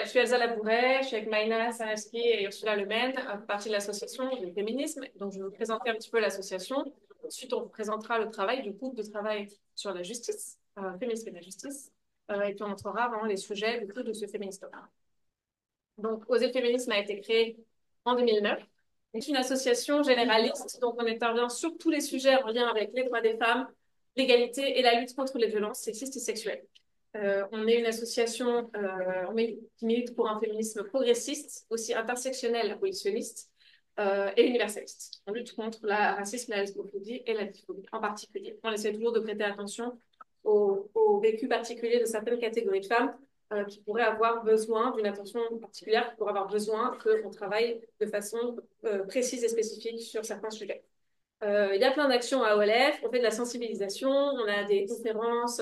je suis Elsa Labouret, je suis avec Maïna Saraski et Ursula Lemaine, partie de l'association du féminisme. Donc, je vais vous présenter un petit peu l'association. Ensuite, on vous présentera le travail du groupe de travail sur la justice, féminisme et la justice. Et puis, on montrera vraiment les sujets du coup de ce féminisme. Donc, Oser Féminisme a été créé en 2009. C'est une association généraliste, donc on intervient sur tous les sujets en lien avec les droits des femmes, l'égalité et la lutte contre les violences sexistes et sexuelles. On est une association qui milite pour un féminisme progressiste, aussi intersectionnel, abolitionniste et universaliste. On lutte contre le racisme, la lesbophobie et la biphobie en particulier. On essaie toujours de prêter attention au vécu particulier de certaines catégories de femmes qui pourraient avoir besoin d'une attention particulière, qui pourraient avoir besoin qu'on travaille de façon précise et spécifique sur certains sujets. Il y a plein d'actions à OLF, on fait de la sensibilisation, on a des conférences,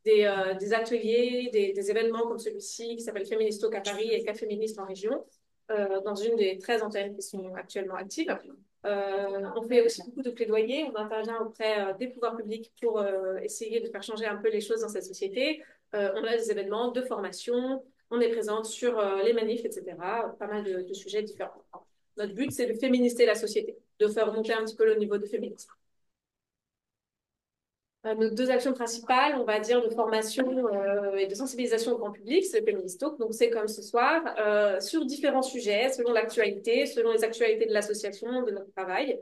des ateliers, des événements comme celui-ci qui s'appelle Féministoc à Paris et 4 féministes en région, dans une des 13 antennes qui sont actuellement actives. On fait aussi beaucoup de plaidoyer, on intervient auprès des pouvoirs publics pour essayer de faire changer un peu les choses dans cette société. On a des événements de formation, on est présente sur les manifs, etc. Pas mal de sujets différents. Notre but, c'est de féminiser la société, de faire remonter un petit peu le niveau de féminisme. Nos deux actions principales, on va dire, de formation et de sensibilisation au grand public, c'est le Féministoc. Donc, c'est comme ce soir, sur différents sujets, selon l'actualité, selon les actualités de l'association, de notre travail,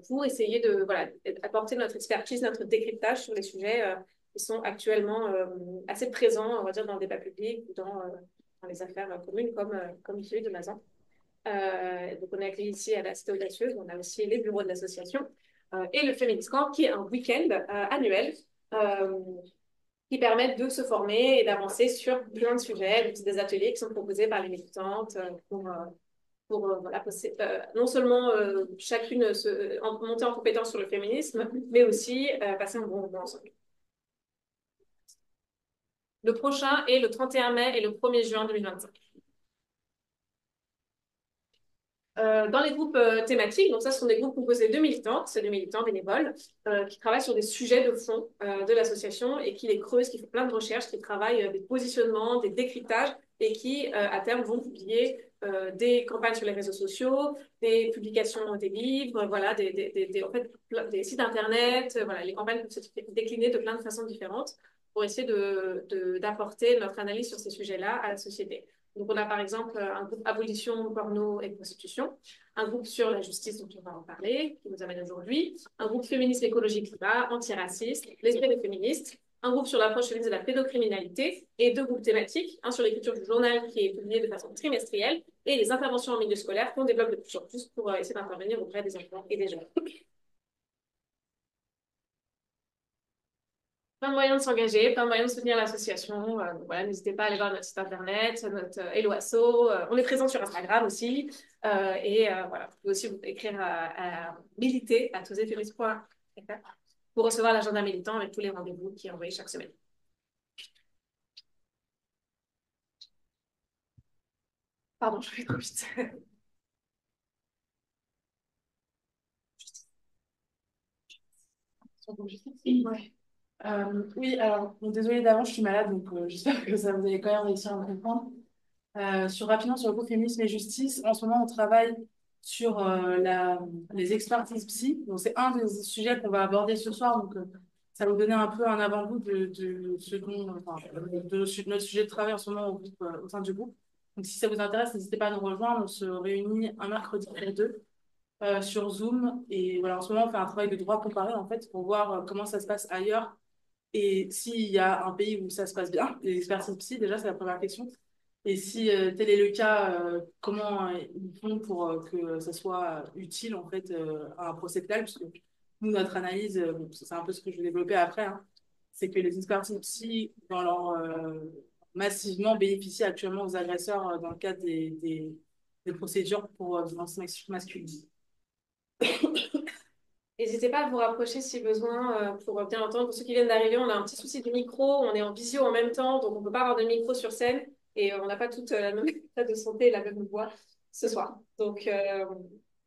pour essayer de voilà, apporter notre expertise, notre décryptage sur les sujets qui sont actuellement assez présents, on va dire, dans le débat public ou dans les affaires communes, comme celui de Mazan. Donc, on est accueillis ici à la Cité Audacieuse. On a aussi les bureaux de l'association et le Feminist Camp, qui est un week-end annuel euh, qui permettent de se former et d'avancer sur plein de sujets, des ateliers qui sont proposés par les militantes pour voilà, non seulement chacune monter en compétence sur le féminisme, mais aussi passer un bon moment ensemble. Le prochain est le 31 mai et le 1er juin 2025. Dans les groupes thématiques, donc ça, ce sont des groupes composés de militantes, c'est des militants bénévoles, qui travaillent sur des sujets de fond de l'association et qui les creusent, qui font plein de recherches, qui travaillent des positionnements, des décryptages et qui, à terme, vont publier des campagnes sur les réseaux sociaux, des publications, des livres, voilà, en fait, des sites internet, voilà, les campagnes peuvent se décliner de plein de façons différentes pour essayer d'apporter notre analyse sur ces sujets-là à la société. Donc, on a par exemple un groupe abolition, porno et prostitution, un groupe sur la justice dont on va en parler, qui nous amène aujourd'hui, un groupe féminisme écologique climat, antiraciste, lesbiennes et féministes, un groupe sur l'approche féministe de la pédocriminalité et deux groupes thématiques, un sur l'écriture du journal qui est publié de façon trimestrielle et les interventions en milieu scolaire qu'on développe de plus en plus pour essayer d'intervenir auprès des enfants et des jeunes. Plein de moyens de s'engager, plein de moyens de soutenir l'association. Voilà, n'hésitez pas à aller voir notre site internet, notre Hello Asso. On est présent sur Instagram aussi. Voilà, vous pouvez aussi vous écrire à militer à tosefemis.fr pour recevoir l'agenda militant avec tous les rendez-vous qui est envoyé chaque semaine. Pardon, je fais trop vite. Ouais. Oui, alors, bon, désolée d'avance, je suis malade, donc j'espère que ça vous allez quand même réussir à me comprendre. Rapidement, sur le groupe Féminisme et Justice, en ce moment, on travaille sur les expertises psy. Donc, c'est un des sujets qu'on va aborder ce soir. Donc, ça va vous donner un peu un avant-goût de ce dont, enfin, de notre sujet de travail en ce moment au sein du groupe. Donc, si ça vous intéresse, n'hésitez pas à nous rejoindre. On se réunit un mercredi à deux sur Zoom. Et voilà, en ce moment, on fait un travail de droit comparé, en fait, pour voir comment ça se passe ailleurs et s'il y a un pays où ça se passe bien, les expertises psy, déjà, c'est la première question. Et si tel est le cas, comment ils font pour que ça soit utile, en fait, à un procès pénal, puisque nous, notre analyse, c'est un peu ce que je vais développer après, hein, c'est que les expertises psy, massivement, bénéficient actuellement aux agresseurs dans le cadre des procédures pour violence masculine. N'hésitez pas à vous rapprocher si besoin pour bien entendre. Pour ceux qui viennent d'arriver, on a un petit souci du micro. On est en visio en même temps, donc on ne peut pas avoir de micro sur scène. Et on n'a pas toute la même état de santé et la même voix ce soir. Donc,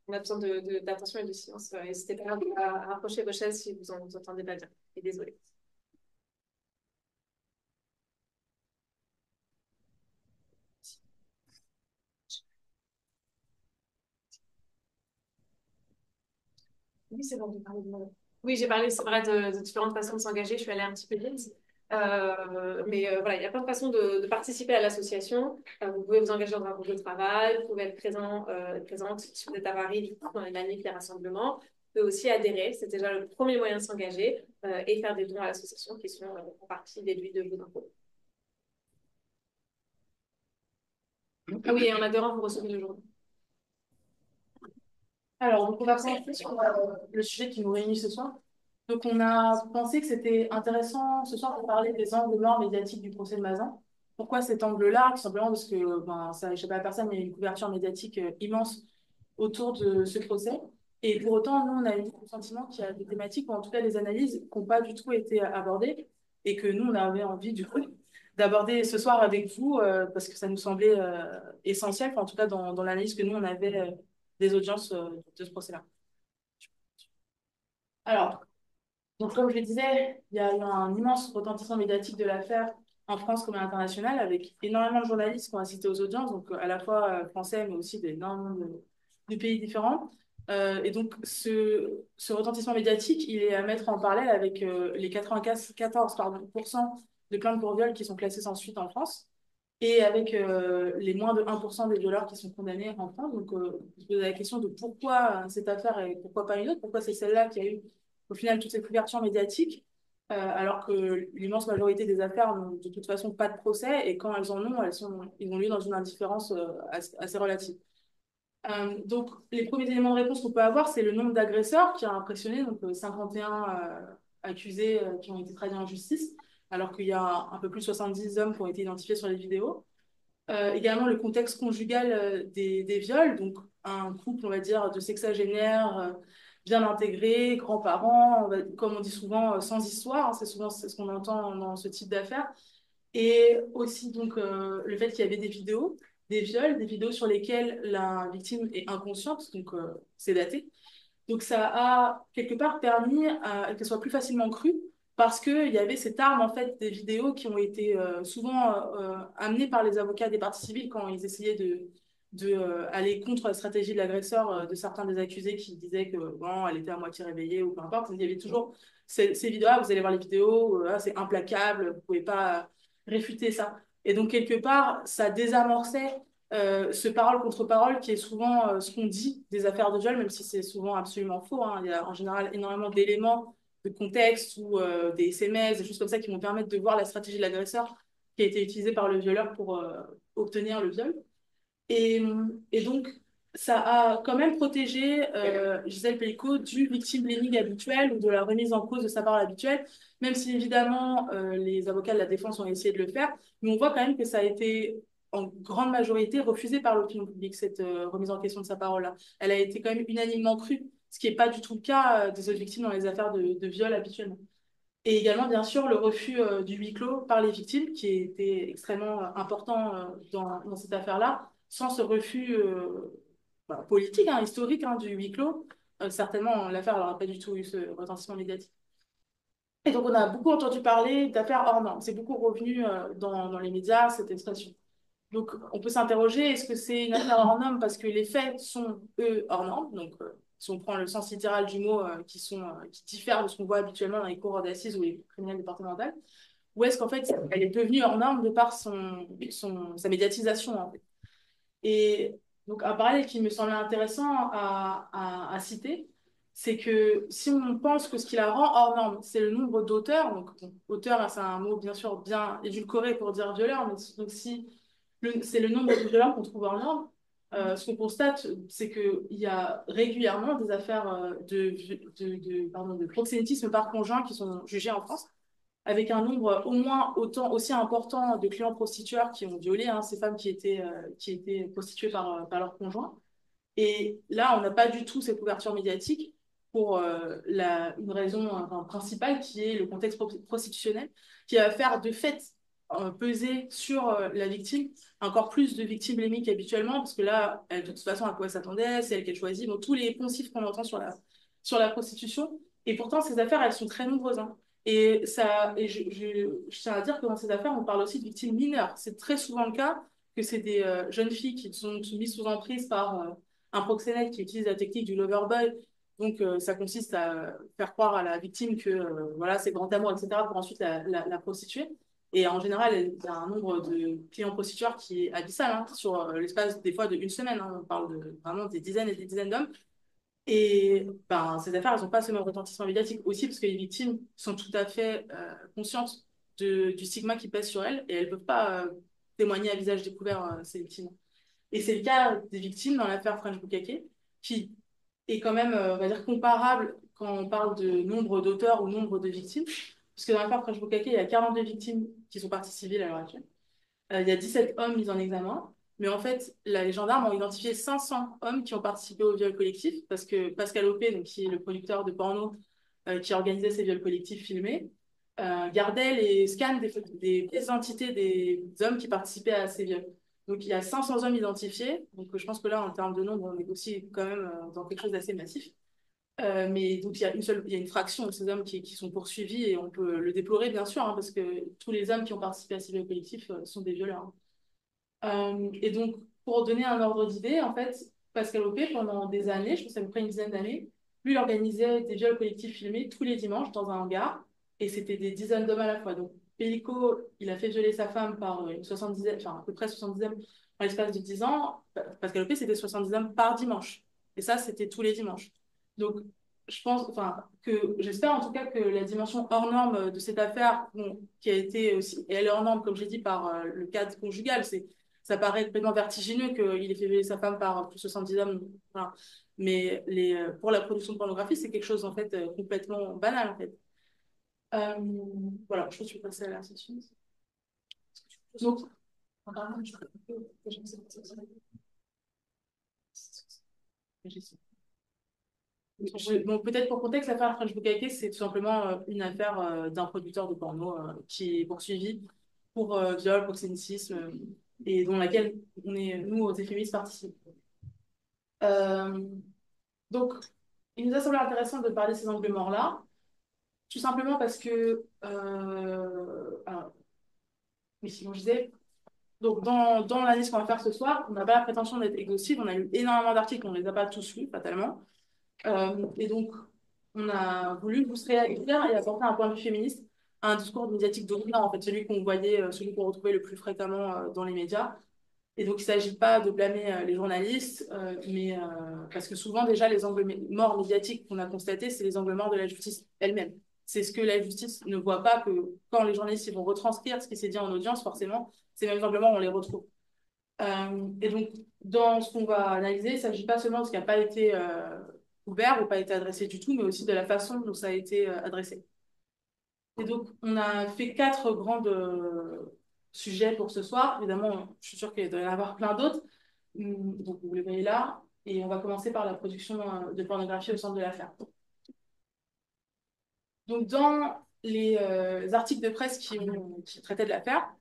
on a besoin d'attention et de silence. N'hésitez pas à rapprocher vos chaises si vous entendez pas bien. Et désolé. Oui, c'est bon, de parler de moi. Oui, j'ai parlé, c'est vrai, de différentes façons de s'engager. Je suis allée un petit peu vite. Mais voilà, il y a plein de façons de participer à l'association. Vous pouvez vous engager dans un groupe de travail, vous pouvez être présente si vous êtes à Paris, du coup, dans les manifs, les rassemblements. Vous pouvez aussi adhérer, c'est déjà le premier moyen de s'engager, et faire des dons à l'association qui sont en partie déduits de vos impôts. Ah oui, et en adhérant, vous recevez le journal. Alors, donc on va commencer sur le sujet qui nous réunit ce soir. Donc, on a pensé que c'était intéressant ce soir de parler des angles morts médiatiques du procès de Mazan. Pourquoi cet angle-là? Tout simplement parce que ben, ça n'échappe à personne, il y a une couverture médiatique immense autour de ce procès. Et pour autant, nous, on a eu le sentiment qu'il y a des thématiques, ou en tout cas des analyses, qui n'ont pas du tout été abordées, et que nous, on avait envie, du coup, d'aborder ce soir avec vous, parce que ça nous semblait essentiel, enfin, en tout cas dans l'analyse que nous, on avait des audiences de ce procès-là. Alors, donc, comme je le disais, il y a eu un immense retentissement médiatique de l'affaire en France comme à l'international, avec énormément de journalistes qui ont assisté aux audiences, donc à la fois français, mais aussi d'énormément de pays différents. Et donc, ce retentissement médiatique, il est à mettre en parallèle avec les 94 pardon, de plaintes pour viol qui sont classées sans suite en France, et avec les moins de 1% des violeurs qui sont condamnés en France. Donc, on se pose la question de pourquoi cette affaire et pourquoi pas une autre, pourquoi c'est celle-là qui a eu au final toute cette couverture médiatique, alors que l'immense majorité des affaires n'ont de toute façon pas de procès, et quand elles en ont, ils ont lieu dans une indifférence assez relative. Donc, les premiers éléments de réponse qu'on peut avoir, c'est le nombre d'agresseurs qui a impressionné, donc 51 accusés qui ont été traduits en justice, alors qu'il y a un peu plus de 70 hommes qui ont été identifiés sur les vidéos. Également le contexte conjugal des viols, donc un couple, on va dire, de sexagénaires bien intégrés, grands-parents, comme on dit souvent, sans histoire, hein, c'est souvent ce qu'on entend dans ce type d'affaires. Et aussi donc le fait qu'il y avait des vidéos, des viols, des vidéos sur lesquelles la victime est inconsciente, donc c'est daté. Donc ça a quelque part permis qu'elle soit plus facilement crue parce qu'il y avait cette arme en fait des vidéos qui ont été souvent amenées par les avocats des parties civiles quand ils essayaient de aller contre la stratégie de l'agresseur de certains des accusés qui disaient que bon, elle était à moitié réveillée ou peu importe. Il y avait toujours ces vidéos, ah, vous allez voir les vidéos, ah, c'est implacable, vous pouvez pas réfuter ça. Et donc quelque part, ça désamorçait ce parole contre parole qui est souvent ce qu'on dit des affaires de viol, même si c'est souvent absolument faux, hein. Il y a en général énormément d'éléments de contexte ou des SMS, des choses comme ça qui vont permettre de voir la stratégie de l'agresseur qui a été utilisée par le violeur pour obtenir le viol. Et, et donc, ça a quand même protégé Gisèle Pelicot du victime blaming habituel ou de la remise en cause de sa parole habituelle, même si évidemment les avocats de la défense ont essayé de le faire. Mais on voit quand même que ça a été en grande majorité refusé par l'opinion publique, cette remise en question de sa parole-là. Elle a été quand même unanimement crue, ce qui n'est pas du tout le cas des autres victimes dans les affaires de viol habituellement. Et également, bien sûr, le refus du huis clos par les victimes, qui était extrêmement important dans cette affaire-là. Sans ce refus politique, hein, historique hein, du huis clos, certainement, l'affaire n'aurait pas du tout eu ce retentissement médiatique. Et donc, on a beaucoup entendu parler d'affaires hors normes. C'est beaucoup revenu dans les médias, cette expression. Donc, on peut s'interroger, est-ce que c'est une affaire hors norme parce que les faits sont, eux, hors normes, donc si on prend le sens littéral du mot, qui diffèrent de ce qu'on voit habituellement dans les cours d'assises ou les cours criminelles départementales, ou est-ce qu'en fait, elle est devenue hors norme de par sa médiatisation, en fait. Et donc, un parallèle qui me semblait intéressant à citer, c'est que si on pense que ce qui la rend hors norme, c'est le nombre d'auteurs, donc bon, auteur, c'est un mot bien sûr bien édulcoré pour dire violeur, mais donc si c'est le nombre de violeurs qu'on trouve hors norme, ce qu'on constate, c'est qu'il y a régulièrement des affaires de proxénétisme par conjoint qui sont jugées en France avec un nombre au moins autant aussi important de clients prostitueurs qui ont violé hein, ces femmes qui étaient prostituées par leur conjoint. Et là, on n'a pas du tout cette couverture médiatique pour une raison enfin, principale qui est le contexte prostitutionnel, qui va faire de fait peser sur la victime encore plus de victimes blémiques qu'habituellement, parce que là, elle, de toute façon, à quoi elle s'attendait, c'est elle qui a choisi, donc tous les poncifs qu'on entend sur la prostitution. Et pourtant, ces affaires, elles sont très nombreuses. Hein. Et je tiens à dire que dans ces affaires, on parle aussi de victimes mineures. C'est très souvent le cas que c'est des jeunes filles qui sont mises sous emprise par un proxénète qui utilise la technique du lover boy Donc, ça consiste à faire croire à la victime que voilà, c'est grand amour, etc., pour ensuite la prostituer. Et en général, il y a un nombre de clients prostitueurs qui est abyssal, hein, sur l'espace des fois de une semaine. Hein. On parle vraiment des dizaines et des dizaines d'hommes. Et ben, ces affaires, elles n'ont pas ce même retentissement médiatique aussi parce que les victimes sont tout à fait conscientes du stigma qui pèse sur elles et elles ne peuvent pas témoigner à visage découvert, ces victimes. Et c'est le cas des victimes dans l'affaire French Bukake, qui est quand même, on va dire, comparable quand on parle de nombre d'auteurs ou nombre de victimes. Parce que dans l'affaire French Bukake, il y a 42 victimes qui sont parties civiles à l'heure actuelle. Il y a 17 hommes mis en examen. Mais en fait, les gendarmes ont identifié 500 hommes qui ont participé au viol collectif parce que Pascal Opé, donc, qui est le producteur de porno qui organisait ces viols collectifs filmés, gardait les scans des pièces d'identité des hommes qui participaient à ces viols. Donc il y a 500 hommes identifiés. Donc je pense que là, en termes de nombre, on est aussi quand même dans quelque chose d'assez massif. Mais donc il y a une fraction de ces hommes qui sont poursuivis et on peut le déplorer bien sûr, hein, parce que tous les hommes qui ont participé à ces viols collectifs sont des violeurs. Et donc pour donner un ordre d'idée, en fait, Pascal Opé, pendant des années, je pense à peu près une dizaine d'années, lui, il organisait des viols collectifs filmés tous les dimanches dans un hangar et c'était des dizaines d'hommes à la fois. Donc Pellico, il a fait violer sa femme par une 70, enfin à peu près 70 hommes en l'espace de 10 ans. Pascal Opé, c'était 70 hommes par dimanche. Et ça, c'était tous les dimanches. Donc, je pense, enfin, j'espère en tout cas que la dimension hors norme de cette affaire, bon, qui a été aussi, et elle est hors norme, comme je l'ai dit, par le cadre conjugal, ça paraît complètement vertigineux qu'il ait fait violer sa femme par plus de 70 hommes. Voilà. Mais pour la production de pornographie, c'est quelque chose en fait complètement banal en fait. Euh, voilà, je pense que je vais passer à la session. Donc, apparemment, bon, peut-être pour contexte, l'affaire French Bukake, c'est tout simplement une affaire d'un producteur de porno qui est poursuivi pour viol, proxénétisme, et dont laquelle nous, aux féministes, participons. Euh, donc, il nous a semblé intéressant de parler de ces angles morts-là, tout simplement parce que, alors, oui, sinon je disais, donc dans l'analyse qu'on va faire ce soir, on n'a pas la prétention d'être exhaustif, on a lu énormément d'articles, on ne les a pas tous lus, fatalement. Et donc, on a voulu vous réécrire et apporter un point de vue féministe à un discours médiatique dominant, en fait, celui qu'on voyait, celui qu'on retrouvait le plus fréquemment dans les médias. Et donc, il ne s'agit pas de blâmer les journalistes, mais parce que souvent, déjà, les angles morts médiatiques qu'on a constatés, c'est les angles morts de la justice elle-même. C'est ce que la justice ne voit pas, que quand les journalistes ils vont retranscrire ce qui s'est dit en audience, forcément, ces mêmes angles morts, on les retrouve. Et donc, dans ce qu'on va analyser, il ne s'agit pas seulement de ce qui n'a pas été ouvert ou pas été adressé du tout, mais aussi de la façon dont ça a été adressé. Et donc, on a fait 4 grands sujets pour ce soir. Évidemment, je suis sûre qu'il doit y en avoir plein d'autres. Donc, vous les voyez là. Et on va commencer par la production de pornographie au centre de l'affaire. Donc, dans les articles de presse qui traitaient de l'affaire,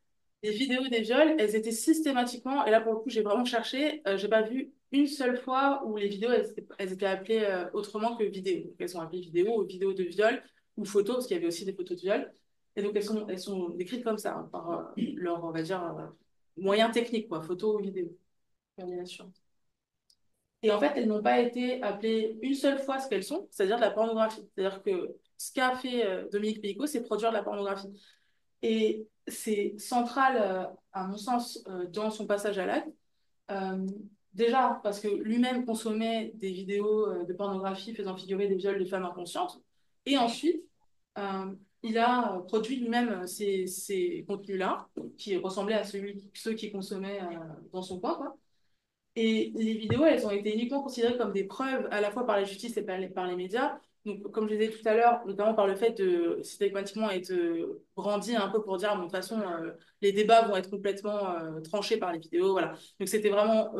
les vidéos des viols, elles étaient systématiquement, et là pour le coup j'ai vraiment cherché, j'ai pas vu une seule fois où les vidéos elles étaient appelées autrement que vidéo. Donc, elles sont appelées vidéos ou vidéos de viol ou photos, parce qu'il y avait aussi des photos de viol. Et donc elles sont décrites comme ça, hein, par leur, on va dire, moyen technique, quoi, photo ou vidéo. Coordination. Et en fait, elles n'ont pas été appelées une seule fois ce qu'elles sont, c'est-à-dire de la pornographie. C'est-à-dire que ce qu'a fait Dominique Pellico, c'est produire de la pornographie. Et c'est central, à mon sens, dans son passage à l'acte. Euh, Déjà, parce que lui-même consommait des vidéos de pornographie faisant figurer des viols de femmes inconscientes. Et ensuite, euh, il a produit lui-même ces contenus-là, qui ressemblaient à ceux qu'il consommait dans son coin, quoi. Et les vidéos, elles ont été uniquement considérées comme des preuves à la fois par la justice et par les médias. Donc, comme je disais tout à l'heure, notamment par le fait de systématiquement être brandi un peu pour dire, de toute façon, les débats vont être complètement tranchés par les vidéos. Voilà. Donc, c'était vraiment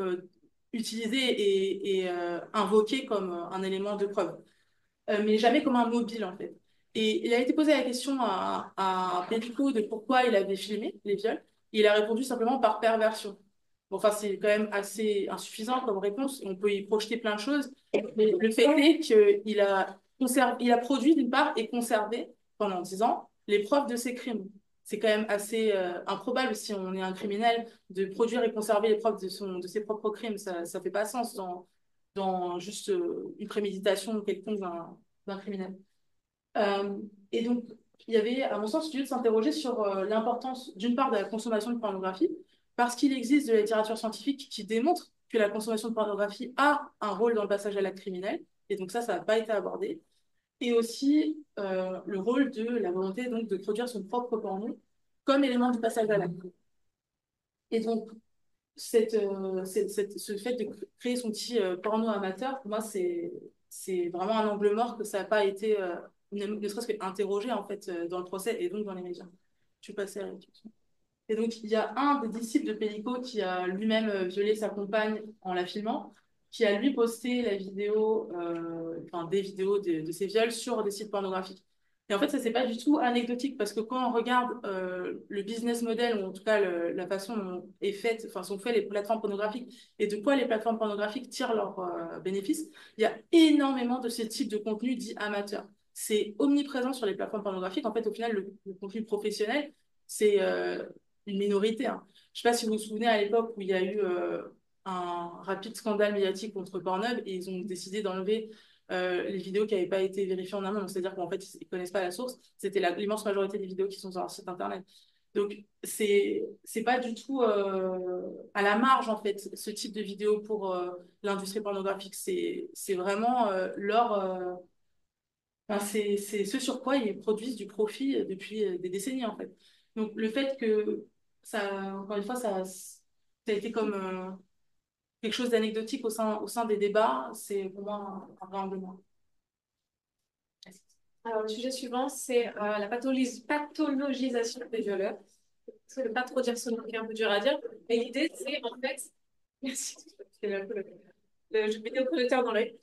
utilisé et invoqué comme un élément de preuve, mais jamais comme un mobile, en fait. Et il a été posé la question à Pellico de pourquoi il avait filmé les viols. Et il a répondu simplement par perversion. Bon, enfin, c'est quand même assez insuffisant comme réponse. On peut y projeter plein de choses. Mais le fait est il a produit d'une part et conservé pendant 10 ans les preuves de ses crimes. C'est quand même assez improbable si on est un criminel de produire et conserver les preuves de ses propres crimes. Ça ne fait pas sens dans juste une préméditation quelconque d'un criminel. Euh, et donc, il y avait, à mon sens, lieu de s'interroger sur l'importance, d'une part, de la consommation de pornographie, parce qu'il existe de la littérature scientifique qui démontre que la consommation de pornographie a un rôle dans le passage à l'acte criminel, et donc ça n'a pas été abordé. Et aussi le rôle de la volonté donc, de produire son propre porno comme élément du passage à l'acte. Et donc, ce fait de créer son petit porno amateur, pour moi, c'est vraiment un angle mort que ça n'a pas été, ne serait-ce qu'interrogé en fait, dans le procès et donc dans les médias. Je suis passée à la question. Et donc, il y a un des disciples de Pellico qui a lui-même violé sa compagne en la filmant, qui a lui posté la vidéo, enfin des vidéos de ses viols sur des sites pornographiques. Et en fait, ça, c'est pas du tout anecdotique parce que quand on regarde le business model, ou en tout cas la façon dont est faite, enfin, sont faites les plateformes pornographiques et de quoi les plateformes pornographiques tirent leurs bénéfices, il y a énormément de ce type de contenu dit amateur. C'est omniprésent sur les plateformes pornographiques. En fait, au final, le contenu professionnel, c'est une minorité. Hein. Je ne sais pas si vous vous souvenez à l'époque où il y a eu un rapide scandale médiatique contre Pornhub et ils ont décidé d'enlever les vidéos qui n'avaient pas été vérifiées en amont. C'est-à-dire qu'en fait, ils ne connaissent pas la source. C'était l'immense majorité des vidéos qui sont sur leur site internet. Donc, c'est pas du tout à la marge, en fait, ce type de vidéo pour l'industrie pornographique. C'est vraiment enfin, c'est ce sur quoi ils produisent du profit depuis des décennies, en fait. Donc, le fait que ça, encore une fois, ça a été comme quelque chose d'anecdotique au sein des débats, c'est pour moi un vrai angle mort. Alors, le sujet suivant, c'est la pathologisation des violeurs. Je ne vais pas trop dire ce mot qui est un peu dur à dire, mais l'idée, c'est en fait. Merci, c'est un peu le jeu vidéo projecteur dans l'œil.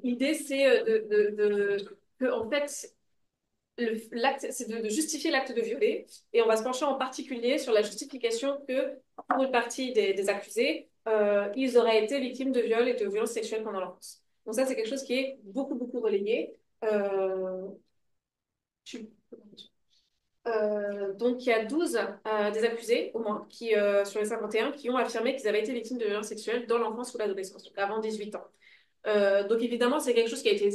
L'idée, c'est que, en fait, l'acte, c'est de justifier l'acte de violer. Et on va se pencher en particulier sur la justification que, pour une partie des accusés, ils auraient été victimes de viols et de violences sexuelles pendant l'enfance. Donc ça, c'est quelque chose qui est beaucoup, beaucoup relayé. Tu- donc, il y a 12 des accusés, au moins, sur les 51, qui ont affirmé qu'ils avaient été victimes de violences sexuelles dans l'enfance ou l'adolescence, donc avant 18 ans. Donc, évidemment, c'est quelque chose qui a été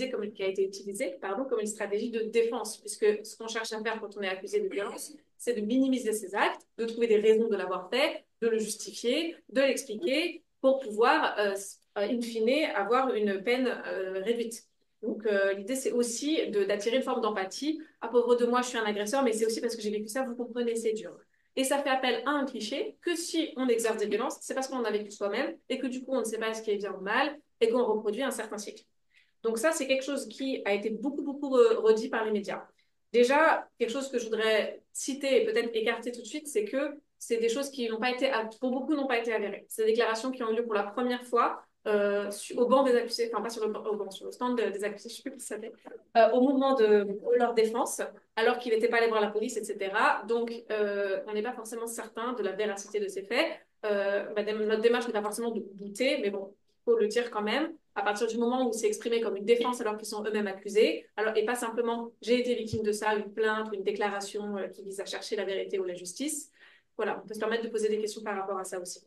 utilisé comme une stratégie de défense, puisque ce qu'on cherche à faire quand on est accusé de violence, c'est de minimiser ses actes, de trouver des raisons de l'avoir fait, de le justifier, de l'expliquer, pour pouvoir, in fine, avoir une peine réduite. Donc, l'idée, c'est aussi d'attirer une forme d'empathie. À pauvre de moi, je suis un agresseur, mais c'est aussi parce que j'ai vécu ça, vous comprenez, c'est dur. Et ça fait appel à un cliché que si on exerce des violences, c'est parce qu'on en a vécu soi-même et que du coup, on ne sait pas ce qui est bien ou mal et qu'on reproduit un certain cycle. Donc ça, c'est quelque chose qui a été beaucoup, beaucoup redit par les médias. Déjà, quelque chose que je voudrais citer et peut-être écarter tout de suite, c'est que c'est des choses qui n'ont pas été, pour beaucoup, n'ont pas été avérées. C'est des déclarations qui ont eu lieu pour la première fois au banc des accusés, enfin pas sur au banc, sur le stand des accusés, je ne sais plus comment ça s'appelle, au moment de leur défense, alors qu'il n'était pas allé voir la police, etc. Donc, on n'est pas forcément certain de la véracité de ces faits. Notre démarche n'est pas forcément de douter, mais bon, il faut le dire quand même, à partir du moment où c'est exprimé comme une défense alors qu'ils sont eux-mêmes accusés, alors, et pas simplement j'ai été victime de ça, une plainte, une déclaration qui vise à chercher la vérité ou la justice. Voilà, on peut se permettre de poser des questions par rapport à ça aussi.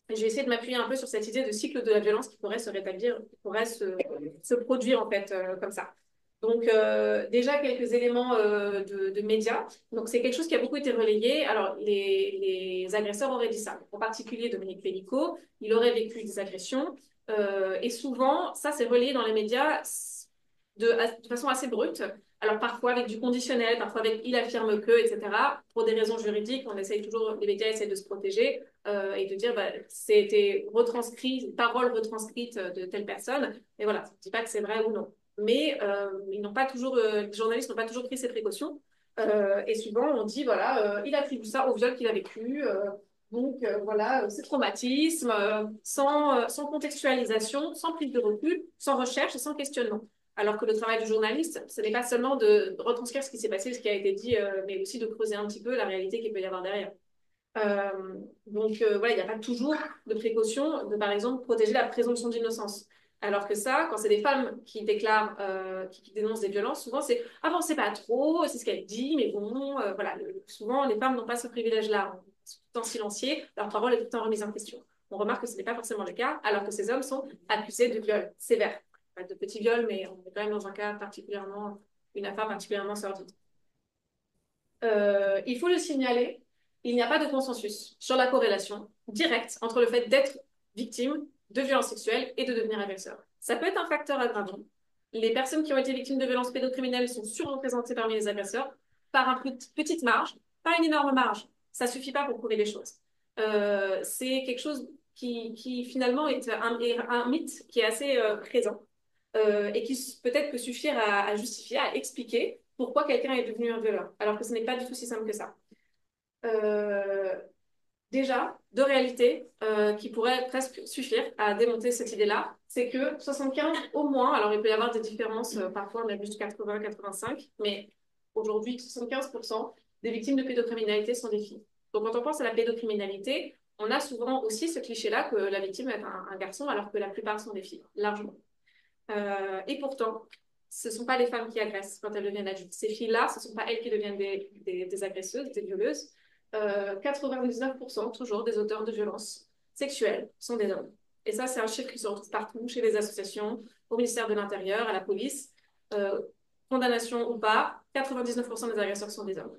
Et je vais essayer de m'appuyer un peu sur cette idée de cycle de la violence qui pourrait se rétablir, qui pourrait se produire en fait comme ça. Donc déjà quelques éléments de médias. Donc c'est quelque chose qui a beaucoup été relayé. Alors les agresseurs auraient dit ça. En particulier Dominique Pellico, il aurait vécu des agressions. Et souvent, ça c'est relayé dans les médias de façon assez brute. Alors parfois avec du conditionnel, parfois avec il affirme que, etc. Pour des raisons juridiques, on essaye toujours, les médias essayent de se protéger et de dire bah, c'était retranscrit, parole retranscrite de telle personne. Et voilà, ça ne dit pas que c'est vrai ou non. Mais ils n'ont pas toujours, les journalistes n'ont pas toujours pris ces précautions. Et souvent, on dit voilà, il attribue ça au viol qu'il a vécu. Donc voilà, ces traumatismes, sans contextualisation, sans prise de recul, sans recherche et sans questionnement. Alors que le travail du journaliste, ce n'est pas seulement de retranscrire ce qui s'est passé, ce qui a été dit, mais aussi de creuser un petit peu la réalité qu'il peut y avoir derrière. Donc voilà, il n'y a pas toujours de précaution de, par exemple, protéger la présomption d'innocence. Alors que ça, quand c'est des femmes qui déclarent, qui dénoncent des violences, souvent c'est ah bon, c'est pas trop, c'est ce qu'elle dit, mais bon, voilà. Souvent, les femmes n'ont pas ce privilège-là. Elles sont tout le temps silenciées, leur parole est tout le temps remise en question. On remarque que ce n'est pas forcément le cas, alors que ces hommes sont accusés de viol sévère. Pas de petits viols, mais on est quand même dans un cas particulièrement, une affaire particulièrement sordide. Il faut le signaler, il n'y a pas de consensus sur la corrélation directe entre le fait d'être victime de violences sexuelles et de devenir agresseur. Ça peut être un facteur aggravant. Les personnes qui ont été victimes de violences pédocriminelles sont surreprésentées parmi les agresseurs par une petite marge, pas une énorme marge. Ça ne suffit pas pour prouver les choses. C'est quelque chose qui finalement est un mythe qui est assez présent et qui peut-être peut suffire à justifier, à expliquer pourquoi quelqu'un est devenu un violeur, alors que ce n'est pas du tout si simple que ça. Euh, Déjà, deux réalités qui pourraient presque suffire à démonter cette idée-là, c'est que 75 au moins, alors il peut y avoir des différences, parfois on a jusqu'à 80, 85, mais aujourd'hui, 75% des victimes de pédocriminalité sont des filles. Donc quand on pense à la pédocriminalité, on a souvent aussi ce cliché-là que la victime est un garçon, alors que la plupart sont des filles, largement. Et pourtant, ce ne sont pas les femmes qui agressent quand elles deviennent adultes. Ces filles-là, ce ne sont pas elles qui deviennent des agresseuses, des violeuses. 99% toujours des auteurs de violences sexuelles sont des hommes. Et ça, c'est un chiffre qui se retrouve partout, chez les associations, au ministère de l'Intérieur, à la police. Euh, Condamnation ou pas, 99% des agresseurs sont des hommes.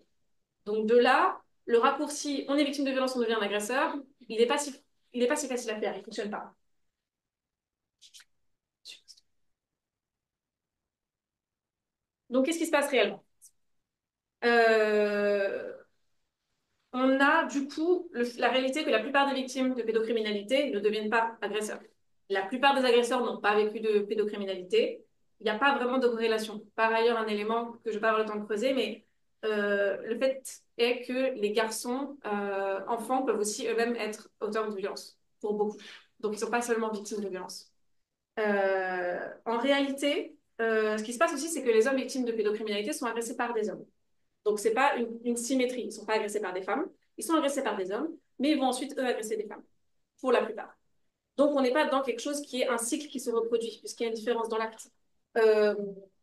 Donc de là, le raccourci, on est victime de violence, on devient un agresseur, il n'est pas si facile à faire, il ne fonctionne pas. Donc qu'est-ce qui se passe réellement? Euh, on a du coup la réalité que la plupart des victimes de pédocriminalité ne deviennent pas agresseurs. La plupart des agresseurs n'ont pas vécu de pédocriminalité. Il n'y a pas vraiment de corrélation. Par ailleurs, un élément que je n'ai pas avoir le temps de creuser, mais le fait est que les garçons, enfants, peuvent aussi eux-mêmes être auteurs de violences, pour beaucoup. Donc, ils ne sont pas seulement victimes de violences. En réalité, ce qui se passe aussi, c'est que les hommes victimes de pédocriminalité sont agressés par des hommes. Donc, ce n'est pas une symétrie. Ils ne sont pas agressés par des femmes, ils sont agressés par des hommes, mais ils vont ensuite, eux, agresser des femmes, pour la plupart. Donc, on n'est pas dans quelque chose qui est un cycle qui se reproduit, puisqu'il y a une différence dans l'acte. Euh,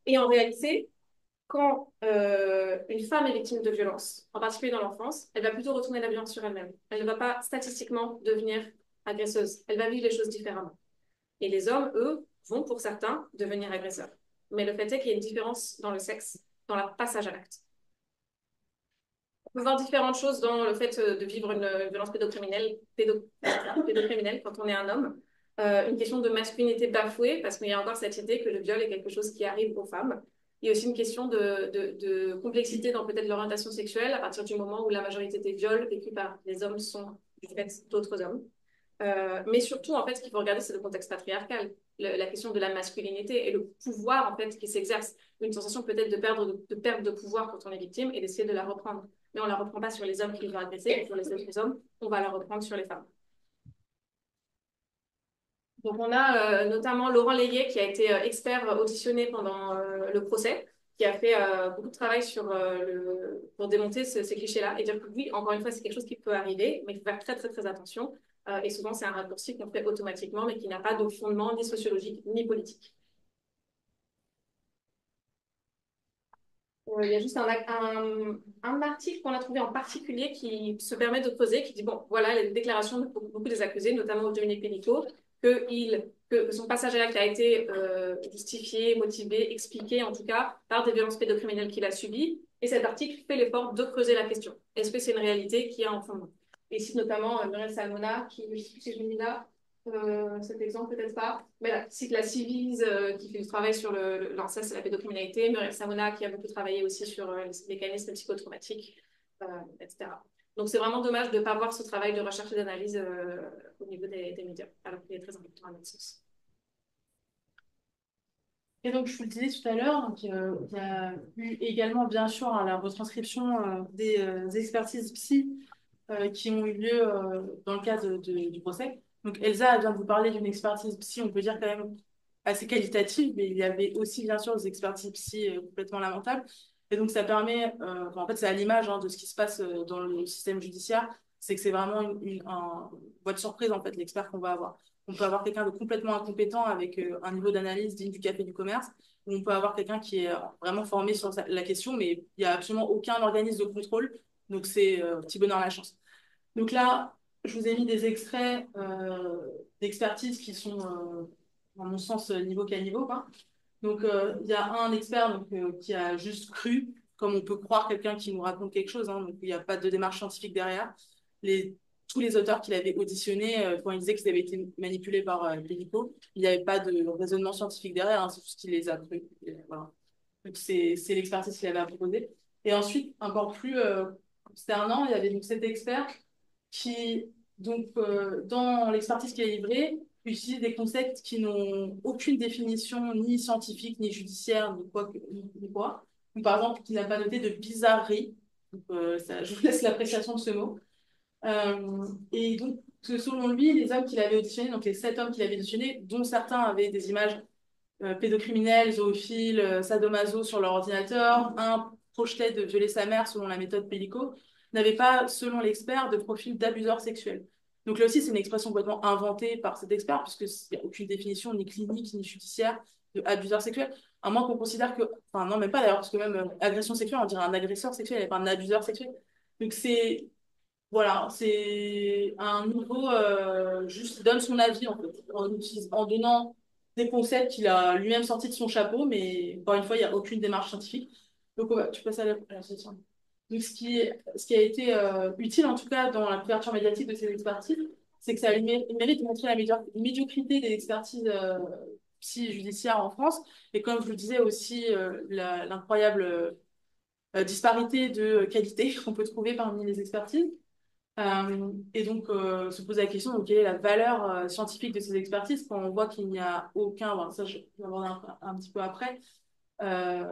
et en réalité, quand une femme est victime de violence, en particulier dans l'enfance, elle va plutôt retourner la violence sur elle-même. Elle ne va pas statistiquement devenir agresseuse. Elle va vivre les choses différemment. Et les hommes, eux, vont pour certains devenir agresseurs. Mais le fait est qu'il y a une différence dans le sexe, dans le passage à l'acte. On peut voir différentes choses dans le fait de vivre une violence pédocriminelle quand on est un homme. Une question de masculinité bafouée, parce qu'il y a encore cette idée que le viol est quelque chose qui arrive aux femmes. Il y a aussi une question de complexité dans peut-être l'orientation sexuelle, à partir du moment où la majorité des viols vécus par les hommes sont du fait d'autres hommes. Mais surtout, en fait, ce qu'il faut regarder, c'est le contexte patriarcal, la question de la masculinité et le pouvoir, en fait, qui s'exerce. Une sensation peut-être de perte de pouvoir quand on est victime et d'essayer de la reprendre. Mais on ne la reprend pas sur les hommes qui nous ont agressés, sur les autres hommes, on va la reprendre sur les femmes. Donc, on a notamment Laurent Layet, qui a été expert auditionné pendant le procès, qui a fait beaucoup de travail pour démonter ces clichés-là et dire que oui, encore une fois, c'est quelque chose qui peut arriver, mais il faut faire très, très, très attention. Et souvent, c'est un raccourci qu'on fait automatiquement, mais qui n'a pas de fondement ni sociologique ni politique. Il y a juste un article qu'on a trouvé en particulier qui se permet de creuser, qui dit, bon, voilà les déclarations de beaucoup des accusés, notamment Dominique Pénicaud, que son passage à l'acte a été justifié, motivé, expliqué, en tout cas, par des violences pédocriminelles qu'il a subies. Et cet article fait l'effort de creuser la question. Est-ce que c'est une réalité qui a un fondement? Et ici, notamment, Muriel Salmona, qui, si je l'ai mis là, cet exemple, peut-être pas. Mais là, cite la Civise qui fait du travail sur l'inceste et la pédocriminalité. Muriel Samona qui a beaucoup travaillé aussi sur les mécanismes psychotraumatiques, etc. Donc, c'est vraiment dommage de ne pas voir ce travail de recherche et d'analyse au niveau des médias, alors qu'il est très important à notre sens. Et donc, je vous le disais tout à l'heure, donc, il y a eu également, bien sûr, hein, la retranscription des expertises psy qui ont eu lieu dans le cadre du procès. Donc, Elsa vient de vous parler d'une expertise psy, on peut dire quand même assez qualitative, mais il y avait aussi, bien sûr, des expertises psy complètement lamentables. Et donc, ça permet, en fait, c'est à l'image hein, de ce qui se passe dans le système judiciaire, c'est que c'est vraiment un boîte de surprise, en fait, l'expert qu'on va avoir. On peut avoir quelqu'un de complètement incompétent avec un niveau d'analyse digne du café du commerce, ou on peut avoir quelqu'un qui est vraiment formé sur la question, mais il n'y a absolument aucun organisme de contrôle. Donc, c'est petit bonheur à la chance. Donc là, je vous ai mis des extraits d'expertise qui sont, à mon sens, niveau caniveau, quoi. Donc, il y a un expert donc, qui a juste cru, comme on peut croire quelqu'un qui nous raconte quelque chose, hein, donc il n'y a pas de démarche scientifique derrière. Tous les auteurs qu'il avait auditionnés, quand ils disaient qu'ils avaient été manipulés par l'hélico, il n'y avait pas de raisonnement scientifique derrière, hein, c'est juste qu'il les a cru. Et voilà. Donc, c'est l'expertise qu'il avait proposée. Et ensuite, encore plus consternant, il y avait donc cet expert qui, donc, dans l'expertise qui est livrée, utilise des concepts qui n'ont aucune définition ni scientifique, ni judiciaire, ni quoi. Ni quoi. Donc, par exemple, qui n'a pas noté de bizarrerie. Donc, je vous laisse l'appréciation de ce mot. Et donc, selon lui, les hommes qu'il avait auditionnés, donc les 7 hommes qu'il avait auditionnés, dont certains avaient des images pédocriminels, zoophiles, sadomaso sur leur ordinateur, un projetait de violer sa mère selon la méthode Pellico, n'avait pas, selon l'expert, de profil d'abuseur sexuel. Donc là aussi, c'est une expression complètement inventée par cet expert, puisqu'il n'y a aucune définition ni clinique ni judiciaire de abuseur sexuel, à moins qu'on considère que, enfin non, même pas d'ailleurs, parce que même agression sexuelle, on dirait un agresseur sexuel et pas un abuseur sexuel. Donc c'est, voilà, c'est un niveau, juste donne son avis en fait, en donnant des concepts qu'il a lui-même sortis de son chapeau, mais encore une fois, il n'y a aucune démarche scientifique. Donc, ouais, tu passes à la session. Donc, ce qui a été utile en tout cas dans la couverture médiatique de ces expertises, c'est que ça il mérite de montrer la médiocrité des expertises psy-judiciaires en France, et comme je le disais aussi, l'incroyable disparité de qualité qu'on peut trouver parmi les expertises. Et donc, se poser la question, donc, quelle est la valeur scientifique de ces expertises quand on voit qu'il n'y a aucun, bon, ça je vais aborder un petit peu après, euh,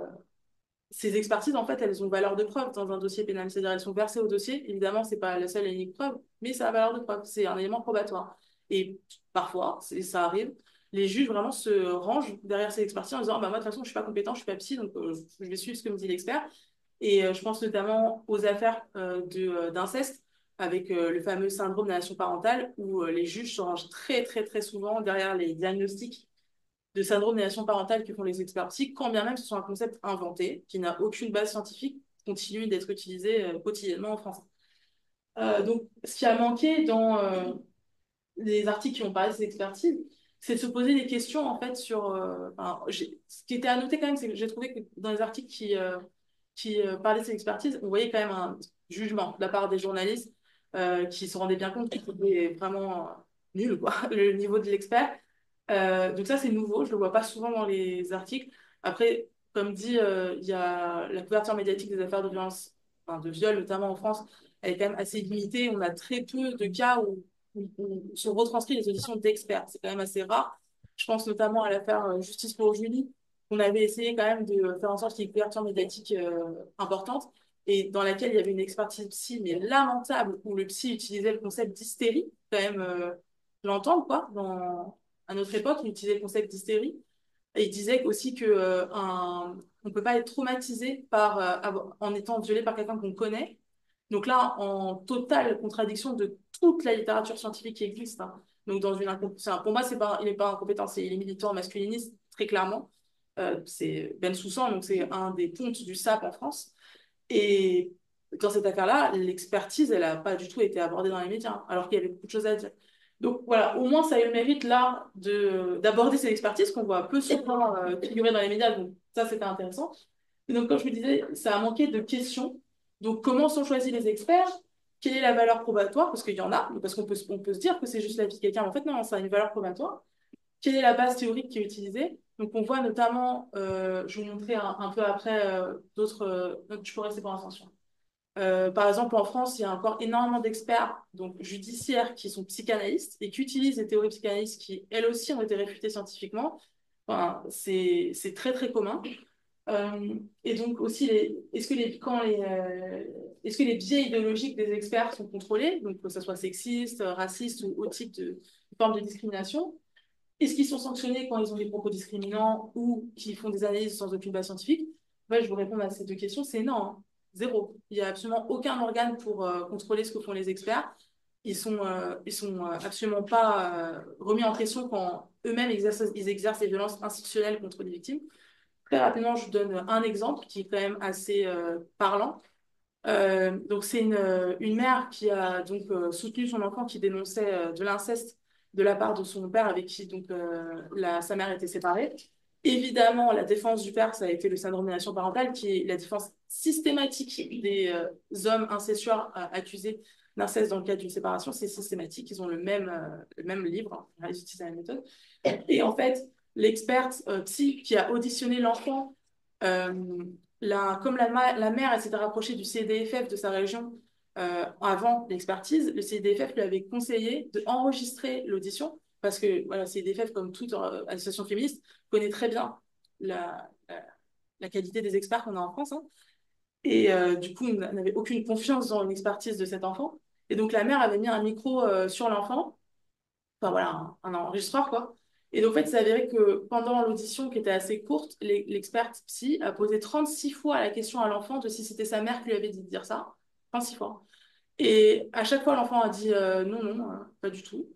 ces expertises, en fait, elles ont valeur de preuve dans un dossier pénal, c'est-à-dire elles sont versées au dossier, évidemment, c'est pas la seule et unique preuve, mais ça a valeur de preuve, c'est un élément probatoire. Et parfois, ça arrive, les juges vraiment se rangent derrière ces expertises en disant, ah, bah, moi, de toute façon, je suis pas compétent, je suis pas psy, donc je vais suivre ce que me dit l'expert. Et je pense notamment aux affaires d'inceste, avec le fameux syndrome de nation parentale, où les juges se rangent très, très, très souvent derrière les diagnostics de syndrome de nation parentale que font les experts psy, quand bien même ce sont un concept inventé, qui n'a aucune base scientifique, continue d'être utilisé quotidiennement en France. Donc, ce qui a manqué dans les articles qui ont parlé de ces expertises, c'est de se poser des questions, en fait, sur... ce qui était à noter quand même, c'est que j'ai trouvé que dans les articles qui parlaient de ces expertises, on voyait quand même un jugement de la part des journalistes qui se rendaient bien compte que c'était vraiment nul, quoi, le niveau de l'expert. Donc ça, c'est nouveau, je le vois pas souvent dans les articles. Après, comme dit, il y a la couverture médiatique des affaires de violence, enfin, de viol notamment en France, elle est quand même assez limitée. On a très peu de cas où on se retranscrit les auditions d'experts. C'est quand même assez rare. Je pense notamment à l'affaire Justice pour Julie. On avait essayé quand même de faire en sorte qu'il y ait une couverture médiatique importante et dans laquelle il y avait une expertise psy, mais lamentable, où le psy utilisait le concept d'hystérie, quand même l'entendre, quoi, à notre époque, il utilisait le concept d'hystérie. Et il disait aussi que on peut pas être traumatisé en étant violé par quelqu'un qu'on connaît. Donc là, en totale contradiction de toute la littérature scientifique qui existe, hein. Donc pour moi, il n'est pas incompétent, il est militant masculiniste, très clairement. C'est Ben Soussan, donc c'est un des pontes du SAP en France. Et dans cette affaire-là, l'expertise, elle n'a pas du tout été abordée dans les médias, alors qu'il y avait beaucoup de choses à dire. Donc voilà, au moins ça a eu le mérite là d'aborder ces expertises qu'on voit peu souvent figurer dans les médias. Donc ça, c'était intéressant. Et donc, comme je vous disais, ça a manqué de questions. Donc, comment sont choisis les experts? Quelle est la valeur probatoire? Parce qu'il y en a, parce on peut se dire que c'est juste la vie de quelqu'un. Mais en fait, non, ça a une valeur probatoire. Quelle est la base théorique qui est utilisée? Donc, on voit notamment, je vais vous montrer un peu après d'autres. Tu peux rester pour l'instant. Par exemple, en France, il y a encore énormément d'experts donc judiciaires qui sont psychanalystes et qui utilisent des théories psychanalystes qui, elles aussi, ont été réfutées scientifiquement. Enfin, c'est très, très commun. Et donc aussi, est-ce que les biais idéologiques des experts sont contrôlés, donc que ce soit sexiste, raciste ou autre type de forme de discrimination? Est-ce qu'ils sont sanctionnés quand ils ont des propos discriminants ou qu'ils font des analyses sans aucune base scientifique? Ouais, je vous réponds à ces deux questions, c'est non, hein. Zéro. Il n'y a absolument aucun organe pour contrôler ce que font les experts. Ils sont absolument pas remis en question quand eux-mêmes ils exercent des violences institutionnelles contre les victimes. Très rapidement, je vous donne un exemple qui est quand même assez parlant. Donc c'est une mère qui a donc soutenu son enfant qui dénonçait de l'inceste de la part de son père avec qui donc sa mère était séparée. Évidemment, la défense du père, ça a été le syndrome d'aliénation parentale, qui est la défense systématique des hommes incestueux accusés d'inceste dans le cadre d'une séparation. C'est systématique, ils ont le même livre, hein, ils utilisent la même méthode. Et en fait, l'experte psy qui a auditionné l'enfant euh, comme la mère, elle s'était rapprochée du CDFF de sa région avant l'expertise, le CDFF lui avait conseillé d'enregistrer l'audition parce que voilà, CDFF, comme toute association féministe, connaît très bien la qualité des experts qu'on a en France. Hein. Et du coup, on n'avait aucune confiance dans l'expertise de cet enfant. Et donc, la mère avait mis un micro sur l'enfant, enfin voilà, un enregistreur, quoi. Et donc, en fait, c'est avéré que pendant l'audition, qui était assez courte, l'experte psy a posé 36 fois la question à l'enfant de si c'était sa mère qui lui avait dit de dire ça. 36 fois. Et à chaque fois, l'enfant a dit non, non, pas du tout.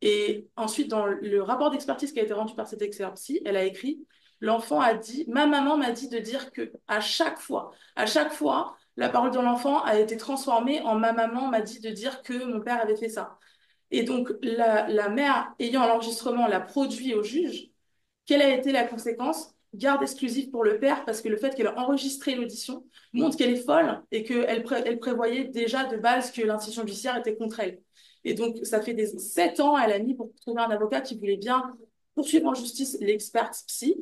Et ensuite, dans le rapport d'expertise qui a été rendu par cette experte psy, elle a écrit, l'enfant a dit, ma maman m'a dit de dire que à chaque fois, la parole de l'enfant a été transformée en ma maman m'a dit de dire que mon père avait fait ça. Et donc, la mère, ayant l'enregistrement, l'a produit au juge. Quelle a été la conséquence? Garde exclusive pour le père, parce que le fait qu'elle a enregistré l'audition montre qu'elle est folle et elle prévoyait déjà de base que l'institution judiciaire était contre elle. Et donc, ça fait 7 ans, elle a mis pour trouver un avocat qui voulait bien poursuivre en justice l'experte psy.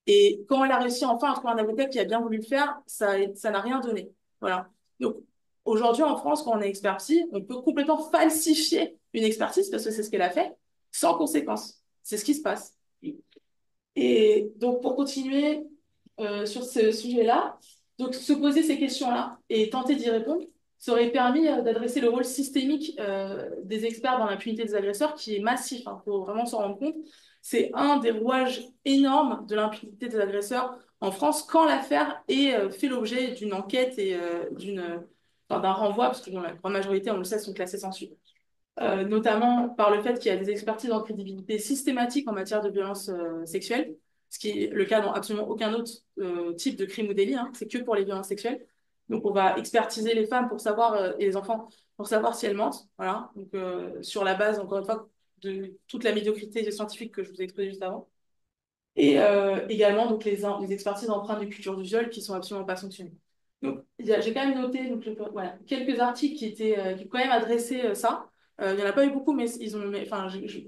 Et quand elle a réussi enfin à trouver un avocat qui a bien voulu le faire, ça n'a rien donné. Voilà. Donc, aujourd'hui, en France, quand on est expert psy, on peut complètement falsifier une expertise, parce que c'est ce qu'elle a fait, sans conséquence. C'est ce qui se passe. Et donc, pour continuer sur ce sujet-là, donc se poser ces questions-là et tenter d'y répondre, ça aurait permis d'adresser le rôle systémique des experts dans l'impunité des agresseurs, qui est massif, il faut vraiment s'en rendre compte. C'est un des rouages énormes de l'impunité des agresseurs en France quand l'affaire est fait l'objet d'une enquête et enfin, d'un renvoi, parce que bon, la grande majorité, on le sait, sont classés sans suite. Notamment par le fait qu'il y a des expertises en crédibilité systématiques en matière de violence sexuelle, ce qui est le cas dans absolument aucun autre type de crime ou délit, hein, c'est que pour les violences sexuelles. Donc on va expertiser les femmes pour savoir, et les enfants pour savoir si elles mentent, voilà. Donc sur la base, encore une fois, de toute la médiocrité scientifique que je vous ai exposée juste avant. Et également donc les expertises empreintes de culture du viol qui sont absolument pas sanctionnées. Donc j'ai quand même noté donc, voilà, quelques articles qui ont quand même adressé ça. Il n'y en a pas eu beaucoup, mais enfin, je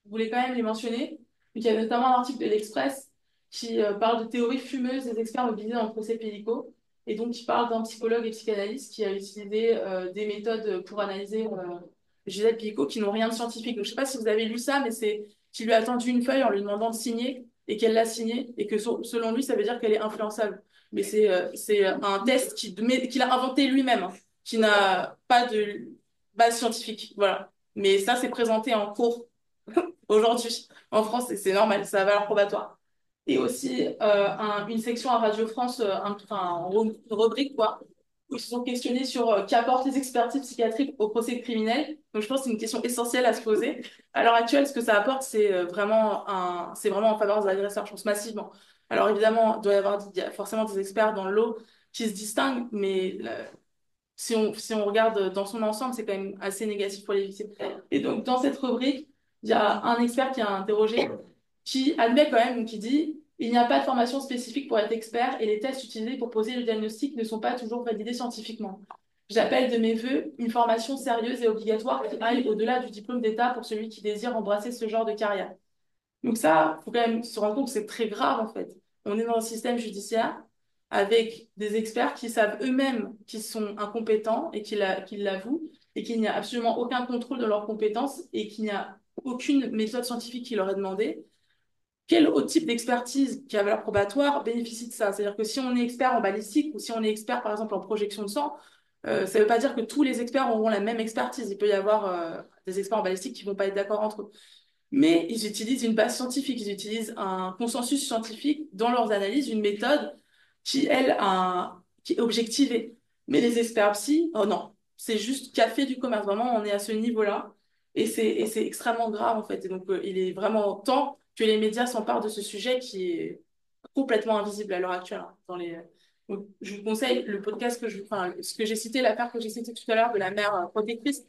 voulais quand même les mentionner. Donc, il y a notamment un article de l'Express qui parle de théories fumeuses des experts mobilisés dans le procès pédicaux. Et donc, qui parle d'un psychologue et psychanalyste qui a utilisé des méthodes pour analyser Gisèle Picot qui n'ont rien de scientifique. Donc, je ne sais pas si vous avez lu ça, mais c'est qui lui a tendu une feuille en lui demandant de signer et qu'elle l'a signée et que selon lui, ça veut dire qu'elle est influençable. Mais c'est un test qu'il a inventé lui-même, hein, qui n'a pas de base scientifique. Voilà. Mais ça, c'est présenté en cours aujourd'hui en France et c'est normal, ça a valeur probatoire. Et aussi une section à Radio France, enfin, une rubrique, quoi, où ils se sont questionnés sur qu'apportent les expertises psychiatriques au procès criminel. Donc, je pense que c'est une question essentielle à se poser. À l'heure actuelle, ce que ça apporte, c'est vraiment en faveur des agresseurs, je pense massivement. Alors, évidemment, il y a forcément des experts dans le lot qui se distinguent, mais si on regarde dans son ensemble, c'est quand même assez négatif pour les victimes. Et donc, dans cette rubrique, il y a un expert qui a interrogé, qui admet quand même, qui dit, il n'y a pas de formation spécifique pour être expert et les tests utilisés pour poser le diagnostic ne sont pas toujours validés scientifiquement. J'appelle de mes voeux une formation sérieuse et obligatoire qui aille au-delà du diplôme d'État pour celui qui désire embrasser ce genre de carrière. Donc ça, il faut quand même se rendre compte que c'est très grave en fait. On est dans un système judiciaire avec des experts qui savent eux-mêmes qu'ils sont incompétents et qu'ils l'avouent et qu'il n'y a absolument aucun contrôle de leurs compétences et qu'il n'y a aucune méthode scientifique qui leur est demandée. Quel autre type d'expertise qui a valeur probatoire bénéficie de ça? C'est-à-dire que si on est expert en balistique ou si on est expert par exemple en projection de sang, ça ne veut pas dire que tous les experts auront la même expertise. Il peut y avoir des experts en balistique qui ne vont pas être d'accord entre eux. Mais ils utilisent une base scientifique, ils utilisent un consensus scientifique dans leurs analyses, une méthode qui est objectivée. Mais les experts psy, oh non, c'est juste café du commerce. Vraiment, on est à ce niveau-là. Et c'est extrêmement grave, en fait. Et donc, il est vraiment temps que les médias s'emparent de ce sujet qui est complètement invisible à l'heure actuelle, hein, dans les Donc, je vous conseille le podcast enfin, ce que j'ai cité, l'affaire que j'ai citée tout à l'heure de la mère protectrice.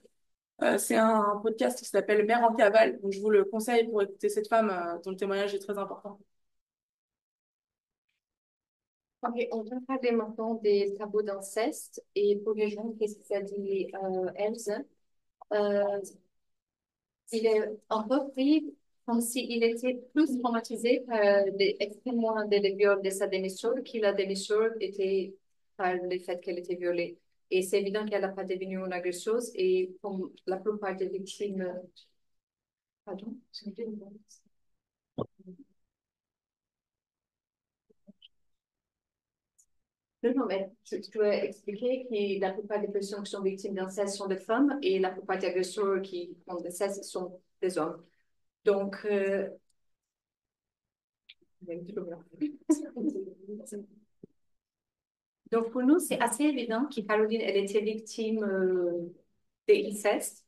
C'est un podcast qui s'appelle Mère en cavale. Donc, je vous le conseille pour écouter cette femme dont le témoignage est très important. Ok, on va parler maintenant des tabous d'inceste et pour rejoindre ce que ça dit Elsa, euh, il est un peu pris comme s'il était plus traumatisé par les extrêmement des viols de sa demi-sœur que la demi-sœur était par le fait qu'elle était violée. Et c'est évident qu'elle n'a pas devenu une agresseuse et comme la plupart des victimes, pardon, non, non, mais tu dois expliquer que la plupart des personnes qui sont victimes d'inceste sont des femmes et la plupart des agresseurs qui font d'inceste sont des hommes. Donc, donc pour nous, c'est assez évident que Caroline, elle était victime d'inceste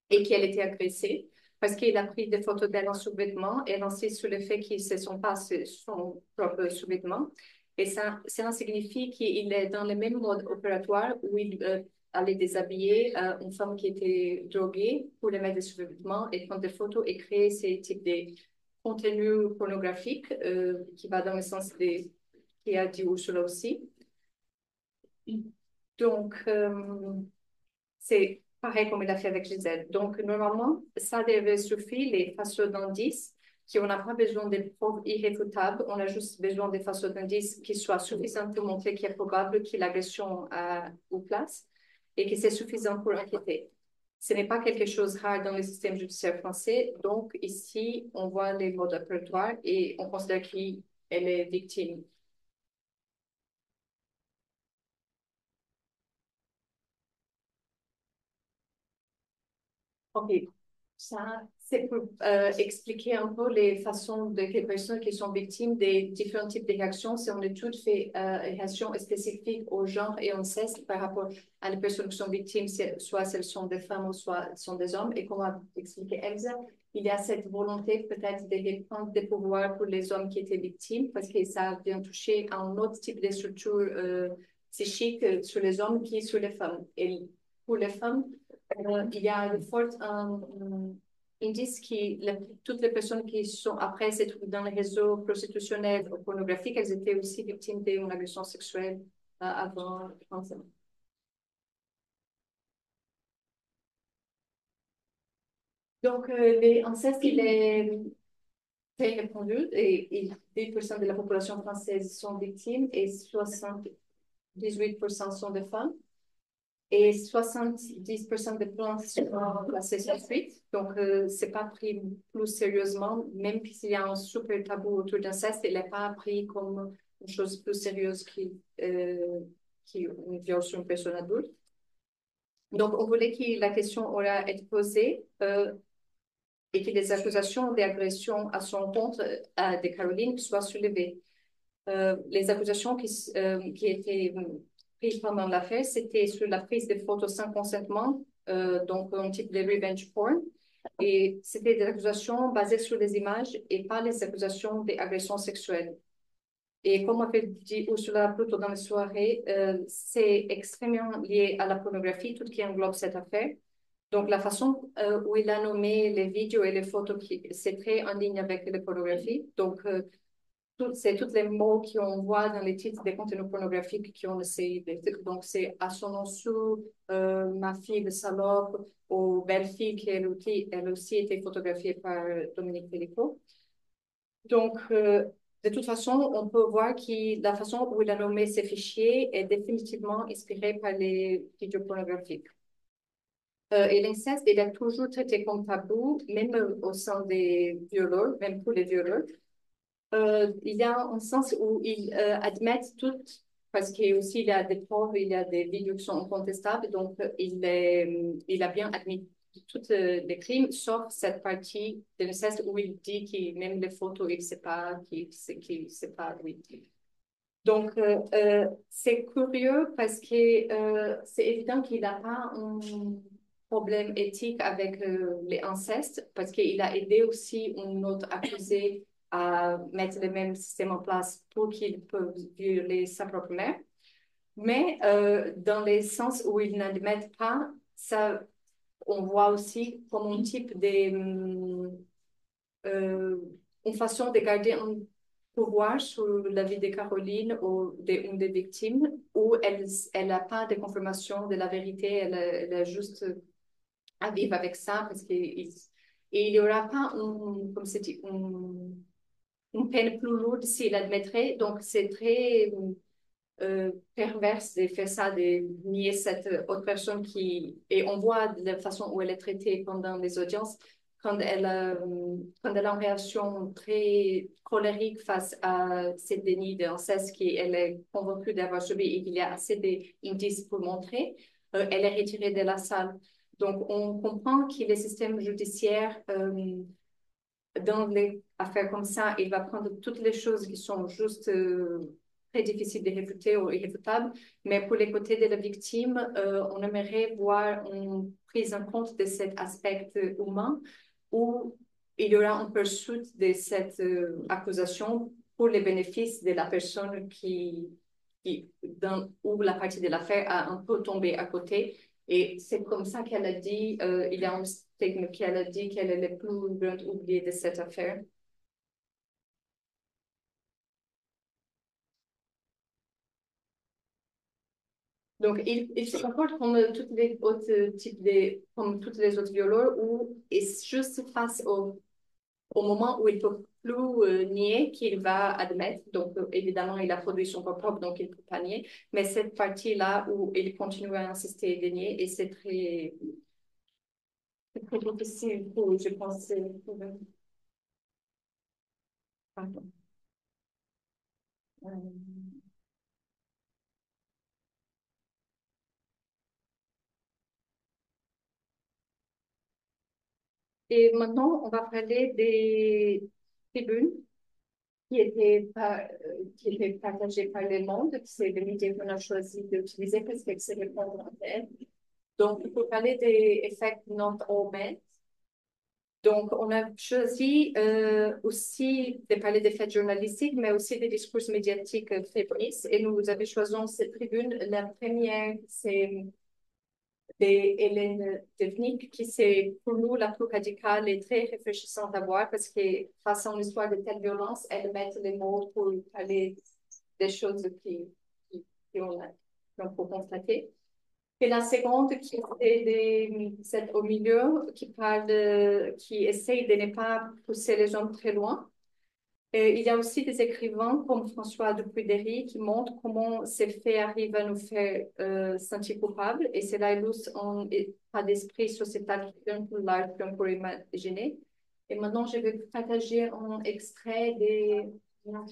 et qu'elle était agressée parce qu'il a pris des photos d'elle en sous-vêtements et lancé sur le fait qu'ils ne sont pas son propre sous-vêtement. Et ça signifie qu'il est dans le même mode opératoire où il allait déshabiller une femme qui était droguée pour le mettre des sous-vêtements et prendre des photos et créer ces types de contenus pornographiques qui va dans le sens qui a dit Ursula aussi. Donc, c'est pareil comme il a fait avec Gisèle. Donc, normalement, ça devrait suffire, les faceaux d'indices, qu'on n'a pas besoin de preuves irréfutables, on a juste besoin des faceaux d'indices qui soient suffisants pour montrer qu'il est probable que l'agression a eu place et que c'est suffisant pour enquêter. Ce n'est pas quelque chose de rare dans le système judiciaire français. Donc, ici, on voit les modes opératoires et on considère qu'elle est victime. OK. Ça, c'est pour expliquer un peu les façons de les personnes qui sont victimes des différents types de réactions. C'est on a toutes fait réactions spécifiques au genre et au sexe par rapport à les personnes qui sont victimes, soit elles sont des femmes ou soit elles sont des hommes. Et comme a expliqué Elsa, il y a cette volonté peut-être de reprendre des pouvoirs pour les hommes qui étaient victimes parce que ça vient toucher à un autre type de structure psychique sur les hommes qui sur les femmes. Et pour les femmes, il y a de forts indices que toutes les personnes qui sont après se trouvent dans les réseaux prostitutionnels ou pornographiques, elles étaient aussi victimes d'une agression sexuelle avant. Donc, les incestes, il est très répandu et 10% de la population française sont victimes et 78% sont des femmes. Et 70% des plaintes sont classées sans suite. Donc, c'est pas pris plus sérieusement, même s'il y a un super tabou autour d'inceste, il n'est pas pris comme une chose plus sérieuse qui une viol sur une personne adulte. Donc, on voulait que la question aurait été posée et que les accusations d'agression à son compte de Caroline soient soulevées. Les accusations qui étaient prises pendant l'affaire, c'était sur la prise de photos sans consentement, donc un type de revenge porn. Et c'était des accusations basées sur les images et pas les accusations d'agression sexuelle. Et comme avait dit Ursula plutôt dans la soirée, c'est extrêmement lié à la pornographie, tout ce qui englobe cette affaire. Donc, la façon où il a nommé les vidéos et les photos, c'est très en ligne avec la pornographie. Donc, c'est tous les mots qu'on voit dans les titres des contenus pornographiques qui ont essayé. Donc, c'est à son nom sous, ma fille de salope, ou belle fille qui elle aussi était photographiée par Dominique Pellicot. Donc, de toute façon, on peut voir que la façon où il a nommé ces fichiers est définitivement inspirée par les vidéos pornographiques. Et l'inceste, il est toujours traité comme tabou, même au sein des violeurs, même pour les violeurs. Il y a un sens où ils admettent tout, parce qu'il y a des preuves, il y a des vidéos qui sont incontestables, donc il a bien admis tous les crimes, sauf cette partie de l'inceste où il dit que même les photos, il ne sait pas, qu'il sait pas lui. Donc, c'est curieux parce que c'est évident qu'il n'a pas un problème éthique avec les incestes, parce qu'il a aidé aussi une autre accusée à mettre le même système en place pour qu'ils peuvent violer sa propre mère. Mais dans les sens où ils n'admettent pas, ça, on voit aussi comme un type une façon de garder un pouvoir sur la vie de Caroline ou d'une des victimes, où elle n'a pas de confirmation de la vérité, elle a juste à vivre avec ça, parce qu'il et il n'y aura pas comme c'était, une peine plus lourde s'il admettrait. Donc, c'est très perverse de faire ça, de nier cette autre personne qui... Et on voit de la façon où elle est traitée pendant les audiences, quand elle a une réaction très colérique face à ces dénis d'inceste qu'elle est convaincue d'avoir subi et qu'il y a assez d'indices pour montrer, elle est retirée de la salle. Donc, on comprend que le système judiciaire, dans les affaires comme ça, il va prendre toutes les choses qui sont juste très difficiles de réfuter ou irréfutables. Mais pour les côtés de la victime, on aimerait voir une prise en compte de cet aspect humain où il y aura une poursuite de cette accusation pour les bénéfices de la personne où la partie de l'affaire a un peu tombé à côté. Et c'est comme ça qu'elle a dit, il y a un stigme qu'elle a dit qu'elle est la plus grande oubliée de cette affaire. Donc, il se comporte comme tous les autres types comme tous les autres violeurs où il juste face au moment où il ne peut plus nier qu'il va admettre. Donc, évidemment, il a produit son corps propre, donc il ne peut pas nier. Mais cette partie-là où il continue à insister et de nier, et c'est très difficile pour, je pense, pardon. Et maintenant, on va parler des tribunes qui étaient partagées par le monde. C'est le média qu'on a choisi d'utiliser parce que c'est le monde entier. Donc, pour parler des effets not all men, donc on a choisi aussi de parler des faits journalistiques, mais aussi des discours médiatiques féministes. Et nous avons choisi cette tribune. La première, c'est d'Hélène Devnik, qui c'est pour nous la plus radicale et très réfléchissante à voir parce que face à une histoire de telle violence, elle met les mots pour parler des choses qui on peut constater. Et la seconde, qui est celle au milieu, qui parle, qui essaye de ne pas pousser les gens très loin. Il y a aussi des écrivains comme François Dupuy-Derry qui montrent comment ces faits arrivent à nous faire sentir coupables. Et cela illustre un état d'esprit sociétal bien plus large qu'on pourrait imaginer. Et maintenant, je vais partager un extrait des... Donc,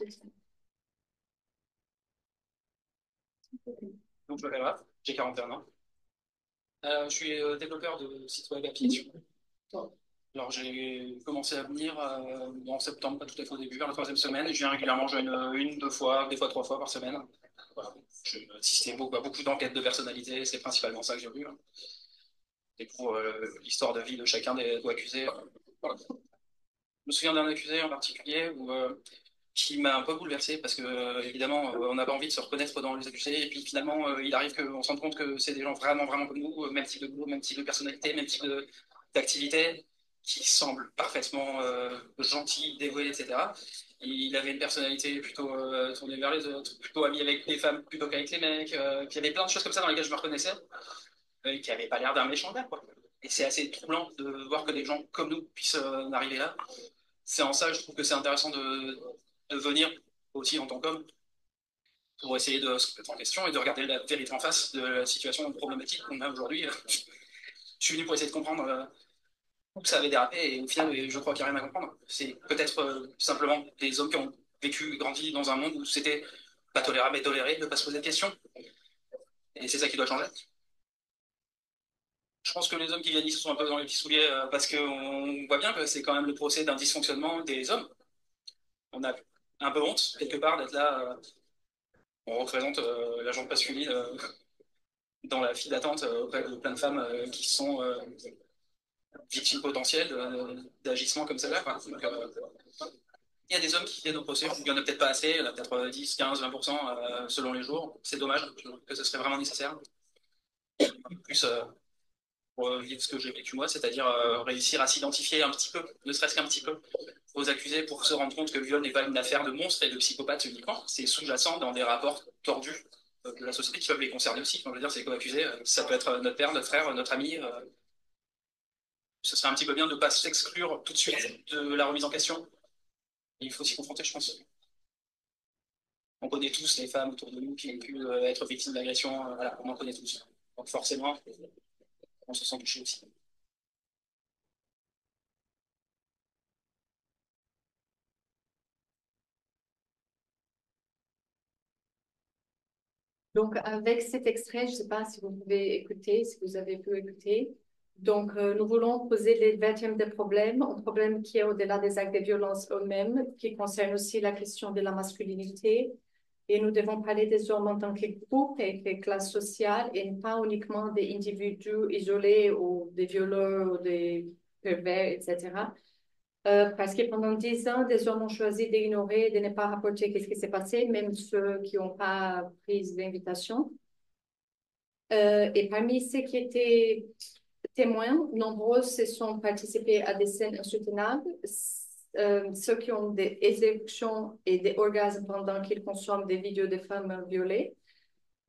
je m'appelle Raph, j'ai 41 ans. Je suis développeur de sites web applications. Alors, j'ai commencé à venir en septembre, pas tout à fait au début, vers la troisième semaine. Je viens régulièrement, je viens une, deux fois, des fois trois fois par semaine. Voilà. Je assistais beaucoup à beaucoup d'enquêtes de personnalité, c'est principalement ça que j'ai vu. Et pour l'histoire de vie de chacun des accusés. Voilà. Je me souviens d'un accusé en particulier qui m'a un peu bouleversé parce que, évidemment, on n'a pas envie de se reconnaître dans les accusés. Et puis finalement, il arrive qu'on se rende compte que c'est des gens vraiment, vraiment comme nous, même type de boulot, même type de personnalité, même type d'activité, qui semblent parfaitement gentils, dévoués, etc. Il avait une personnalité plutôt tournée vers les autres, plutôt ami avec les femmes plutôt qu'avec les mecs. Puis il y avait plein de choses comme ça dans lesquelles je me reconnaissais, qui n'avaient pas l'air d'un méchant gars, quoi. Et c'est assez troublant de voir que des gens comme nous puissent en arriver là. C'est en ça, je trouve que c'est intéressant de venir aussi en tant qu'homme pour essayer de se mettre en question et de regarder la vérité en face de la situation problématique qu'on a aujourd'hui. Je suis venu pour essayer de comprendre où ça avait dérapé et au final, je crois qu'il n'y a rien à comprendre. C'est peut-être simplement des hommes qui ont vécu, grandi dans un monde où c'était pas tolérable et toléré de ne pas se poser de questions. Et c'est ça qui doit changer. Je pense que les hommes qui viennent ici sont un peu dans les petits souliers parce qu'on voit bien que c'est quand même le procès d'un dysfonctionnement des hommes. On a un peu honte, quelque part, d'être là. On représente la jante masculine dans la file d'attente auprès de plein de femmes qui sont victimes potentielles d'agissements comme celle-là, quoi. Donc, Il y a des hommes qui viennent au procès, il n'y en a peut-être pas assez, il y en a peut-être 10, 15, 20% selon les jours. C'est dommage, je trouve que ce serait vraiment nécessaire. Plus pour vivre ce que j'ai vécu moi, c'est-à-dire réussir à s'identifier un petit peu, ne serait-ce qu'un petit peu, aux accusés pour se rendre compte que le viol n'est pas une affaire de monstres et de psychopathes uniquement, c'est sous-jacent dans des rapports tordus de la société qui peuvent les concerner aussi. Enfin, je veux dire, c'est co-accusé, ça peut être notre père, notre frère, notre ami. Ce serait un petit peu bien de ne pas s'exclure tout de suite de la remise en question. Il faut s'y confronter, je pense. On connaît tous les femmes autour de nous qui ont pu être victimes d'agressions, voilà, on en connaît tous. Donc forcément, on se sent touché aussi. Donc, avec cet extrait, je ne sais pas si vous pouvez écouter, si vous avez pu écouter. Donc, nous voulons poser les vingtièmes des problèmes, un problème qui est au-delà des actes de violence eux-mêmes, qui concerne aussi la question de la masculinité. Et nous devons parler des hommes en tant que groupe et que classe sociale, et pas uniquement des individus isolés ou des violeurs ou des pervers, etc. Parce que pendant 10 ans, des hommes ont choisi d'ignorer, de ne pas rapporter ce qui s'est passé, même ceux qui n'ont pas pris l'invitation. Et parmi ceux qui étaient témoins, nombreux se sont participés à des scènes insoutenables. Ceux qui ont des érections et des orgasmes pendant qu'ils consomment des vidéos de femmes violées.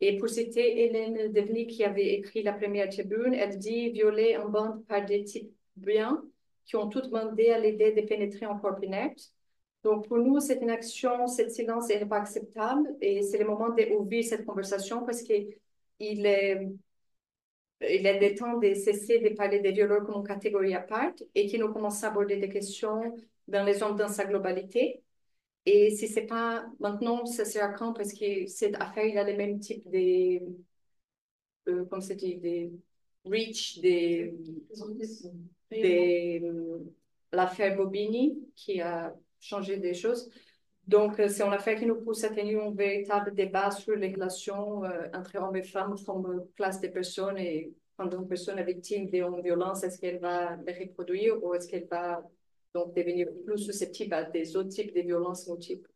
Et pour citer Hélène Devny, qui avait écrit la première tribune, elle dit violée en bande par des types brillants qui ont toutes demandé à l'aider de pénétrer en corps inerte. Donc, pour nous, c'est une action, ce silence n'est pas acceptable et c'est le moment d'ouvrir cette conversation parce qu'il est, il est le temps de cesser de parler des violeurs comme une catégorie à part et qu'il nous commence à aborder des questions dans les hommes dans sa globalité. Et si c'est pas maintenant, ça sera quand? Parce que cette affaire, il a le même type de, comme c'est dit, des reach, l'affaire Bobini qui a changé des choses. Donc, c'est une affaire qui nous pousse à tenir un véritable débat sur les relations entre hommes et femmes comme classe de personnes et quand une personne est victime d'une violence, est-ce qu'elle va les reproduire ou est-ce qu'elle va donc devenir plus susceptible à des autres types de violences multiples?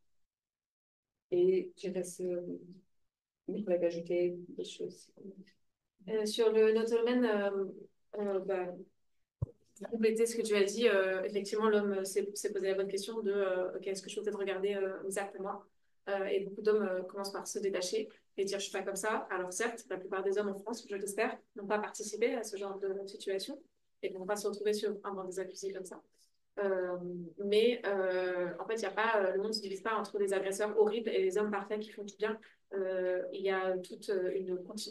Et je laisse mes collègues ajouter des choses. Sur notre domaine, bah, pour compléter ce que tu as dit, effectivement, l'homme s'est posé la bonne question de ok, est-ce que je peux peut-être regarder exactement et beaucoup d'hommes commencent par se détacher et dire je suis pas comme ça. Alors certes, la plupart des hommes en France, je l'espère, n'ont pas participé à ce genre de situation et ne vont pas se retrouver sur un banc des accusés comme ça. Mais en fait, il y a pas, le monde ne se divise pas entre des agresseurs horribles et les hommes parfaits qui font tout bien. Il y a tout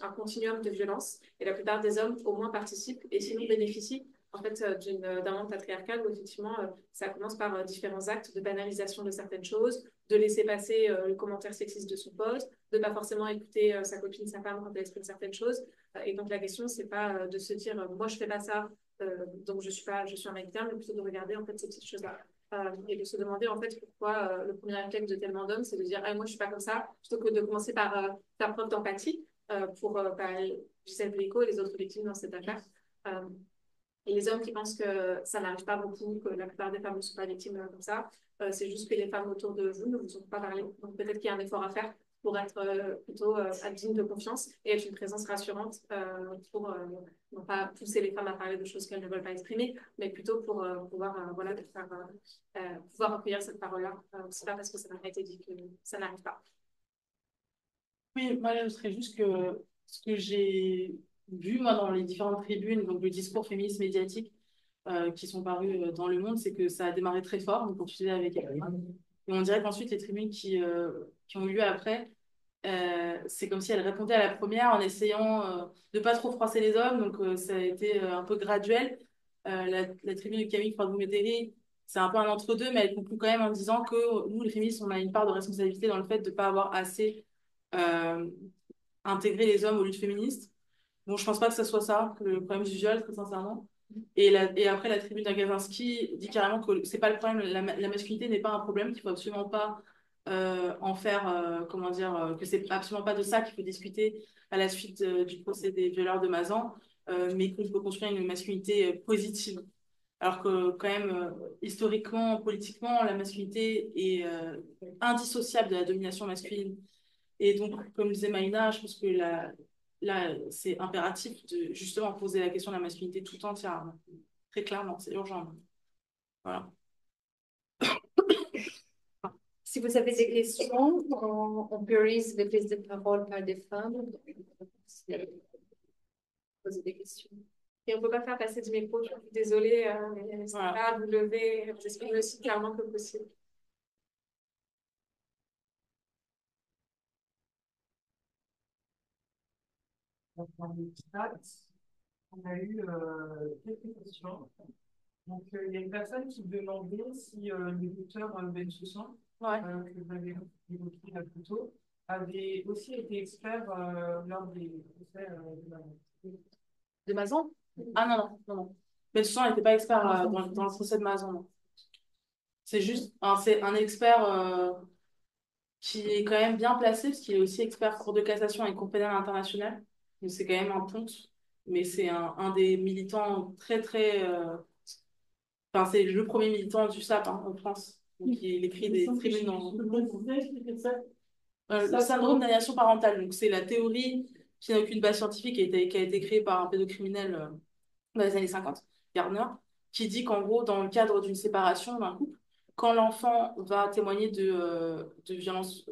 un continuum de violence et la plupart des hommes au moins participent et sinon bénéficient en fait d'un monde patriarcal où effectivement ça commence par différents actes de banalisation de certaines choses, de laisser passer le commentaire sexiste de son pote, de pas forcément écouter sa copine, sa femme quand elle exprime certaines choses. Et donc la question c'est pas de se dire moi je fais pas ça donc je suis un mec bien, mais plutôt de regarder en fait ces petites choses-là. Et de se demander en fait pourquoi le premier réflexe de tellement d'hommes, c'est de dire ah, moi je suis pas comme ça, plutôt que de commencer par faire preuve d'empathie pour Gisèle Bricaud et les autres victimes dans cette affaire. Et les hommes qui pensent que ça n'arrive pas beaucoup, que la plupart des femmes ne sont pas victimes comme ça, c'est juste que les femmes autour de vous ne vous ont pas parlé. Donc peut-être qu'il y a un effort à faire pour être plutôt digne de confiance et être une présence rassurante pour non pas pousser les femmes à parler de choses qu'elles ne veulent pas exprimer, mais plutôt pour pouvoir voilà, pouvoir recueillir cette parole-là. C'est pas parce que ça n'a pas été dit que ça n'arrive pas. Oui, moi, je serais juste que ce que j'ai vu, moi, dans les différentes tribunes, donc le discours féministe médiatique qui sont parus dans Le Monde, c'est que ça a démarré très fort, donc, comme tu disais, avec elle. Et on dirait qu'ensuite, les tribunes qui ont eu lieu après, c'est comme si elles répondaient à la première en essayant de pas trop froisser les hommes, donc ça a été un peu graduel. La tribune de Camille Froidou-Métairie, c'est un peu un entre-deux, mais elle conclut quand même en disant que nous, les féministes, on a une part de responsabilité dans le fait de ne pas avoir assez euh, intégrer les hommes aux luttes féministes. Bon, je pense pas que ce soit ça, le problème du viol, très sincèrement. Et après, la tribune d'Agavinski dit carrément que c'est pas le problème, la masculinité n'est pas un problème, qu'il faut absolument pas en faire, comment dire, que c'est absolument pas de ça qu'il faut discuter à la suite du procès des violeurs de Mazan, mais qu'il faut construire une masculinité positive. Alors que quand même, historiquement, politiquement, la masculinité est indissociable de la domination masculine. Et donc, comme disait Maïna, je pense que là c'est impératif de justement poser la question de la masculinité tout entière. Très clairement, c'est urgent. Voilà. Si vous avez des questions, on priorise les prises de parole par des femmes. Poser des questions. Et on ne peut pas faire passer du micro, je suis désolée, mais c'est Voilà. pas, vous levez, vous expliquez aussi clairement que possible. Dans le chat, on a eu quelques questions. Donc, il y a une personne qui demandait si le docteur Bensoussan, que vous avez évoqué là plus tôt, avait aussi été expert lors des procès De Mazan? Ah non, non, non, non. Mais de toute façon, il n'était pas expert dans le procès de Mazan, non. C'est juste, c'est un expert qui est quand même bien placé, parce qu'il est aussi expert Cour de cassation et Cour pénale internationale. Donc c'est quand même un ponte, mais c'est un des militants très, très... Enfin, c'est le premier militant du SAP en France. Donc il écrit des tribunes dans... Le syndrome d'aliénation parentale, donc c'est la théorie qui n'a aucune base scientifique qui a été créée par un pédocriminel dans les années 50, Gardner, qui dit qu'en gros, dans le cadre d'une séparation d'un couple, quand l'enfant va témoigner de violences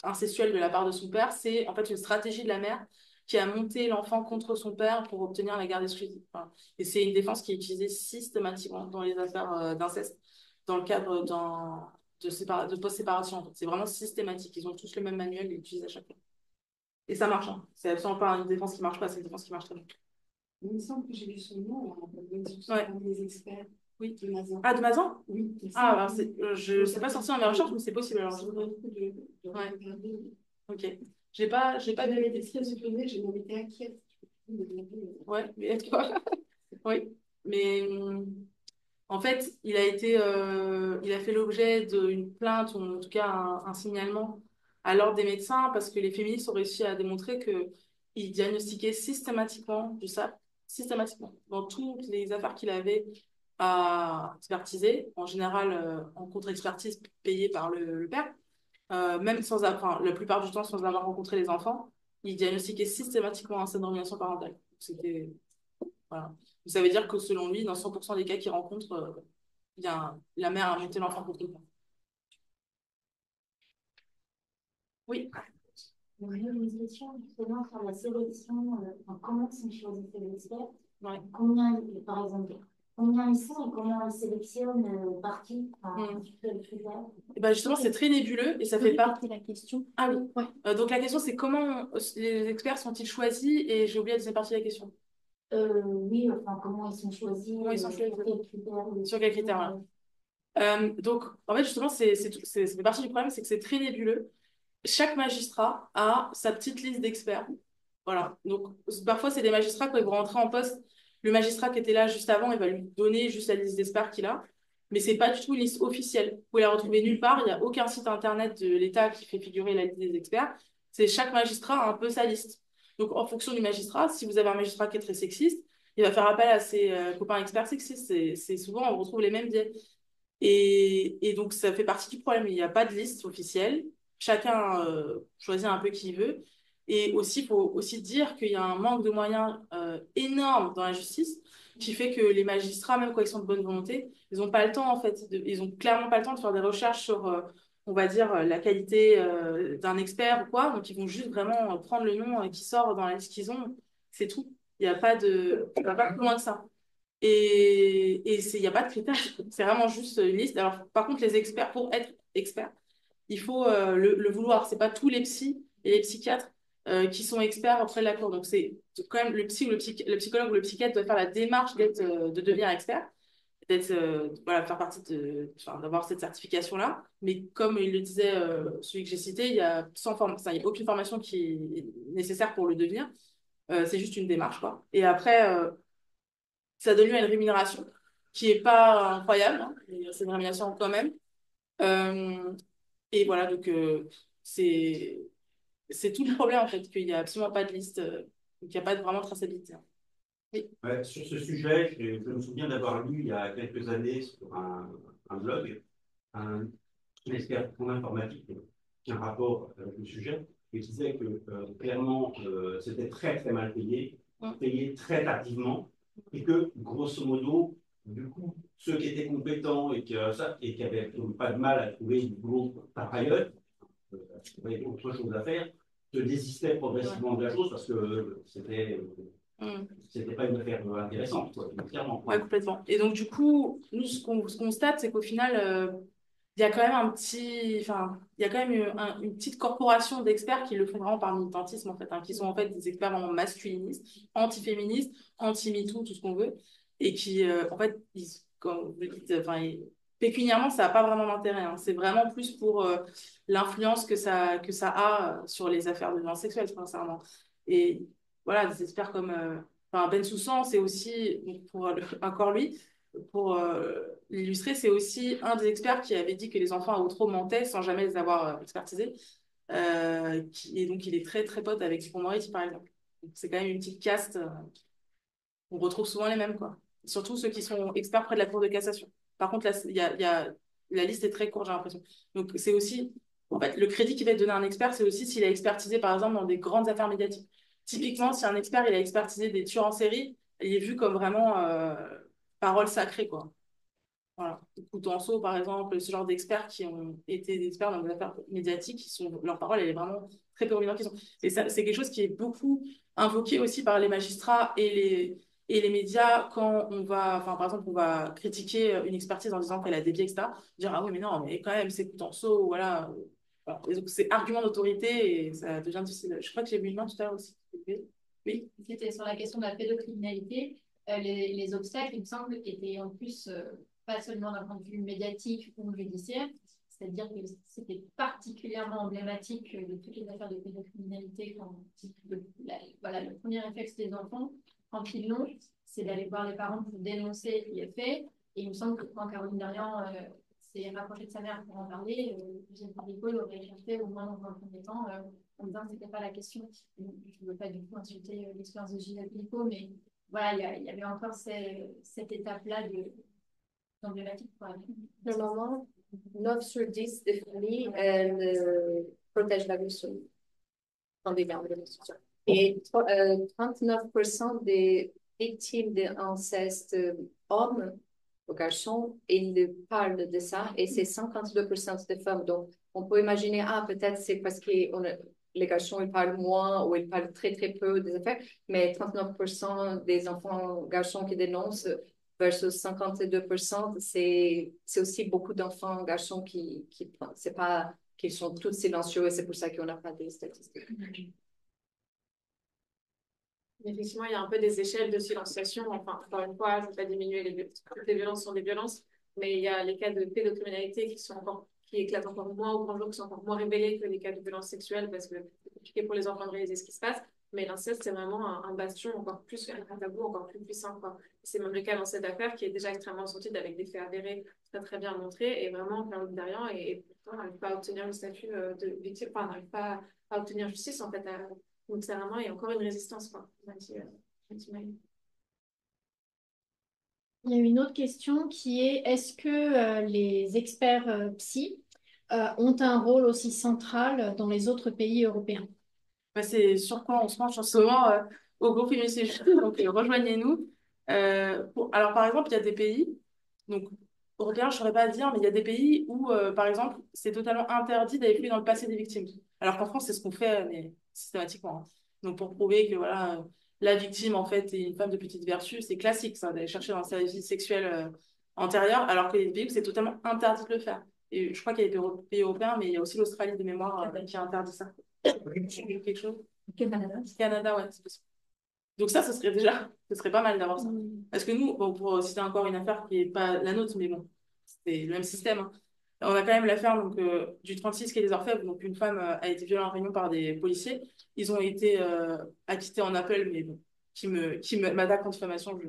incestuelles de la part de son père, c'est en fait une stratégie de la mère qui a monté l'enfant contre son père pour obtenir la garde exclusive. Enfin, et c'est une défense qui est utilisée systématiquement dans les affaires d'inceste, dans le cadre de post-séparation. En fait. C'est vraiment systématique. Ils ont tous le même manuel, ils l'utilisent à chaque fois. Et ça marche. Hein. C'est absolument pas une défense qui marche pas, c'est une défense qui marche très bien. Il me semble que j'ai vu son nom, des experts. Oui. De Mazan. Ah, de Mazan? Oui. Ah, alors je sais pas sorti dans mes recherches, mais c'est possible. Alors, Ouais. Ok. J'ai pas J'avais été très étonnée, j'ai même été inquiète. Ouais, mais oui. Mais en fait, il a fait l'objet d'une plainte, ou en tout cas un signalement à l'ordre des médecins, parce que les féministes ont réussi à démontrer qu'il diagnostiquait systématiquement du SAP, systématiquement, dans toutes les affaires qu'il avait à expertiser, en général en contre-expertise payée par le père, même enfin, la plupart du temps sans avoir rencontré les enfants, il diagnostiquait systématiquement un syndrome d'aliénation parentale. C'était, voilà. Ça veut dire que selon lui, dans 100% des cas qu'il rencontre, la mère a monté l'enfant contre le père. Oui. J'aurais une question justement sur la sélection, comment sont choisis ces experts, combien, par exemple, combien ils sont et comment ils sélectionnent par qui, quel critère. Et ben justement, c'est très nébuleux et ça fait partie de la question. Ah oui, ouais. Donc la question, c'est comment les experts sont-ils choisis et j'ai oublié la deuxième partie de la question. Oui, enfin, comment ils sont choisis, comment ils sont choisis sur quels critères. Sur quels critères, voilà. Donc, en fait, justement, ça fait partie du problème, c'est que c'est très nébuleux. Chaque magistrat a sa petite liste d'experts. Voilà. Donc, parfois, c'est des magistrats, quand ils vont rentrer en poste, le magistrat qui était là juste avant, il va lui donner juste la liste d'experts qu'il a. Mais c'est pas du tout une liste officielle. Vous pouvez la retrouver nulle part. Il n'y a aucun site internet de l'État qui fait figurer la liste des experts. C'est chaque magistrat a un peu sa liste. Donc, en fonction du magistrat, si vous avez un magistrat qui est très sexiste, il va faire appel à ses copains experts sexistes. C'est souvent, on retrouve les mêmes biais. Et donc, ça fait partie du problème. Il n'y a pas de liste officielle. Chacun choisit un peu qui il veut. Et aussi, il faut aussi dire qu'il y a un manque de moyens énorme dans la justice qui fait que les magistrats, même quand ils sont de bonne volonté, ils n'ont pas le temps, en fait. Ils ont clairement pas le temps de faire des recherches sur, on va dire, la qualité d'un expert ou quoi. Donc, ils vont juste vraiment prendre le nom qui sort dans la liste qu'ils ont. C'est tout. Il n'y a pas ça va pas plus loin que ça. Et il n'y a pas de critères, c'est vraiment juste une liste. Alors, par contre, les experts, pour être expert, il faut le vouloir. C'est pas tous les psys et les psychiatres qui sont experts auprès de la cour. Donc, c'est quand même le psy ou le psychologue ou le psychiatre doit faire la démarche de devenir expert, d'être, voilà, faire partie enfin, d'avoir cette certification-là. Mais comme il le disait, celui que j'ai cité, il y a il y a aucune formation qui est nécessaire pour le devenir. C'est juste une démarche, quoi. Et après, ça donne lieu à une rémunération qui est pas incroyable, hein, mais c'est une rémunération quand même. Euh, et voilà, donc c'est tout le problème en fait, qu'il n'y a absolument pas de liste, qu'il n'y a pas vraiment de traçabilité. Hein. Ouais, sur ce sujet, je me souviens d'avoir lu il y a quelques années sur un blog un expert en informatique qui a un rapport avec le sujet et disait que clairement c'était très très mal payé, payé très tardivement et que grosso modo, du coup, ceux qui étaient compétents et qui avaient pas de mal à trouver du boulot par ailleurs, trouver autre chose à faire, se désistaient progressivement de la chose parce que c'était pas une affaire intéressante, quoi, clairement. Ouais, complètement. Et donc, du coup, nous, ce qu'on constate, c'est qu'au final, il y a quand même il y a quand même une petite corporation d'experts qui le font vraiment par militantisme, en fait, hein, qui sont en fait des experts vraiment masculinistes, anti-féministes, anti-MeToo, tout ce qu'on veut, et qui, en fait, comme vous le dites, pécuniairement, ça n'a pas vraiment d'intérêt, hein. C'est vraiment plus pour l'influence que ça a sur les affaires de violence sexuelle, sincèrement. Et voilà, des experts comme Ben Soussan, c'est aussi, donc, encore lui, pour l'illustrer, c'est aussi un des experts qui avait dit que les enfants à outreau mentaient sans jamais les avoir expertisés. Et donc, il est très, très pote avec Dupond-Moretti, par exemple. Donc, c'est quand même une petite caste. On retrouve souvent les mêmes, quoi. Surtout ceux qui sont experts près de la Cour de cassation. Par contre, là, la liste est très courte, j'ai l'impression. Donc, c'est aussi, en fait, le crédit qui va être donné à un expert, c'est aussi s'il a expertisé, par exemple, dans des grandes affaires médiatiques. Typiquement, si un expert, il a expertisé des tueurs en série, il est vu comme vraiment parole sacrée, quoi. Voilà. Coutenceau, par exemple, ce genre d'experts qui ont été des experts dans des affaires médiatiques, leur parole, elle est vraiment très prédominante. Et ça, c'est quelque chose qui est beaucoup invoqué aussi par les magistrats et les médias quand on va, enfin, par exemple, on va critiquer une expertise en disant qu'elle a des biais, etc. Dire, ah oui, mais non, mais quand même, c'est Coutenceau, voilà. Voilà. Et donc, c'est argument d'autorité et ça devient difficile. Je crois que j'ai vu une main tout à l'heure aussi. Oui. C'était sur la question de la pédocriminalité. Les obstacles, il me semble, étaient en plus pas seulement d'un point de vue médiatique ou judiciaire, c'est-à-dire que c'était particulièrement emblématique de toutes les affaires de pédocriminalité quand voilà, le premier réflexe des enfants, quand ils l'ont, c'est d'aller voir les parents pour dénoncer les faits. Et il me semble que quand Caroline Dorian s'est rapprochée de sa mère pour en parler, Eugène Parizeau l'aurait écarté au moins dans un premier temps en disant que ce n'était pas la question. Je ne veux pas du tout insulter l'expérience de Gilles Parizeau, mais voilà, il y avait encore cette étape-là d'emblématique pour la vie. Normalement, 9 sur 10 des familles protègent la vie quand il y a une destruction. Et 39% des victimes d'inceste hommes ou garçons, ils parlent de ça et c'est 52% des femmes. Donc, on peut imaginer, peut-être c'est parce que les garçons, ils parlent moins ou ils parlent très, très peu des affaires, mais 39% des enfants garçons qui dénoncent versus 52%, c'est aussi beaucoup d'enfants garçons qui c'est pas qu'ils sont tous silencieux et c'est pour ça qu'on n'a pas des statistiques. Effectivement, il y a un peu des échelles de silenciation. Enfin, encore une fois, je ne veux pas diminuer les violences sont des violences, mais il y a les cas de pédocriminalité qui éclatent encore moins au grand jour, qui sont encore moins révélés que les cas de violences sexuelles parce que c'est compliqué pour les enfants de réaliser ce qui se passe. Mais l'inceste, c'est vraiment un bastion encore plus, un tabou encore plus puissant, quoi. C'est même le cas dans cette affaire qui est déjà extrêmement sortie avec des faits avérés très très bien montrés et vraiment Caroline Dorian et pourtant n'arrive pas à obtenir le statut de victime, enfin n'arrive pas à obtenir justice en fait. Donc c'est vraiment, il y a encore une résistance, quoi. Il y a une autre question qui est, est-ce que les experts psy ont un rôle aussi central dans les autres pays européens? C'est sur quoi on se penche en ce moment au groupe Féministe, donc rejoignez-nous. Alors, par exemple, il y a des pays, donc européens, je ne saurais pas dire, mais il y a des pays où, par exemple, c'est totalement interdit d'aller fouiller dans le passé des victimes. Alors qu'en France, c'est ce qu'on fait, mais systématiquement, hein. Donc, pour prouver que voilà, la victime, en fait, est une femme de petite vertu, c'est classique, ça, d'aller chercher dans sa vie sexuelle antérieure, alors qu'il y a des pays où c'est totalement interdit de le faire. Et je crois qu'il y a des pays européens, mais il y a aussi l'Australie de mémoire qui interdit ça. Quelque chose? Canada, ouais, c'est possible. Donc ça, ce serait pas mal d'avoir ça. Parce que nous, bon, pour citer encore une affaire qui n'est pas la nôtre, mais bon, c'est le même système, hein. On a quand même l'affaire donc, du 36 qui est des Orfèvres. Donc une femme a été violée en réunion par des policiers. Ils ont été acquittés en appel, mais bon, qui m'attaque en diffamation,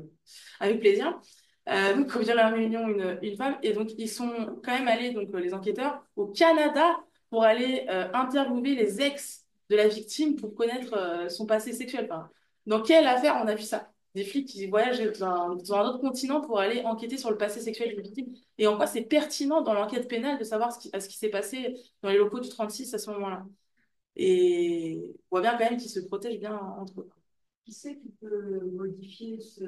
avec plaisir. Donc, on vient à la réunion une femme, et donc ils sont quand même allés, donc les enquêteurs, au Canada pour aller interviewer les ex de la victime pour connaître son passé sexuel. Enfin, dans quelle affaire on a vu ça? des flics qui voyagent dans un autre continent pour aller enquêter sur le passé sexuel d'une victime. Et en quoi c'est pertinent dans l'enquête pénale de savoir ce qui s'est passé dans les locaux du 36 à ce moment-là. Et on voit bien quand même qu'ils se protègent bien entre eux. Qui c'est qui peut modifier ce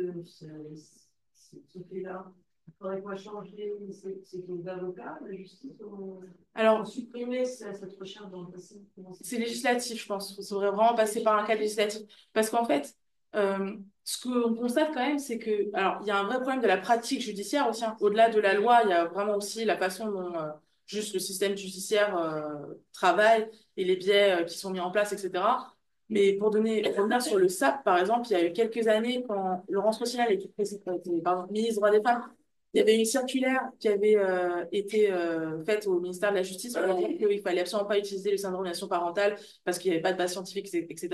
fait-là? Il faudrait quoi changer? C'est les avocats, la justice, ou Alors, supprimer cette recherche dans le passé? c'est législatif, je pense. Il faudrait vraiment passer par un cadre législatif. Parce qu'en fait, ce qu'on constate quand même, c'est que, alors, il y a un vrai problème de la pratique judiciaire aussi, hein. Au-delà de la loi, il y a vraiment aussi la façon dont juste le système judiciaire travaille et les biais qui sont mis en place, etc. Mais pour revenir sur le SAP, par exemple, il y a eu quelques années, quand Laurence Rossignol était ministre droit des femmes, il y avait une circulaire qui avait été faite au ministère de la Justice pour dire qu'il fallait absolument pas utiliser le syndrome d'aliénation parentale parce qu'il n'y avait pas de base scientifique, etc.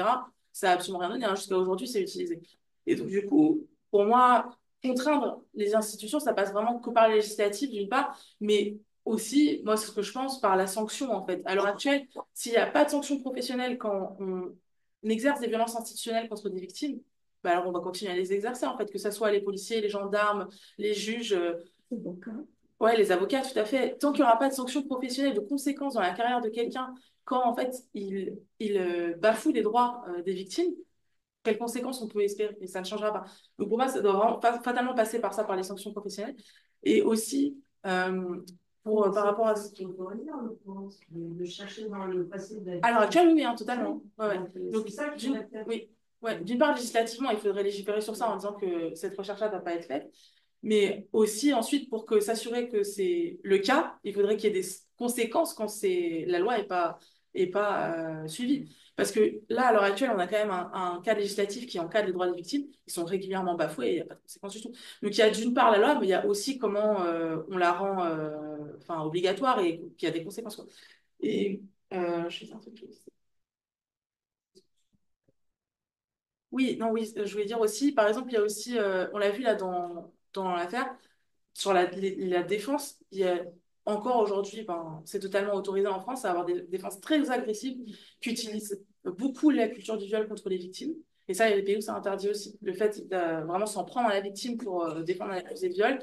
Ça n'a absolument rien donné, hein. Jusqu'à aujourd'hui, c'est utilisé. Et donc, du coup, pour moi, contraindre les institutions, ça passe vraiment que par le législatif, d'une part, mais aussi, moi, c'est ce que je pense, par la sanction, en fait. À l'heure actuelle, s'il n'y a pas de sanction professionnelle quand on exerce des violences institutionnelles contre des victimes, bah alors on va continuer à les exercer, en fait, que ce soit les policiers, les gendarmes, les juges, ouais, les avocats, tout à fait. Tant qu'il n'y aura pas de sanctions professionnelles, de conséquences dans la carrière de quelqu'un, quand en fait il bafoue les droits des victimes, quelles conséquences on peut espérer? Et ça ne changera pas. Donc pour moi, ça doit vraiment fatalement passer par ça, par les sanctions professionnelles. Et aussi, par rapport à... De chercher dans le passé de la... À l'heure actuelle, oui, hein, totalement. Ouais, ouais. Donc, c'est ça qui oui. Ouais. D'une part, législativement, il faudrait légiférer sur ça en disant que cette recherche-là ne va pas être faite. Mais aussi, ensuite, pour que s'assurer que c'est le cas, il faudrait qu'il y ait des conséquences quand la loi est pas suivie. Parce que là, à l'heure actuelle, on a quand même un cadre législatif qui encadre les droits des victimes. Ils sont régulièrement bafoués et il n'y a pas de conséquences du tout. Donc, il y a d'une part la loi, mais il y a aussi comment on la rend obligatoire et qu'il y a des conséquences, quoi. Et je sais un truc. Oui, non, oui, je voulais dire aussi, par exemple, il y a aussi, on l'a vu là dans l'affaire, sur la défense, il y a encore aujourd'hui, ben, c'est totalement autorisé en France à avoir des défenses très agressives qui utilisent beaucoup la culture du viol contre les victimes. Et ça, il y a des pays où c'est interdit aussi. Le fait de vraiment s'en prendre à la victime pour défendre l'accusé de viol,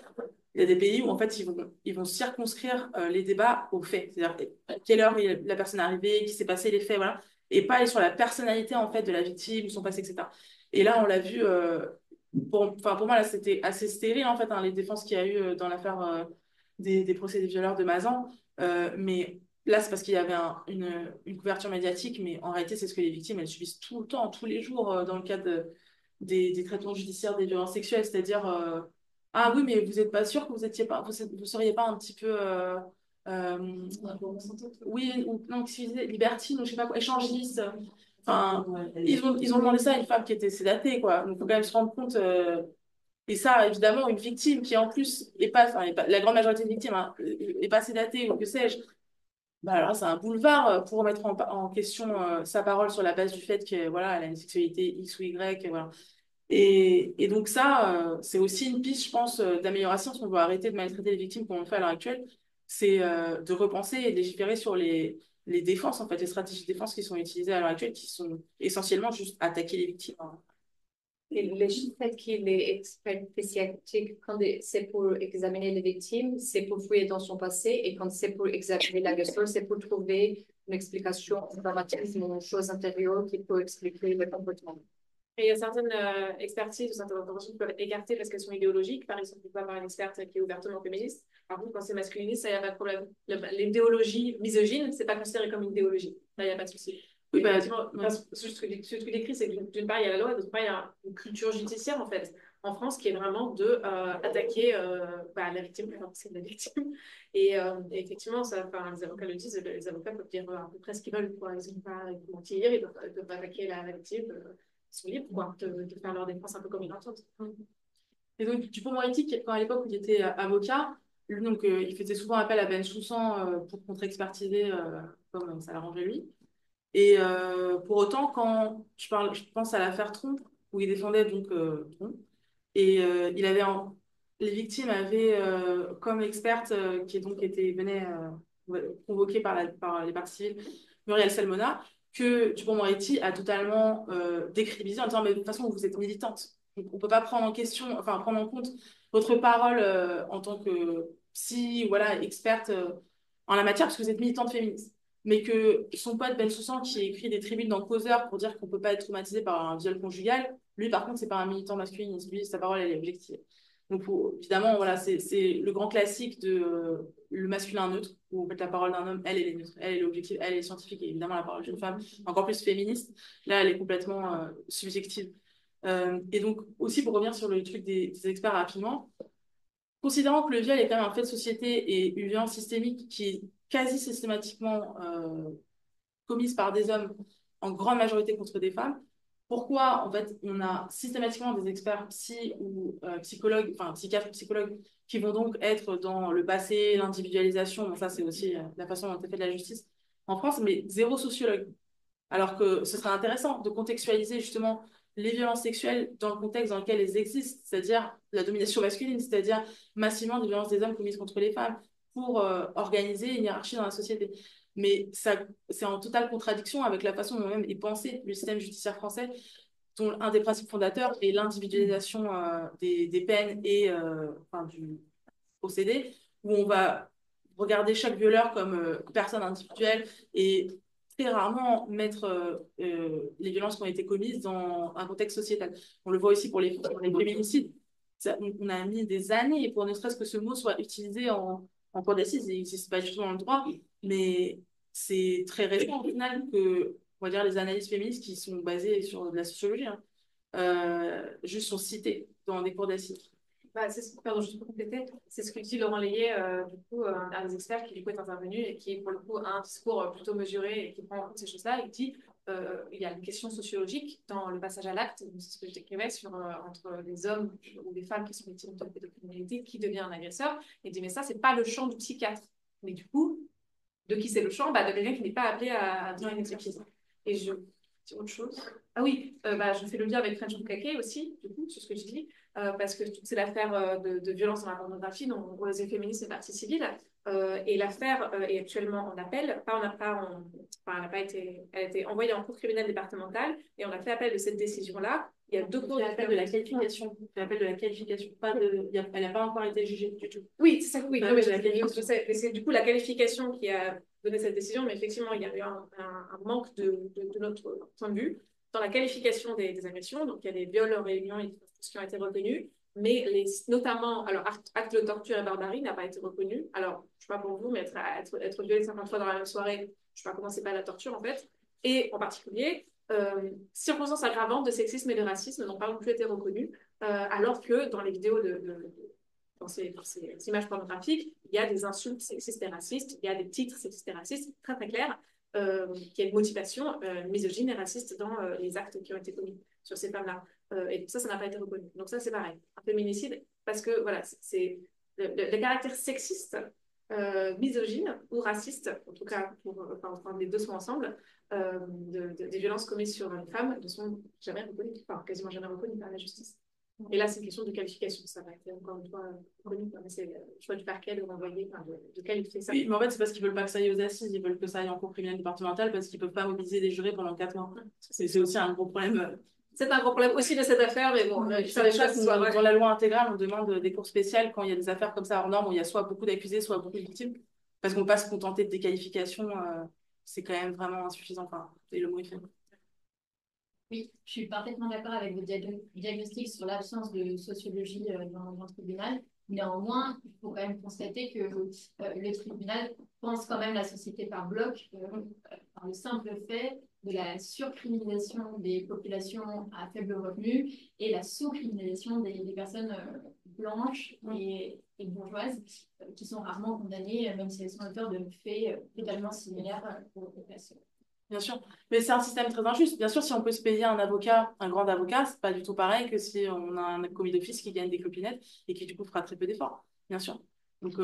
il y a des pays où en fait ils vont circonscrire les débats aux faits. C'est-à-dire à quelle heure la personne est arrivée, qui s'est passé les faits, voilà. Et pas aller sur la personnalité en fait de la victime, son passé, etc. Et là, on l'a vu, pour moi, là, c'était assez stérile, en fait, hein, les défenses qu'il y a eu dans l'affaire des procès des violeurs de Mazan. Mais là, c'est parce qu'il y avait une couverture médiatique, mais en réalité, c'est ce que les victimes, elles subissent tout le temps, tous les jours, dans le cadre des traitements judiciaires des violences sexuelles. C'est-à-dire, ah oui, mais vous n'êtes pas sûr que vous seriez pas un petit peu... oui, ou non, excusez, libertine, ou je sais pas quoi, échangiste. Enfin, ils ont demandé ça à une femme qui était sédatée, quoi. Donc, il faut quand même se rendre compte. Et ça, évidemment, une victime qui, en plus, la grande majorité des victimes, hein, est pas sédatée ou que sais-je, bah alors c'est un boulevard pour remettre en question sa parole sur la base du fait que, voilà, elle a une sexualité X ou Y, voilà. Et donc ça, c'est aussi une piste, je pense, d'amélioration si on veut arrêter de maltraiter les victimes comme on le fait à l'heure actuelle, c'est de repenser et de légiférer sur les défenses, en fait, les stratégies de défense qui sont utilisées à l'heure actuelle, qui sont essentiellement juste attaquer les victimes, hein. Et le fait qu'il est expert psychiatrique, quand c'est pour examiner les victimes, c'est pour fouiller dans son passé, et quand c'est pour examiner l'agresseur, c'est pour trouver une explication, un dramatisme ou une chose intérieure qui peut expliquer le comportement. Et il y a certaines expertises ou certaines interventions qui peuvent être écartées parce qu'elles sont idéologiques. Par exemple, on peut avoir une experte qui est ouvertement féministe. Par contre, quand c'est masculiniste, ça, il n'y a pas de problème. L'idéologie misogyne, c'est pas considéré comme une idéologie. Là, il n'y a pas de souci. Oui, bah, ce que tu décris, c'est que d'une part, il y a la loi, et d'autre part, il y a une culture judiciaire, en fait, en France, qui est vraiment de attaquer la victime, c'est la victime. Et effectivement, les avocats le disent, les avocats peuvent dire à peu près ce qu'ils veulent, quoi. Ils n'ont pas mentir, ils peuvent attaquer la victime. Ils sont libres, quoi, de faire leur défense un peu comme ils l'entendent. Et donc, Dupond-Moretti, quand à l'époque où il était avocat, lui, donc, il faisait souvent appel à Bensoussan pour contre-expertiser comme ça l'arrangeait lui. Et pour autant, quand je pense à l'affaire Tron, où il défendait donc Tron, et les victimes avaient comme experte qui donc venait convoquée par les parties civiles, Muriel Salmona, que Dupond-Moretti a totalement décrédibilisé en disant mais de toute façon vous êtes militante. Donc, on ne peut pas prendre en question, enfin, prendre en compte votre parole en tant que psy, voilà, experte en la matière, parce que vous êtes militante féministe. Mais que son pote Ben Soussan, qui écrit des tribunes dans Causeur pour dire qu'on ne peut pas être traumatisé par un viol conjugal, lui, par contre, c'est pas un militant masculiniste. Lui, sa parole, elle est objective. Donc, évidemment, voilà, c'est le grand classique de le masculin neutre, où en fait, la parole d'un homme, elle est neutre, elle est objective, elle est scientifique, et évidemment, la parole d'une femme, encore plus féministe, là, elle est complètement subjective. Et donc, aussi, pour revenir sur le truc des experts rapidement, considérant que le viol est quand même un fait de société et une violence systémique qui est quasi systématiquement commise par des hommes, en grande majorité contre des femmes, pourquoi, en fait, on a systématiquement des experts psy ou psychologues, enfin, psychiatres ou psychologues, qui vont donc être dans le passé, l'individualisation, bon, ça, c'est aussi la façon dont est faite la justice en France, mais zéro sociologue. Alors que ce serait intéressant de contextualiser justement les violences sexuelles dans le contexte dans lequel elles existent, c'est-à-dire la domination masculine, c'est-à-dire massivement des violences des hommes commises contre les femmes pour organiser une hiérarchie dans la société. Mais ça, c'est en totale contradiction avec la façon dont même est pensé le système judiciaire français, dont un des principes fondateurs est l'individualisation des peines et enfin, du procédé, où on va regarder chaque violeur comme personne individuelle et très rarement mettre les violences qui ont été commises dans un contexte sociétal. On le voit aussi pour pour les féminicides. On a mis des années pour ne serait-ce que ce mot soit utilisé en cour d'assises. Il n'existe pas du tout dans le droit, mais c'est très récent au final que, on va dire, les analyses féministes qui sont basées sur de la sociologie, hein, juste sont citées dans des cours d'assises. Bah, pardon, juste pour compléter, c'est ce que dit Laurent Layet, du coup, un des experts qui du coup est intervenu et qui, pour le coup, a un discours plutôt mesuré et qui prend en compte ces choses-là. Il dit il y a une question sociologique dans le passage à l'acte, c'est ce que je décrivais, entre les hommes ou les femmes qui sont victimes de pédocriminalité, qui devient un agresseur. Il dit mais ça, c'est pas le champ du psychiatre. Mais du coup, de qui c'est le champ? Bah, de quelqu'un qui n'est pas appelé à dire une expertise. Et je dis autre chose. Ah oui, je fais le lien avec French Kake aussi, du coup, sur ce que je dis. Parce que c'est l'affaire de violence dans la pornographie dont les féministes est partie civile. Et l'affaire est actuellement en appel. Elle n'a pas été, elle a été envoyée en cour criminelle départementale et on a fait appel de cette décision-là. Il y a deux cours d'appel de la qualification. L'appel de la qualification. Elle n'a pas encore été jugée du tout. Oui, c'est ça, oui. Non, mais je sais. C'est du coup la qualification qui a donné cette décision, mais effectivement, il y a eu un manque de notre point de vue dans la qualification des agressions. Donc, il y a des viols, réunions et qui ont été reconnus, mais notamment, alors, acte de torture et barbarie n'a pas été reconnu. Alors, je ne sais pas pour vous, mais être violé 50 fois dans la même soirée, je ne sais pas comment c'est pas la torture, en fait. Et en particulier, circonstances aggravantes de sexisme et de racisme n'ont pas non plus été reconnues, alors que dans les vidéos dans ces images pornographiques, il y a des insultes sexistes et racistes, il y a des titres sexistes et racistes très très clairs, qui a une motivation misogyne et raciste dans les actes qui ont été commis sur ces femmes-là. Et ça n'a pas été reconnu. Donc ça, c'est pareil. Un féminicide, parce que voilà, c'est le caractère sexiste, misogyne ou raciste, en tout cas, les deux sont ensemble, des violences commises sur les femmes ne sont jamais reconnues, enfin quasiment jamais reconnues par la justice. Et là, c'est une question de qualification. Ça va être encore une fois reconnu, mais c'est le choix du parquet de renvoyer, de qualifier ça. Oui, mais en fait, c'est parce qu'ils veulent pas que ça aille aux assises, ils veulent que ça aille en cour criminelle départementale parce qu'ils peuvent pas mobiliser des jurés pendant 4 mois. C'est aussi un gros problème. C'est un gros problème aussi de cette affaire, mais bon, dans la loi intégrale, on demande des cours spéciales quand il y a des affaires comme ça hors normes où il y a soit beaucoup d'accusés, soit beaucoup de victimes. Parce qu'on ne peut pas se contenter de déqualification, c'est quand même vraiment insuffisant. Enfin, et le mot est fait. Oui, je suis parfaitement d'accord avec votre diagnostic sur l'absence de sociologie dans le tribunal. Néanmoins, il faut quand même constater que le tribunal pense quand même la société par bloc, par le simple fait de la surcriminalisation des populations à faible revenu et la sous-criminalisation des personnes blanches et bourgeoises qui sont rarement condamnées, même si elles sont auteurs de faits totalement similaires aux populations. Bien sûr, mais c'est un système très injuste. Bien sûr, si on peut se payer un avocat, un grand avocat, c'est pas du tout pareil que si on a un commis d'office qui gagne des clopinettes et qui du coup fera très peu d'efforts. Bien sûr. Donc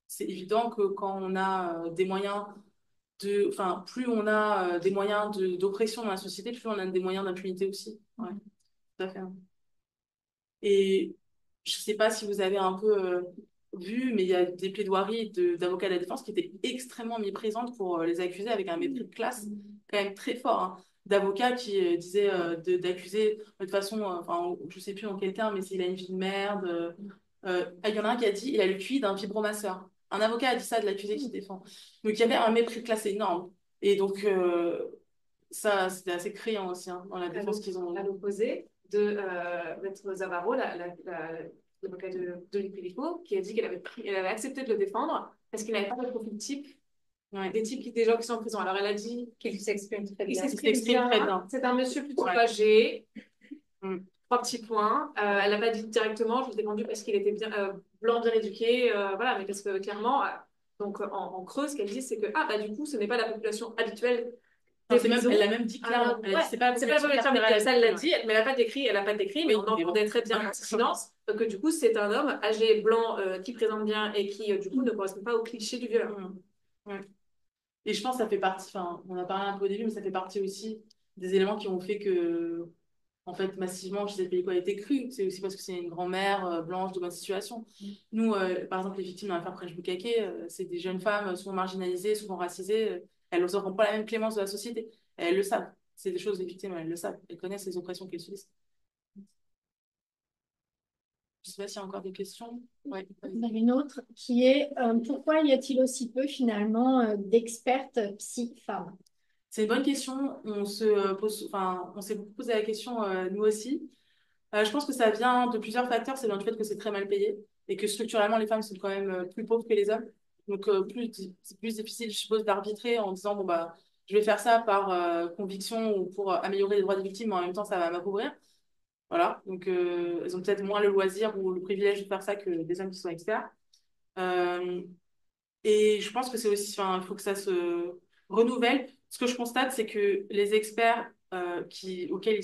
c'est évident que quand on a des moyens plus on a des moyens d'oppression dans la société, plus on a des moyens d'impunité aussi. Ouais, tout à fait. Et je sais pas si vous avez un peu vu, mais il y a des plaidoiries d'avocats de la défense qui étaient extrêmement méprisante pour les accusés avec un mépris de classe quand même très fort. Hein. d'avocats qui disaient d'accuser de toute façon, enfin, je sais plus en quel terme, mais s'il a une vie de merde. Il y en a un qui a dit il a le QI d'un vibromasseur. Un avocat a dit ça de l'accusé qui se défend. Donc il y avait un mépris de classe énorme. Et donc ça, c'était assez criant aussi hein, dans la défense qu'ils ont. À l'opposé de Maître Zavarro, l'avocat de Luc Pélico, qui a dit elle avait accepté de le défendre parce qu'il n'avait pas de profil type. Des gens qui sont en prison. Alors, elle a dit qu'il s'exprime très bien. Il s'exprime très bien. C'est un monsieur plutôt âgé. 3 petits points. Elle n'a pas dit directement, je l'ai défendu parce qu'il était bien blanc, bien éduqué. Voilà, mais parce que clairement, donc en creux, ce qu'elle dit, c'est que du coup, ce n'est pas la population habituelle. Elle l'a même dit clairement. C'est pas la population habituelle. Ça, elle l'a dit, mais elle n'a pas décrit, mais on entendait très bien dans silence que du coup, c'est un homme âgé, blanc, qui présente bien et qui, du coup, ne correspond pas au cliché du violeur. Et je pense que ça fait partie, enfin, on a parlé un peu au début, mais ça fait partie aussi des éléments qui ont fait que, en fait, massivement, Gisèle Pelicot a été crue. C'est aussi parce que c'est une grand-mère blanche de bonne situation. Nous, par exemple, les victimes dans l'affaire French Bukake, c'est des jeunes femmes souvent marginalisées, souvent racisées. Elles n'auront pas la même clémence de la société. Et elles le savent. C'est des choses, les victimes, elles le savent. Elles connaissent les oppressions qu'elles subissent. Je ne sais pas s'il y a encore des questions. Ouais. Il y en a une autre qui est pourquoi y a-t-il aussi peu finalement d'expertes psy-femmes? C'est une bonne question. On s'est beaucoup posé la question nous aussi. Je pense que ça vient de plusieurs facteurs. C'est bien du fait que c'est très mal payé et que structurellement les femmes sont quand même plus pauvres que les hommes. Donc c'est plus difficile, je suppose, d'arbitrer en disant bon bah je vais faire ça par conviction ou pour améliorer les droits des victimes, mais en même temps ça va m'appauvrir. Voilà, donc elles ont peut-être moins le loisir ou le privilège de faire ça que des hommes qui sont experts. Et je pense que c'est aussi, enfin, il faut que ça se renouvelle. Ce que je constate, c'est que les experts auxquels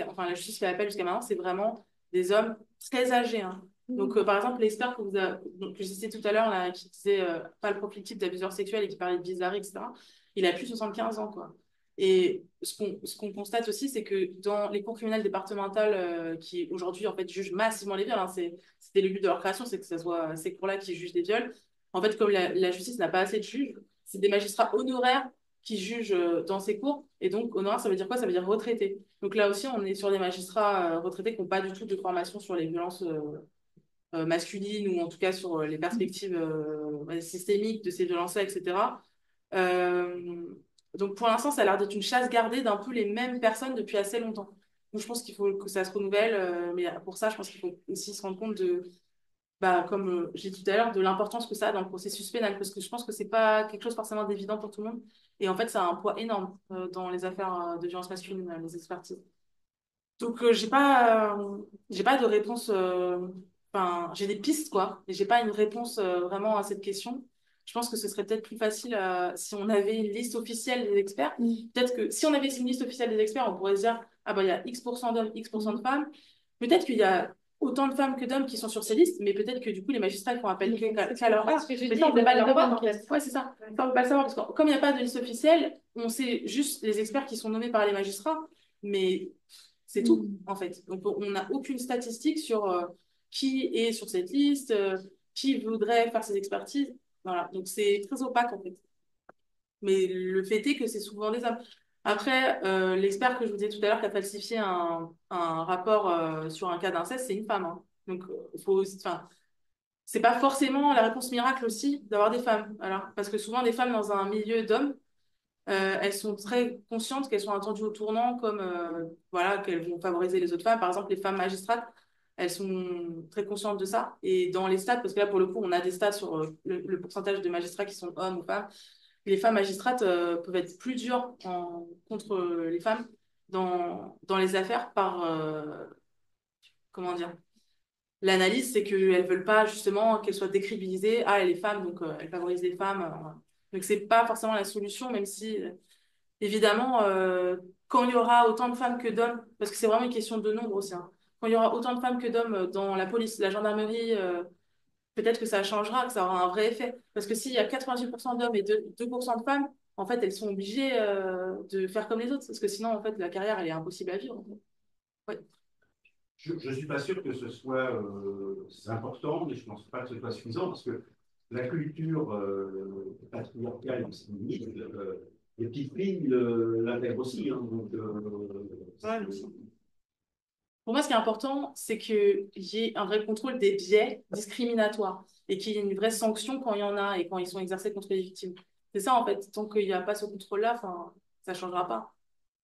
enfin, la justice fait appel jusqu'à maintenant, c'est vraiment des hommes très âgés. Hein. Donc, par exemple, l'expert que je citais tout à l'heure, là, qui disait pas le profil type d'abuseur sexuel et qui parlait de bizarrerie, etc., il a plus de 75 ans, quoi. Et ce qu'on constate aussi, c'est que dans les cours criminelles départementales qui aujourd'hui en fait jugent massivement les viols, hein, c'était le but de leur création, c'est que ce soit ces cours-là qui jugent des viols. En fait, comme la justice n'a pas assez de juges, c'est des magistrats honoraires qui jugent dans ces cours. Et donc, honoraire, ça veut dire quoi? Ça veut dire retraité. Donc là aussi, on est sur des magistrats retraités qui n'ont pas du tout de formation sur les violences masculines ou en tout cas sur les perspectives systémiques de ces violences-là, etc. Donc pour l'instant, ça a l'air d'être une chasse gardée d'un peu les mêmes personnes depuis assez longtemps. Donc je pense qu'il faut que ça se renouvelle, mais pour ça, je pense qu'il faut aussi se rendre compte comme j'ai dit tout à l'heure, de l'importance que ça a dans le processus pénal, parce que je pense que c'est pas quelque chose forcément d'évident pour tout le monde. Et en fait, ça a un poids énorme dans les affaires de violence masculine, les expertises. Donc j'ai pas de réponse. Enfin, j'ai des pistes quoi, mais j'ai pas une réponse vraiment à cette question. Je pense que ce serait peut-être plus facile si on avait une liste officielle des experts. Peut-être que si on avait une liste officielle des experts, on pourrait se dire ah bah il y a X% d'hommes, X% de femmes. Peut-être qu'il y a autant de femmes que d'hommes qui sont sur ces listes, mais peut-être que du coup les magistrats font appel qu'à leur âge. Mais ça, on peut pas le savoir. En fait. Ouais, c'est ça. Ça, on peut pas le savoir parce que comme il n'y a pas de liste officielle, on sait juste les experts qui sont nommés par les magistrats, mais c'est tout en fait. Donc on n'a aucune statistique sur qui est sur cette liste, qui voudrait faire ces expertises. Voilà. Donc c'est très opaque en fait. Mais le fait est que c'est souvent des hommes. Après, l'expert que je vous disais tout à l'heure qui a falsifié un rapport sur un cas d'inceste, c'est une femme. Hein. Donc, c'est pas forcément la réponse miracle aussi d'avoir des femmes. Alors, parce que souvent, des femmes dans un milieu d'hommes, elles sont très conscientes qu'elles sont attendues au tournant, comme voilà, qu'elles vont favoriser les autres femmes. Par exemple, les femmes magistrates, elles sont très conscientes de ça. Et dans les stats, parce que là, pour le coup, on a des stats sur le pourcentage de magistrats qui sont hommes ou femmes. Les femmes magistrates peuvent être plus dures contre les femmes dans les affaires par, comment dire, l'analyse, c'est qu'elles veulent pas justement qu'elles soient décrédibilisées. Ah, elle est femme, donc elle favorise les femmes. Donc, c'est pas forcément la solution, même si, évidemment, quand il y aura autant de femmes que d'hommes, parce que c'est vraiment une question de nombre aussi, hein, quand il y aura autant de femmes que d'hommes dans la police, la gendarmerie, peut-être que ça changera, que ça aura un vrai effet. Parce que s'il y a 98% d'hommes et 2% de femmes, en fait, elles sont obligées de faire comme les autres. Parce que sinon, en fait, la carrière, elle est impossible à vivre. En fait. Ouais. Je ne suis pas sûr que ce soit important, mais je ne pense pas que ce soit suffisant, parce que la culture patriarcale féministe les petites filles l'intègrent aussi. Hein, donc, Ouais, pour moi, ce qui est important, c'est qu'il y ait un vrai contrôle des biais discriminatoires et qu'il y ait une vraie sanction quand il y en a et quand ils sont exercés contre les victimes. C'est ça, en fait. Tant qu'il n'y a pas ce contrôle-là, enfin, ça ne changera pas.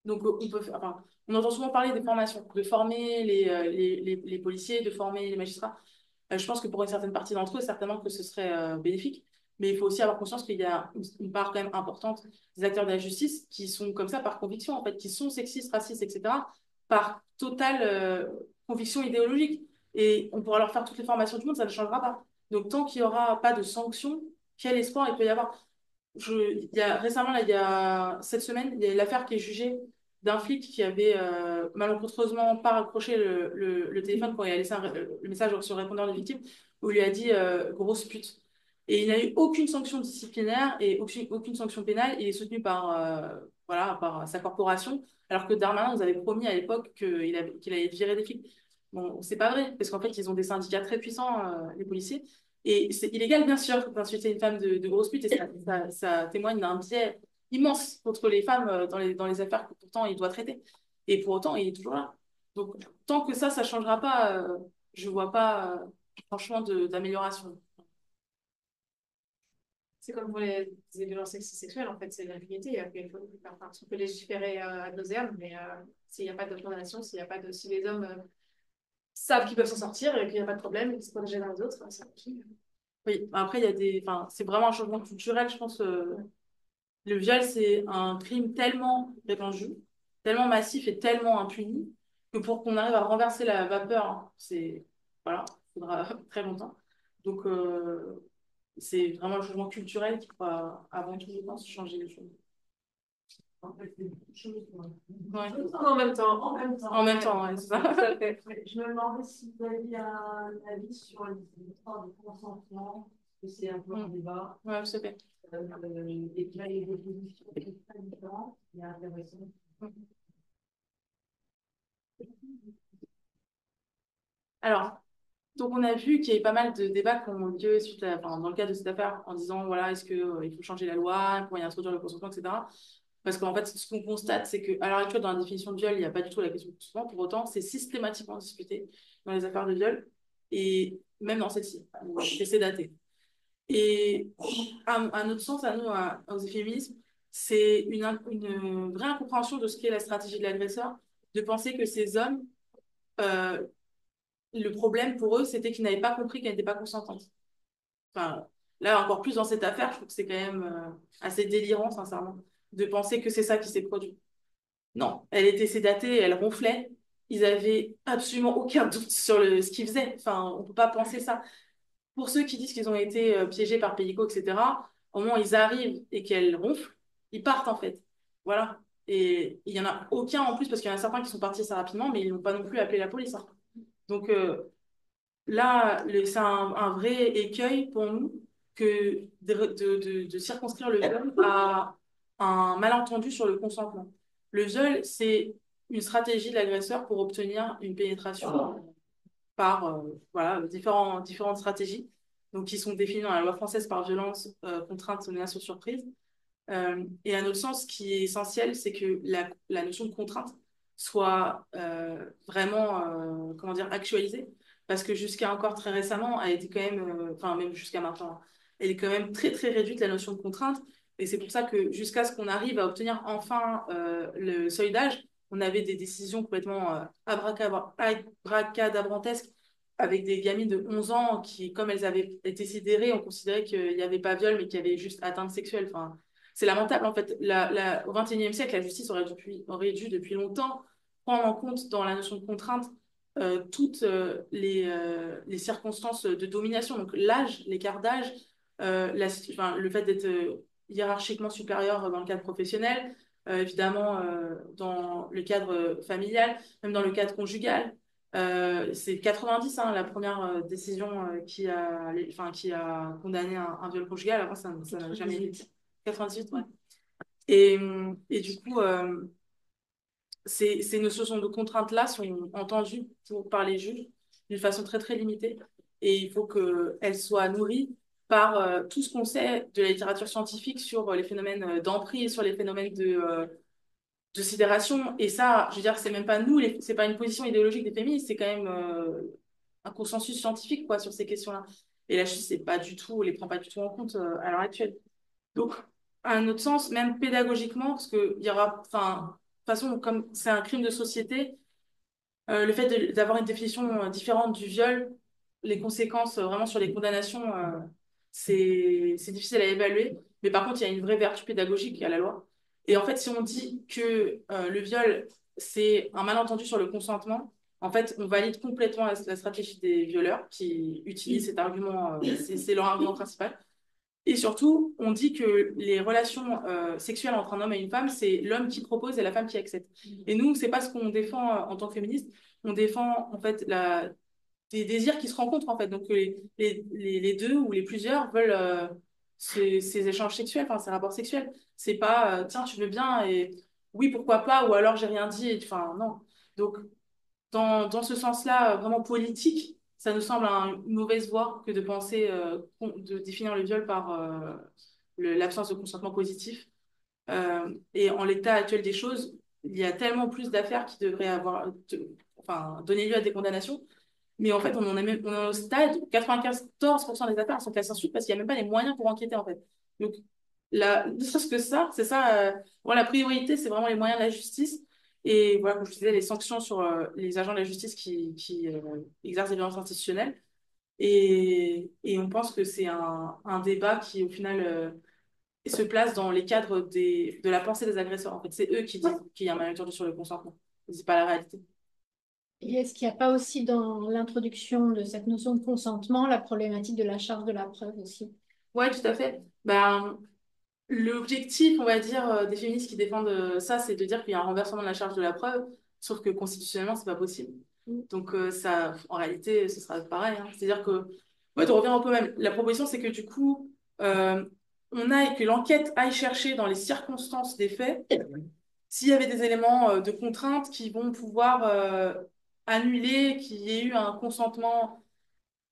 Donc, on entend souvent parler des formations, de former les policiers, de former les magistrats. Je pense que pour une certaine partie d'entre eux, certainement que ce serait bénéfique. Mais il faut aussi avoir conscience qu'il y a une part quand même importante des acteurs de la justice qui sont comme ça par conviction, en fait, qui sont sexistes, racistes, etc., par totale conviction idéologique. Et on pourra leur faire toutes les formations du monde, ça ne changera pas. Donc, tant qu'il n'y aura pas de sanctions, quel espoir il peut y avoir? Récemment, là, il y a cette semaine, il y a l'affaire qui est jugée d'un flic qui avait malencontreusement pas raccroché le téléphone quand il a laissé le message sur le répondeur de victime, où il lui a dit grosse pute. Et il n'a eu aucune sanction disciplinaire et aucune sanction pénale. Il est soutenu voilà, par sa corporation, alors que Darmanin nous avait promis à l'époque qu'il allait virer des flics. Bon, c'est pas vrai, parce qu'en fait, ils ont des syndicats très puissants, les policiers. Et c'est illégal, bien sûr, d'insulter une femme de grosse pute, et ça témoigne d'un biais immense contre les femmes dans les affaires que pourtant il doit traiter. Et pour autant, il est toujours là. Donc, tant que ça ne changera pas, je ne vois pas, franchement, d'amélioration. C'est comme pour les violences sexuelles, en fait, c'est l'impunité. On peut légiférer ad nauseam, mais s'il n'y a pas de condamnation, si les hommes savent qu'ils peuvent s'en sortir et qu'il n'y a pas de problème, et qu'ils se protègent l'un des autres, c'est ok. Oui, après, c'est vraiment un changement culturel, je pense. Le viol, c'est un crime tellement répandu, tellement massif et tellement impuni que pour qu'on arrive à renverser la vapeur, hein, voilà, il faudra très longtemps. Donc, c'est vraiment le changement culturel qui va, avant tout, je pense, changer les choses. En fait, c'est beaucoup de choses. Ouais. En même temps. En même temps, ouais, c'est ça. Je me demandais si vous aviez un avis sur les histoires de consentement, que c'est un peu un débat. Ouais, c'est bien. Et qu'il y a des positions qui sont très différentes, c'est intéressant. Alors, donc on a vu qu'il y avait pas mal de débats qui ont eu lieu dans le cadre de cette affaire, en disant, voilà, est-ce qu'il faut changer la loi, comment y introduire le consentement, etc. Parce qu'en fait, ce qu'on constate, c'est qu'à l'heure actuelle, dans la définition de viol, il n'y a pas du tout la question du consentement. Pour autant, c'est systématiquement discuté dans les affaires de viol, et même dans celle-ci, c'est daté. Et à notre sens, à nous, aux féminismes, c'est une vraie incompréhension de ce qu'est la stratégie de l'agresseur, de penser que ces hommes, le problème pour eux, c'était qu'ils n'avaient pas compris qu'elle n'était pas consentante. Enfin, là, encore plus dans cette affaire, je trouve que c'est quand même assez délirant, sincèrement, de penser que c'est ça qui s'est produit. Non, elle était sédatée, elle ronflait. Ils avaient absolument aucun doute sur ce qu'ils faisaient. Enfin, on ne peut pas penser ça. Pour ceux qui disent qu'ils ont été piégés par Pélico, etc., au moment où ils arrivent et qu'elle ronfle, ils partent en fait. Voilà. Et il n'y en a aucun en plus, parce qu'il y en a certains qui sont partis assez rapidement, mais ils n'ont pas non plus appelé la police. Hein. Donc là, c'est un vrai écueil pour nous que de circonscrire le viol à un malentendu sur le consentement. Le viol, c'est une stratégie de l'agresseur pour obtenir une pénétration par voilà, différentes stratégies, donc qui sont définies dans la loi française par violence, contrainte, menace ou surprise. Et à notre sens, ce qui est essentiel, c'est que la notion de contrainte soit vraiment comment dire, actualisée, parce que jusqu'à encore très récemment, elle était quand même, enfin même jusqu'à maintenant, elle est quand même très très réduite, la notion de contrainte. Et c'est pour ça que jusqu'à ce qu'on arrive à obtenir enfin le seuil d'âge, on avait des décisions complètement abracadabrantesques avec des gamines de 11 ans qui, comme elles avaient été sidérées, on considérait qu'il n'y avait pas viol, mais qu'il y avait juste atteinte sexuelle. Enfin, c'est lamentable, en fait. Au XXIe siècle, la justice aurait dû depuis longtemps prendre en compte dans la notion de contrainte toutes les circonstances de domination. Donc l'âge, l'écart d'âge, le fait d'être hiérarchiquement supérieur dans le cadre professionnel, évidemment dans le cadre familial, même dans le cadre conjugal. C'est 90, hein, la première décision qui a condamné un viol conjugal. Avant, ça n'a jamais été. 98, ouais. Et du coup, ces notions de contrainte-là sont entendues par les juges d'une façon très, très limitée. Et il faut qu'elles soient nourries par tout ce qu'on sait de la littérature scientifique sur les phénomènes d'emprise, sur les phénomènes de sidération. Et ça, je veux dire, c'est même pas nous, c'est pas une position idéologique des féministes, c'est quand même un consensus scientifique quoi, sur ces questions-là. Et la justice, c'est pas du tout, les prend pas du tout en compte à l'heure actuelle. Donc, à un autre sens, même pédagogiquement, parce que il y aura, enfin, de toute façon, comme c'est un crime de société, le fait d'avoir une définition différente du viol, les conséquences vraiment sur les condamnations, c'est difficile à évaluer. Mais par contre, il y a une vraie vertu pédagogique à la loi. Et en fait, si on dit que le viol, c'est un malentendu sur le consentement, en fait, on valide complètement la stratégie des violeurs qui utilisent cet argument, c'est leur argument principal. Et surtout, on dit que les relations sexuelles entre un homme et une femme, c'est l'homme qui propose et la femme qui accepte. Et nous, c'est pas ce qu'on défend en tant que féministe. On défend en fait des désirs qui se rencontrent en fait. Donc les deux ou les plusieurs veulent ces échanges sexuels, enfin ces rapports sexuels. C'est pas tiens, tu veux bien et oui, pourquoi pas, ou alors j'ai rien dit. Enfin, non. Donc dans ce sens-là, vraiment politique, ça nous semble une mauvaise voie que de penser, de définir le viol par l'absence de consentement positif. Et en l'état actuel des choses, il y a tellement plus d'affaires qui devraient enfin, donner lieu à des condamnations. Mais en fait, on est au stade où 94% des affaires sont classées sans suite parce qu'il n'y a même pas les moyens pour enquêter, en fait. Donc, ne serait-ce que ça, c'est ça. Voilà, la priorité, c'est vraiment les moyens de la justice. Et voilà, comme je disais, les sanctions sur les agents de la justice qui exercent des violences institutionnelles. Et on pense que c'est un débat qui, au final, se place dans les cadres de la pensée des agresseurs. En fait, c'est eux qui disent qu'il y a un malentendu sur le consentement. C'est pas la réalité. Et est-ce qu'il n'y a pas aussi dans l'introduction de cette notion de consentement la problématique de la charge de la preuve aussi? Ouais, tout à fait. Ben, l'objectif, on va dire, des féministes qui défendent ça, c'est de dire qu'il y a un renversement de la charge de la preuve, sauf que constitutionnellement, c'est pas possible. Donc, ça, en réalité, ce sera pareil, hein. C'est-à-dire que, ouais, on revient un peu même. La proposition, c'est que du coup, euh, que l'enquête aille chercher dans les circonstances des faits s'il y avait des éléments de contrainte qui vont pouvoir annuler qu'il y ait eu un consentement.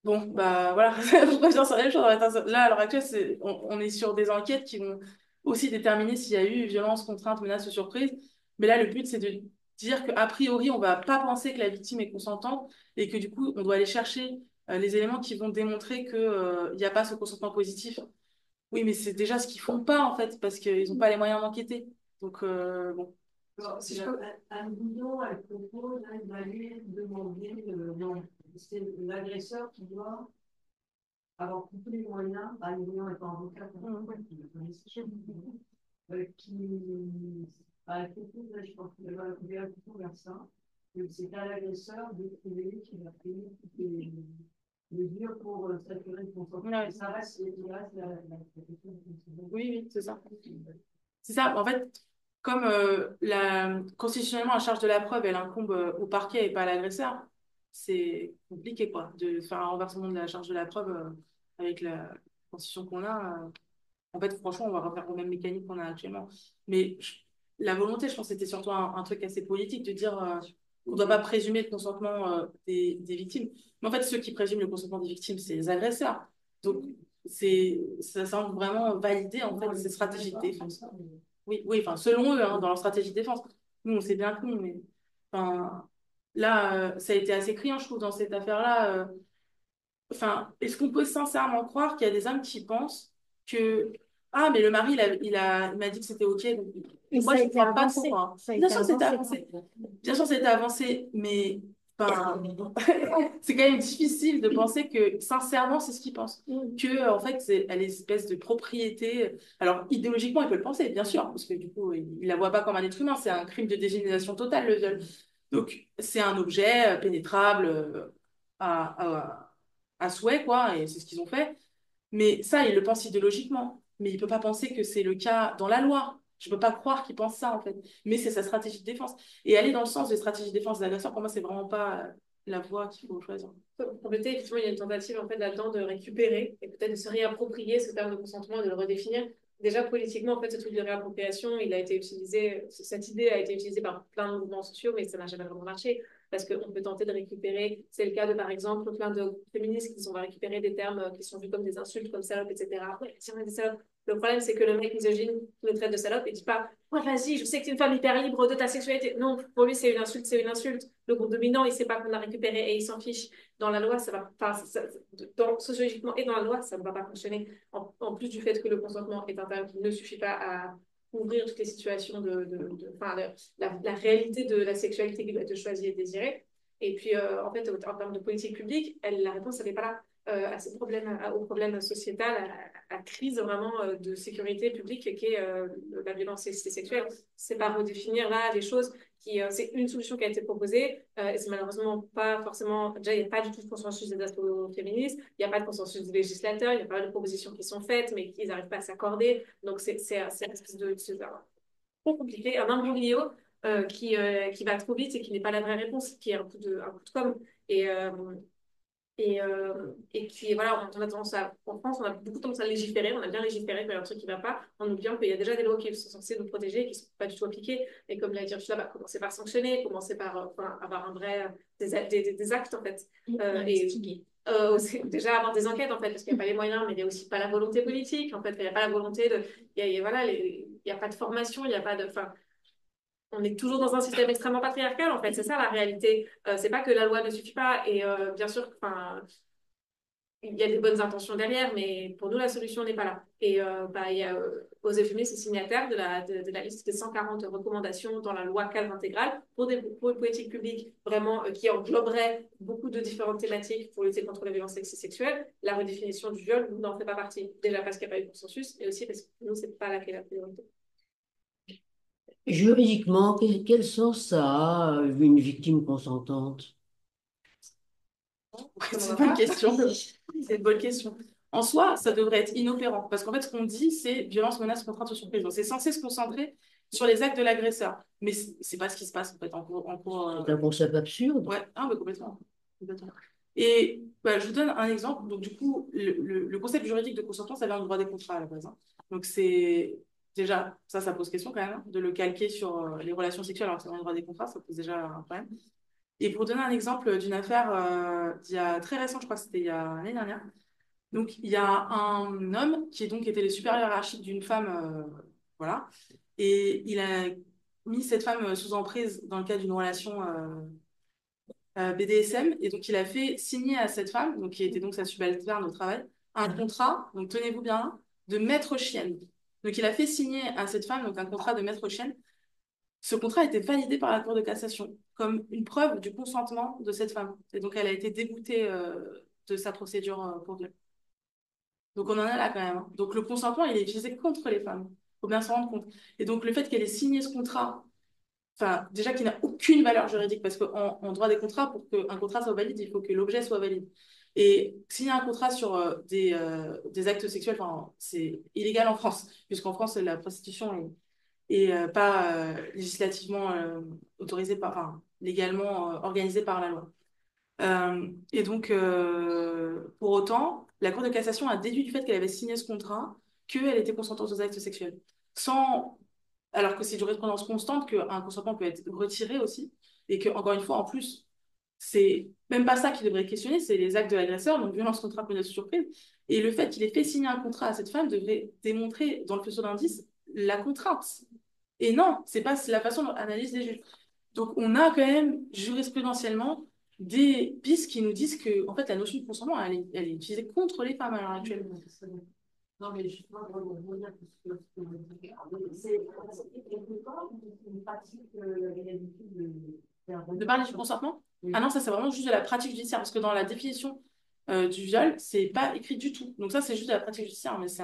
Bon, bah voilà, je reviens sur la même chose. Là, à l'heure actuelle, on est sur des enquêtes qui vont aussi déterminer s'il y a eu violence, contrainte, menace ou surprise. Mais là, le but, c'est de dire qu'a priori, on va pas penser que la victime est consentante et que du coup, on doit aller chercher les éléments qui vont démontrer qu'il n'y a pas ce consentement positif. Oui, mais c'est déjà ce qu'ils font pas, en fait, parce qu'ils n'ont pas les moyens d'enquêter. Donc, bon. Alors, si je peux... Anne Boudon, elle propose d'aller demander, non, c'est l'agresseur qui doit avoir tous les moyens, Anne Boudon étant avocat, elle propose, je pense qu'elle va ouvrir plutôt vers ça, que c'est à l'agresseur de trouver qu'il a fait toutes les mesures pour s'assurer de consentement. Ça reste la question de consentement. Oui, c'est ça. C'est ça, en fait, comme constitutionnellement, la charge de la preuve, elle incombe au parquet et pas à l'agresseur, c'est compliqué, quoi, de faire un renversement de la charge de la preuve avec la constitution qu'on a. En fait, franchement, on va refaire aux mêmes mécaniques qu'on a actuellement. Mais la volonté, je pense, c'était surtout un truc assez politique de dire on ne doit pas présumer le consentement des victimes. Mais en fait, ceux qui présument le consentement des victimes, c'est les agresseurs. Donc, ça semble vraiment valider, en fait, ces stratégies de défense. Oui, oui, enfin, selon eux, hein, dans leur stratégie de défense. Nous, on sait bien que non, mais enfin, là, ça a été assez criant, je trouve, dans cette affaire-là. Enfin, est-ce qu'on peut sincèrement croire qu'il y a des hommes qui pensent que ah, mais le mari, il m'a dit que c'était OK. Donc, Et moi, ça a je ne été crois pas avancé. trop, hein. Ça a Bien été sûr, c'était avancé. avancé. Bien sûr, c'était avancé, mais enfin, c'est quand même difficile de penser que, sincèrement, c'est ce qu'ils pensent. Que, en fait, c'est l'espèce de propriété. Alors, idéologiquement, ils peuvent le penser, bien sûr, parce que du coup, ils ne la voient pas comme un être humain. C'est un crime de dégénéresation totale, le viol. Donc, c'est un objet pénétrable à souhait, quoi, et c'est ce qu'ils ont fait. Mais ça, il le pense idéologiquement. Mais il peut pas penser que c'est le cas dans la loi. Je peux pas croire qu'il pense ça, en fait. Mais c'est sa stratégie de défense. Et aller dans le sens des stratégies de défense des agresseurs, pour moi, c'est vraiment pas la voie qu'il faut choisir. Pour compléter, effectivement, il y a une tentative en fait là-dedans de récupérer et peut-être de se réapproprier ce terme de consentement et de le redéfinir. Déjà, politiquement, en fait, ce truc de réappropriation, il a été utilisé, cette idée a été utilisée par plein de mouvements sociaux, mais ça n'a jamais vraiment marché. parce qu'on peut tenter de récupérer, c'est le cas de, par exemple, plein de féministes qui vont récupérer des termes qui sont vus comme des insultes, comme salope, etc. Ouais, si on est des salopes. Le problème, c'est que le mec misogyne qui le traite de salope, il dit pas, ouais, vas-y, je sais que tu es une femme hyper libre de ta sexualité. Non, pour lui, c'est une insulte, c'est une insulte. Le groupe dominant, il sait pas qu'on a récupéré et il s'en fiche. Dans la loi, ça va, enfin, sociologiquement et dans la loi, ça ne va pas fonctionner. En plus du fait que le consentement est un terme qui ne suffit pas à ouvrir toutes les situations enfin, la réalité de la sexualité qui doit être choisie et désirée. Et puis, en fait, en termes de politique publique, la réponse, elle n'est pas là à ces problèmes, aux problèmes sociétaux, à la crise vraiment de sécurité publique qui est la violence sexuelle. C'est pas redéfinir là les choses. C'est une solution qui a été proposée et c'est malheureusement pas forcément. Déjà, il n'y a pas du tout de consensus des féministes, il n'y a pas de consensus des législateurs, il n'y a pas de propositions qui sont faites, mais qu'ils n'arrivent pas à s'accorder. Donc, c'est une espèce de trop compliqué, un imbroglio qui va trop vite et qui n'est pas la vraie réponse, qui est un coup de com'. Et, et qui, voilà, on a tendance en France, on a beaucoup tendance à légiférer, on a bien légiféré quand il y a un truc qui ne va pas, en oubliant qu'il y a déjà des lois qui sont censées nous protéger et qui ne sont pas du tout appliquées. Et comme l'a dit Ursula, bah, commencer par sanctionner, commencer par avoir un vrai, des actes, en fait. Déjà avoir des enquêtes, en fait, parce qu'il n'y a pas les moyens, mais il n'y a aussi pas la volonté politique, en fait, il n'y a pas la volonté de. Voilà, il n'y a pas de formation, il n'y a pas de. Enfin, on est toujours dans un système extrêmement patriarcal, en fait. C'est ça la réalité. C'est pas que la loi ne suffit pas. Et bien sûr, enfin, il y a des bonnes intentions derrière, mais pour nous, la solution n'est pas là. Et il y a Osez Féministes signataire de la liste des 140 recommandations dans la loi cadre intégrale pour une politique publique vraiment qui engloberait beaucoup de différentes thématiques pour lutter contre la violence sexuelle. La redéfinition du viol n'en fait pas partie. Déjà parce qu'il n'y a pas eu de consensus, et aussi parce que nous, c'est pas là qu'est la priorité. Juridiquement, quel sens ça a une victime consentante? C'est une bonne question. C'est une bonne question. En soi, ça devrait être inopérant. Parce qu'en fait, ce qu'on dit, c'est violence, menace, contrainte ou surprise. Donc, c'est censé se concentrer sur les actes de l'agresseur. Mais c'est pas ce qui se passe, en fait, en cours. C'est un concept absurde. Ouais, mais complètement. Et bah, je vous donne un exemple. Donc, du coup, le concept juridique de consentement, ça vient du droit des contrats à la base. Donc, c'est déjà, ça pose question quand même, de le calquer sur les relations sexuelles alors que c'est dans le droit des contrats, ça pose déjà un problème. Et pour donner un exemple d'une affaire d'il y a très récent, je crois que c'était il y a l'année dernière. Donc, il y a un homme qui était le supérieur hiérarchique d'une femme, voilà, et il a mis cette femme sous emprise dans le cadre d'une relation BDSM, et donc il a fait signer à cette femme, donc qui était donc sa subalterne au travail, un contrat, donc tenez-vous bien, de maître chienne. Donc il a fait signer à cette femme donc un contrat de maître chienne. Ce contrat a été validé par la Cour de cassation comme une preuve du consentement de cette femme. Et donc, elle a été déboutée de sa procédure pour viol. Donc, on en est là quand même. Donc, le consentement, il est utilisé contre les femmes. Il faut bien s'en rendre compte. Et donc, le fait qu'elle ait signé ce contrat, enfin, déjà qu'il n'a aucune valeur juridique, parce qu'en droit des contrats, pour qu'un contrat soit valide, il faut que l'objet soit valide. Et signer un contrat sur des actes sexuels, c'est illégal en France, puisqu'en France, la prostitution est et pas législativement autorisé légalement organisé par la loi. Et donc, pour autant, la Cour de cassation a déduit du fait qu'elle avait signé ce contrat qu'elle était consentante aux actes sexuels. Alors que c'est une jurisprudence constante qu'un consentement peut être retiré aussi, et que, encore une fois, en plus, c'est même pas ça qui devrait questionner, c'est les actes de l'agresseur, donc violence, contrainte, menace, surprise. Et le fait qu'il ait fait signer un contrat à cette femme devrait démontrer, dans le faisceau d'indices, la contrainte. Et non, c'est pas la façon dont analyse les juges. Donc, on a quand même jurisprudentiellement des pistes qui nous disent que, en fait, la notion de consentement, elle est utilisée contre les femmes à l'heure actuelle. Non, mais je crois revenir sur ce que vous dites. C'est quelque part une pratique de parler du consentement? Oui. Ah non, ça c'est vraiment juste de la pratique judiciaire, parce que dans la définition du viol, c'est pas écrit du tout. Donc ça, c'est juste de la pratique judiciaire, mais c'est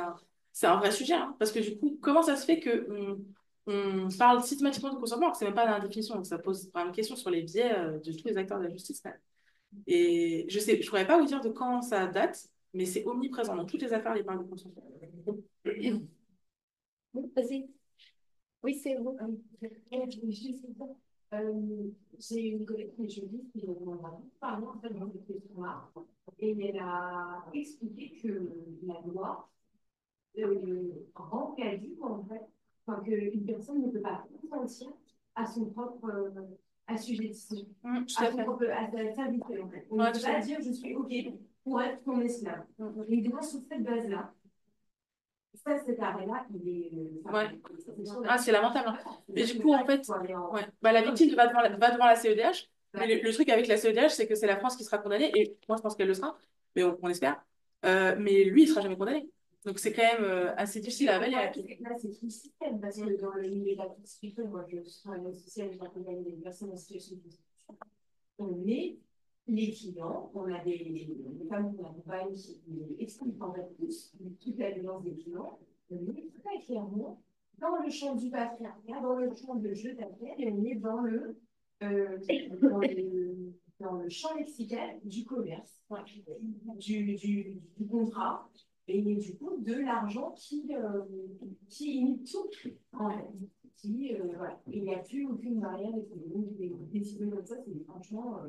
un vrai sujet, hein, parce que du coup, comment ça se fait que on parle systématiquement de consentement alors que c'est même pas dans la définition, donc ça pose vraiment une question sur les biais de tous les acteurs de la justice. Et je pourrais pas vous dire de quand ça date, mais c'est omniprésent dans toutes les affaires, les parles de consentement. Vas-y. Oui, c'est vous. J'ai une collègue juriste qui m'a parlé en fait dans cette question-là, et elle a expliqué que la loi rend caduque en fait, qu'une personne ne peut pas consentir à son propre assujetti Tout à fait. à ta servitude, en fait. On Ouais, ne peut tout à pas fait. dire je suis OK pour être ton esclave. Et déjà, sur cette base-là, ça, cet arrêt-là, il est. Ouais. Ah, c'est lamentable. Hein. Mais du coup, en fait, ouais. Bah, la victime va devant la CEDH. Mais le truc avec la CEDH, c'est que c'est la France qui sera condamnée. Et moi, je pense qu'elle le sera. Mais on espère. Mais lui, il sera jamais condamné. Donc, c'est quand même assez difficile à avaler. Là, c'est tout le système. Parce que dans le milieu de la prostitution, moi, je suis travailleuse sociale, j'accompagne des personnes en situation de prostitution. On est les clients, on a des femmes qu'on accompagne qui expliquent en fait toute la violence des clients. On est très clairement dans le champ du patriarcat, dans le champ de jeu d'affaires, et on est dans le champ lexical du commerce, du contrat, et du coup de l'argent qui imite tout. En fait. Voilà. Et il n'y a plus aucune barrière des cibles comme ça, c'est franchement.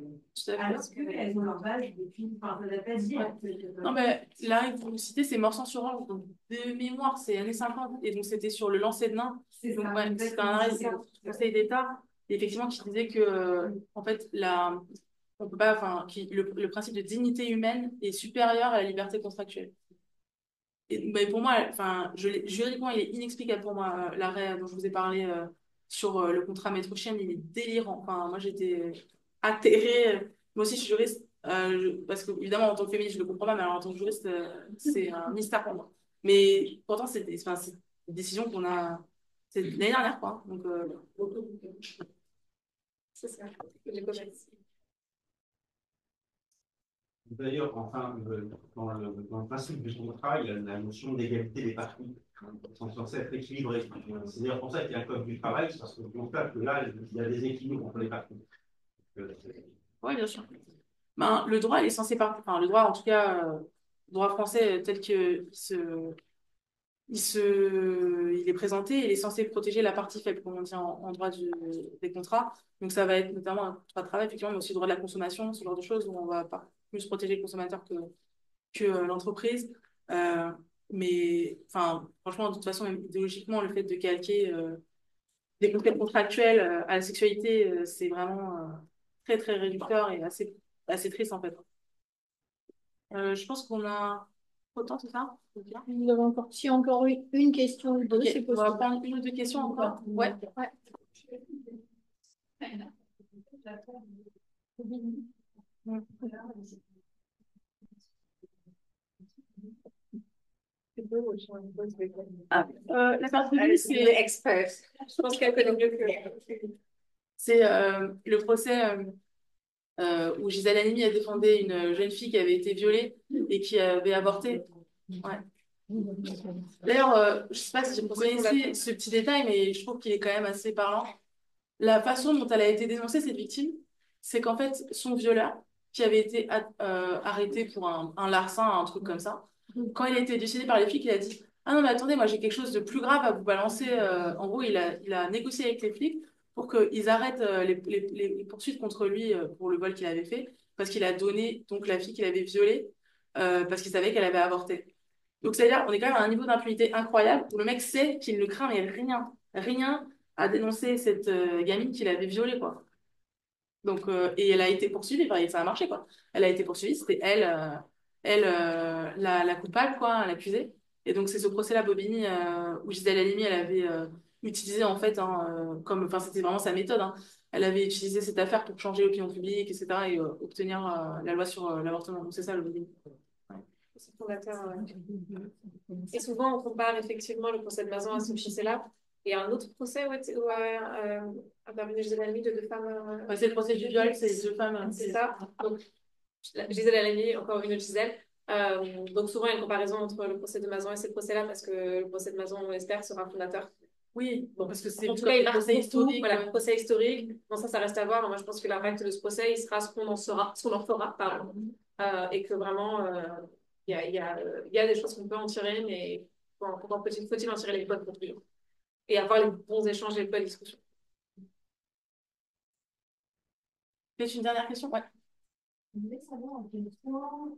Alors qu'elles ont leur base depuis. Enfin, ça date pas d'hier. Non, mais là, vous citez, c'est Mort sans Orange, donc de mémoire, c'est années 50, et donc c'était sur le lancer de nain. Donc, ouais, c'était un arrêt du Conseil d'État, effectivement, qui disait que, en fait, on peut pas, enfin, le principe de dignité humaine est supérieur à la liberté contractuelle. Et, mais pour moi, enfin, juridiquement, il est inexplicable pour moi, l'arrêt dont je vous ai parlé sur le contrat maître chien, il est délirant. Enfin, moi, j'étais atterrée. Moi aussi, je suis juriste, parce que, évidemment, en tant que féministe, je le comprends pas, mais alors, en tant que juriste, c'est un mystère pour moi. Mais pourtant, c'est une décision qu'on a. C'est l'année dernière, quoi. Donc, C'est ça. Les commerces. D'ailleurs, enfin, dans le principe du contrat, il y a la notion d'égalité des parties qui sont censées être équilibrées. C'est d'ailleurs pour ça qu'il y a un code du travail, parce qu'on constate que là, il y a des équilibres entre les parties. Oui, bien sûr. Ben, le droit, il est censé enfin, le droit, en tout cas, le droit français tel qu'il il est présenté, il est censé protéger la partie faible, comme on dit en droit des contrats. Donc, ça va être notamment un contrat de travail, effectivement, mais aussi le droit de la consommation, ce genre de choses où on va pas plus protéger le consommateur que l'entreprise. Euh, mais, enfin, franchement, de toute façon, même idéologiquement, le fait de calquer des conquêtes contractuelles à la sexualité, c'est vraiment très, très réducteur et assez triste, en fait. Je pense qu'on a autant, c'est ça? Nous avons encore, si encore une question ou deux, Ok, c'est on va possible. prendre une ou deux questions encore. Ouais. Ouais. Ah, la partie c'est expert. Je pense qu'elle connaît mieux que. C'est le procès où Gisèle Halimi a défendu une jeune fille qui avait été violée et qui avait avorté. Ouais. D'ailleurs, je sais pas si vous connaissez ce petit détail, mais je trouve qu'il est quand même assez parlant. La façon dont elle a été dénoncée, cette victime, c'est qu'en fait, son violeur, qui avait été arrêté pour un larcin, un truc comme ça, quand il a été décidé par les flics, il a dit: Ah non, mais attendez, moi j'ai quelque chose de plus grave à vous balancer. En gros, il a négocié avec les flics pour qu'ils arrêtent les poursuites contre lui pour le vol qu'il avait fait, parce qu'il a donné donc la fille qu'il avait violée, parce qu'il savait qu'elle avait avorté. Donc, c'est-à-dire, on est quand même à un niveau d'impunité incroyable où le mec sait qu'il ne craint mais rien à dénoncer cette gamine qu'il avait violée, quoi. Donc, et elle a été poursuivie, enfin, et ça a marché, quoi. Elle a été poursuivie, c'était la coupable, quoi, l'accusée. Et donc, c'est ce procès-là, Bobigny, où Gisèle Halimi, elle avait utilisé, en fait, hein, comme, enfin, c'était vraiment sa méthode, hein. Elle avait utilisé cette affaire pour changer l'opinion publique, etc., et obtenir la loi sur l'avortement. Donc, c'est ça, le Bobigny. Ouais. C'est fondateur. Et souvent, on compare effectivement le procès de Mazan à ce procès-là. Et un autre procès où a intervenu Gisèle Halimi de deux femmes. Ouais, c'est le procès du viol, c'est deux femmes. C'est ça. Donc, Gisèle Halimi, encore une autre Gisèle. Donc, souvent, il y a une comparaison entre le procès de Mazan et ce procès-là, parce que le procès de Mazan, on espère, sera fondateur. Oui, bon, parce que c'est en tout cas, il marque procès historique. Voilà, procès historique. Bon, ça reste à voir. Moi, je pense que l'impact de ce procès, il sera ce qu'on en fera, pardon. Et que vraiment, il y a des choses qu'on peut en tirer, mais encore faut-il en tirer les bonnes conclusions et avoir les bons échanges et les bonnes discussions. Peut-être une dernière question? Ouais. Je voulais savoir à quel point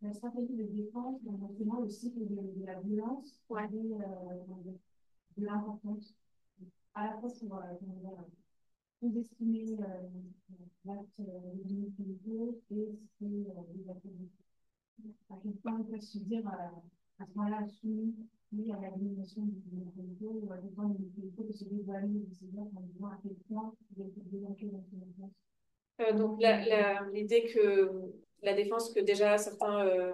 la stratégie de défense, notamment le cycle de la violence, avait de l'importance, à la fois sur vous estimez l'acte de et ce les activités. À quel point on peut se dire à ce moment-là, oui, à la diminution du pénalité ou à quel point le pénalité peut se dévoiler de ces œuvres en disant à quel point il est démanqué dans son Donc, l'idée que la défense, que déjà certains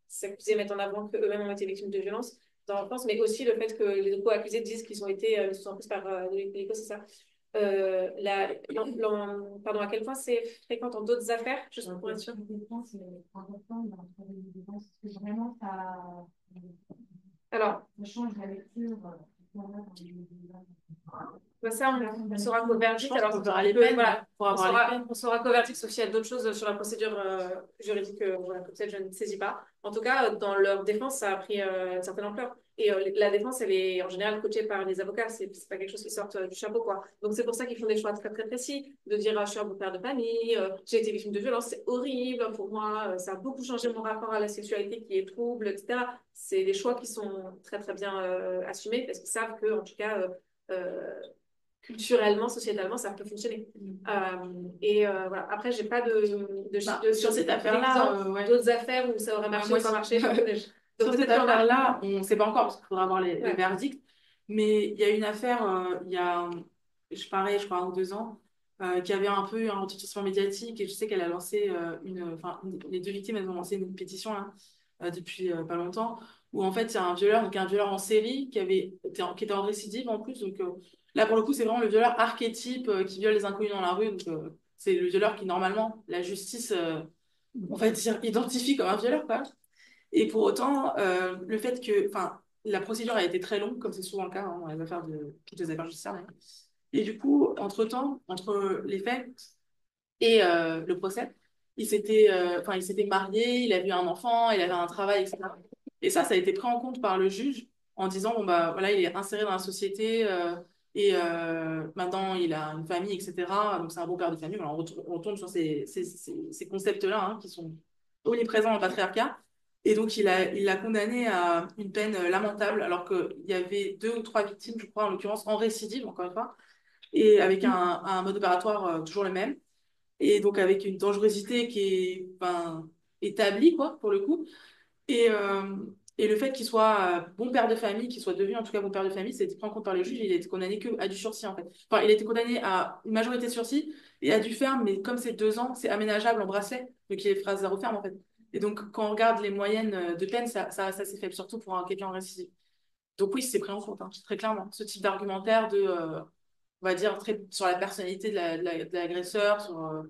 s'accusés mettent en avant qu'eux-mêmes ont été victimes de violences dans l'enfance, mais aussi le fait que les co-accusés disent qu'ils ont été mis en plus par l'hélico, c'est ça. Pardon, à quel point c'est fréquent dans d'autres affaires, juste pour être sûr. défense, c'est important dans le travail de défense, parce que vraiment, Alors, ça change la lecture. Ça, on saura qu'au verdict, alors voilà, on saura qu'au verdict, sauf s'il y a d'autres choses sur la procédure juridique voilà, que peut-être je ne saisis pas. En tout cas, dans leur défense, ça a pris une certaine ampleur. Et la défense, elle est en général coachée par les avocats, c'est pas quelque chose qui sort du chapeau, quoi. Donc c'est pour ça qu'ils font des choix très très précis, de dire je suis un beau père de famille, j'ai été victime de violence, c'est horrible pour moi, ça a beaucoup changé mon rapport à la sexualité qui est trouble, etc. C'est des choix qui sont très très bien assumés parce qu'ils savent que, en tout cas, culturellement, sociétalement, ça peut fonctionner. Voilà. Après, j'ai pas sur cette affaire-là, d'autres affaires où ça aurait marché ou pas marché. Sur cette affaire-là, on ne sait pas encore parce qu'il faudra voir les verdicts. Mais il y a une affaire, il y a, je crois, 1 ou 2 ans, qui avait un peu un retentissement médiatique. Et je sais qu'elle a lancé les 2 victimes, elles ont lancé une pétition là, depuis pas longtemps, où en fait, il y a un violeur, donc un violeur en série qui était en récidive en plus. Donc là, pour le coup, c'est vraiment le violeur archétype qui viole les inconnus dans la rue. Donc c'est le violeur qui, normalement, la justice, on va dire, identifie comme un violeur, quoi. Et pour autant, le fait que, enfin, la procédure a été très longue, comme c'est souvent le cas dans les affaires toutes les affaires judiciaires. D'ailleurs. Et du coup, entre-temps, entre les faits et le procès, il s'était marié, il avait eu un enfant, il avait un travail, etc. Et ça a été pris en compte par le juge en disant, bon, bah voilà, il est inséré dans la société et maintenant il a une famille, etc. Donc c'est un beau père de famille. Voilà, on retourne sur ces concepts-là qui sont omniprésents dans le patriarcat. Et donc il l'a condamné à une peine lamentable, alors qu'il y avait 2 ou 3 victimes, je crois, en l'occurrence, en récidive, encore une fois, et avec un mode opératoire toujours le même. Et donc avec une dangerosité qui est établie, quoi, pour le coup. Et, euh, et le fait qu'il soit bon père de famille, qu'il soit devenu en tout cas bon père de famille, ça a été pris en compte par le juge, il a été condamné que à du sursis, en fait. Enfin, il a été condamné à une majorité de sursis et à du ferme, mais comme c'est 2 ans, c'est aménageable en bracelet, donc il est phrase zéro ferme, en fait. Et donc, quand on regarde les moyennes de peine, ça c'est faible, surtout pour quelqu'un en récidive. Donc oui, c'est pris en compte, très clairement. Ce type d'argumentaire on va dire, sur la personnalité de l'agresseur, sur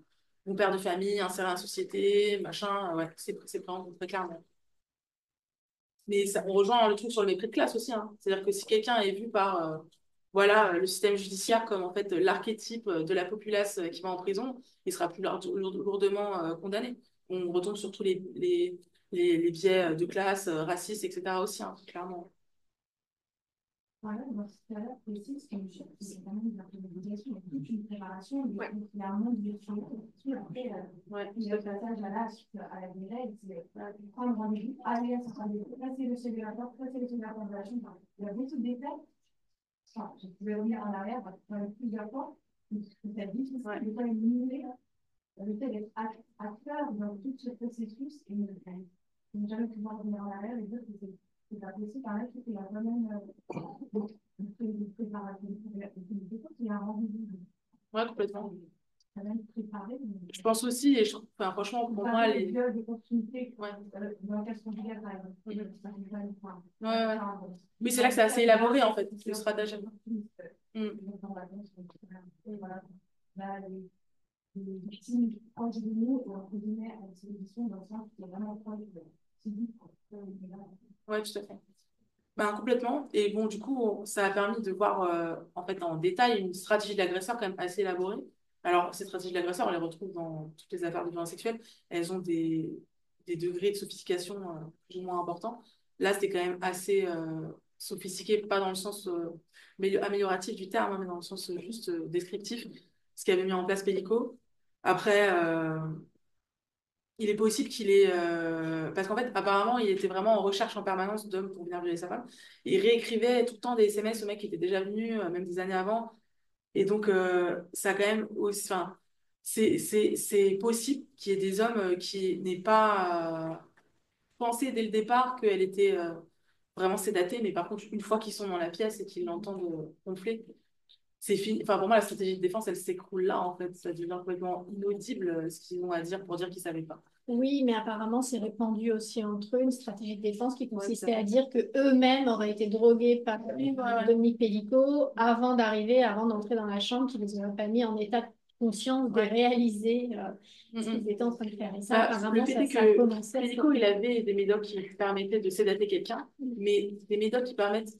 mon père de famille, inséré dans la société, machin, ouais, c'est pris en compte, très clairement. Mais ça, on rejoint le truc sur le mépris de classe aussi. C'est-à-dire que si quelqu'un est vu par voilà, le système judiciaire comme en fait l'archétype de la populace qui va en prison, il sera plus lourdement condamné. On retombe sur tous les biais de classe, racistes, etc. aussi, clairement. Voilà, dans ce cas-là, précis, ce qui me choque, c'est quand même une obligation, toute une préparation, il y a un monde virtuel. Après, le passage à l'âge, à la règles, c'est prendre rendez-vous, aller à ce rendez-vous, passer le simulateur, passer le simulateur de la chambre. Il y a beaucoup de détails. Enfin, je pouvais revenir en arrière plusieurs fois, c'est difficile de pas éliminer le fait d'être acteur dans tout ce processus et ne jamais pouvoir revenir en arrière et dire que c'est pas possible. Par là, il y a quand même une préparation. Il y a un rendez-vous. Ouais, complètement. Préparé. Je pense aussi, et franchement, pour moi, les des opportunités dans le cas conjugal, par exemple. Ouais. Oui, c'est là que c'est assez élaboré, en fait, le stratagème. Les victimes proches de nous, entre guillemets, à la solution, dans le sens qui est vraiment proche de physique. Oui, tout à fait. Complètement. Et bon, du coup, ça a permis de voir en fait en détail une stratégie de l'agresseur quand même assez élaborée. Alors, ces stratégies de l'agresseur, on les retrouve dans toutes les affaires de violence sexuelle. Elles ont des degrés de sophistication plus ou moins importants. Là, c'était quand même assez sophistiqué, pas dans le sens amélioratif du terme, mais dans le sens juste descriptif, ce qu'avait mis en place Pellico. Après, il est possible qu'il ait... parce qu'en fait, apparemment, il était vraiment en recherche en permanence d'hommes pour venir violer sa femme. Il réécrivait tout le temps des SMS au mec qui était déjà venu, même des années avant. Et donc, ça a quand même aussi, enfin, c'est possible qu'il y ait des hommes qui n'aient pas pensé dès le départ qu'elle était vraiment sédatée, mais par contre, une fois qu'ils sont dans la pièce et qu'ils l'entendent ronfler, c'est fini. Enfin, pour moi, la stratégie de défense, elle s'écroule là, en fait. Ça devient complètement inaudible ce qu'ils ont à dire pour dire qu'ils ne savaient pas. Oui, mais apparemment, c'est répandu aussi entre eux, une stratégie de défense qui Ouais, consistait à dire que eux-mêmes auraient été drogués par Dominique Pellico avant d'entrer dans la chambre, qu'ils les auraient pas mis en état de conscience de réaliser ce qu'ils étaient en train de faire. Et ça, apparemment, le fait est ça a que commencé à se Pellico, il avait des médocs qui permettaient de sédater quelqu'un, mais des médocs qui permettent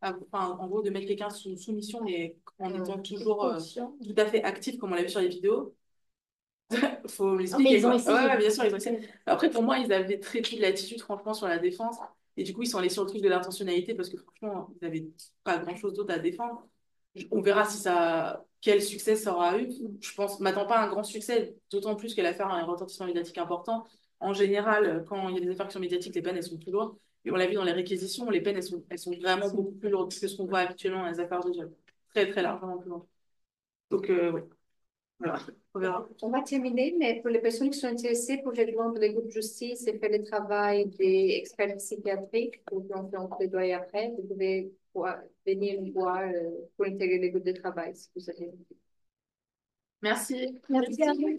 enfin, en gros, de mettre quelqu'un sous soumission, mais en étant toujours tout à fait actif, comme on l'a vu sur les vidéos. Faut Mais l'expliquer, ils ont quoi. essayé. Ouais, bien sûr, ils ont essayé. Après, pour moi, ils avaient très peu de latitude, franchement, sur la défense. Et du coup, ils sont allés sur le truc de l'intentionnalité parce que, franchement, ils n'avaient pas grand-chose d'autre à défendre. On verra si quel succès ça aura eu. Je pense, m'attends pas à un grand succès, d'autant plus que l'affaire a un retentissement médiatique important. En général, quand il y a des affaires qui sont médiatiques, les peines, elles sont plus lourdes. Et on l'a vu dans les réquisitions, les peines, elles sont vraiment beaucoup plus lourdes que ce qu'on voit habituellement dans les affaires de viol. Très, très largement plus lourdes. Donc, oui. Voilà. On verra. On va terminer, mais pour les personnes qui sont intéressées pour rejoindre les groupes de justice et faire le travail des experts psychiatriques, pour qu'on fait un plaidoyer après, vous pouvez venir nous voir pour intégrer les groupes de travail si vous avez. Merci. Merci à vous.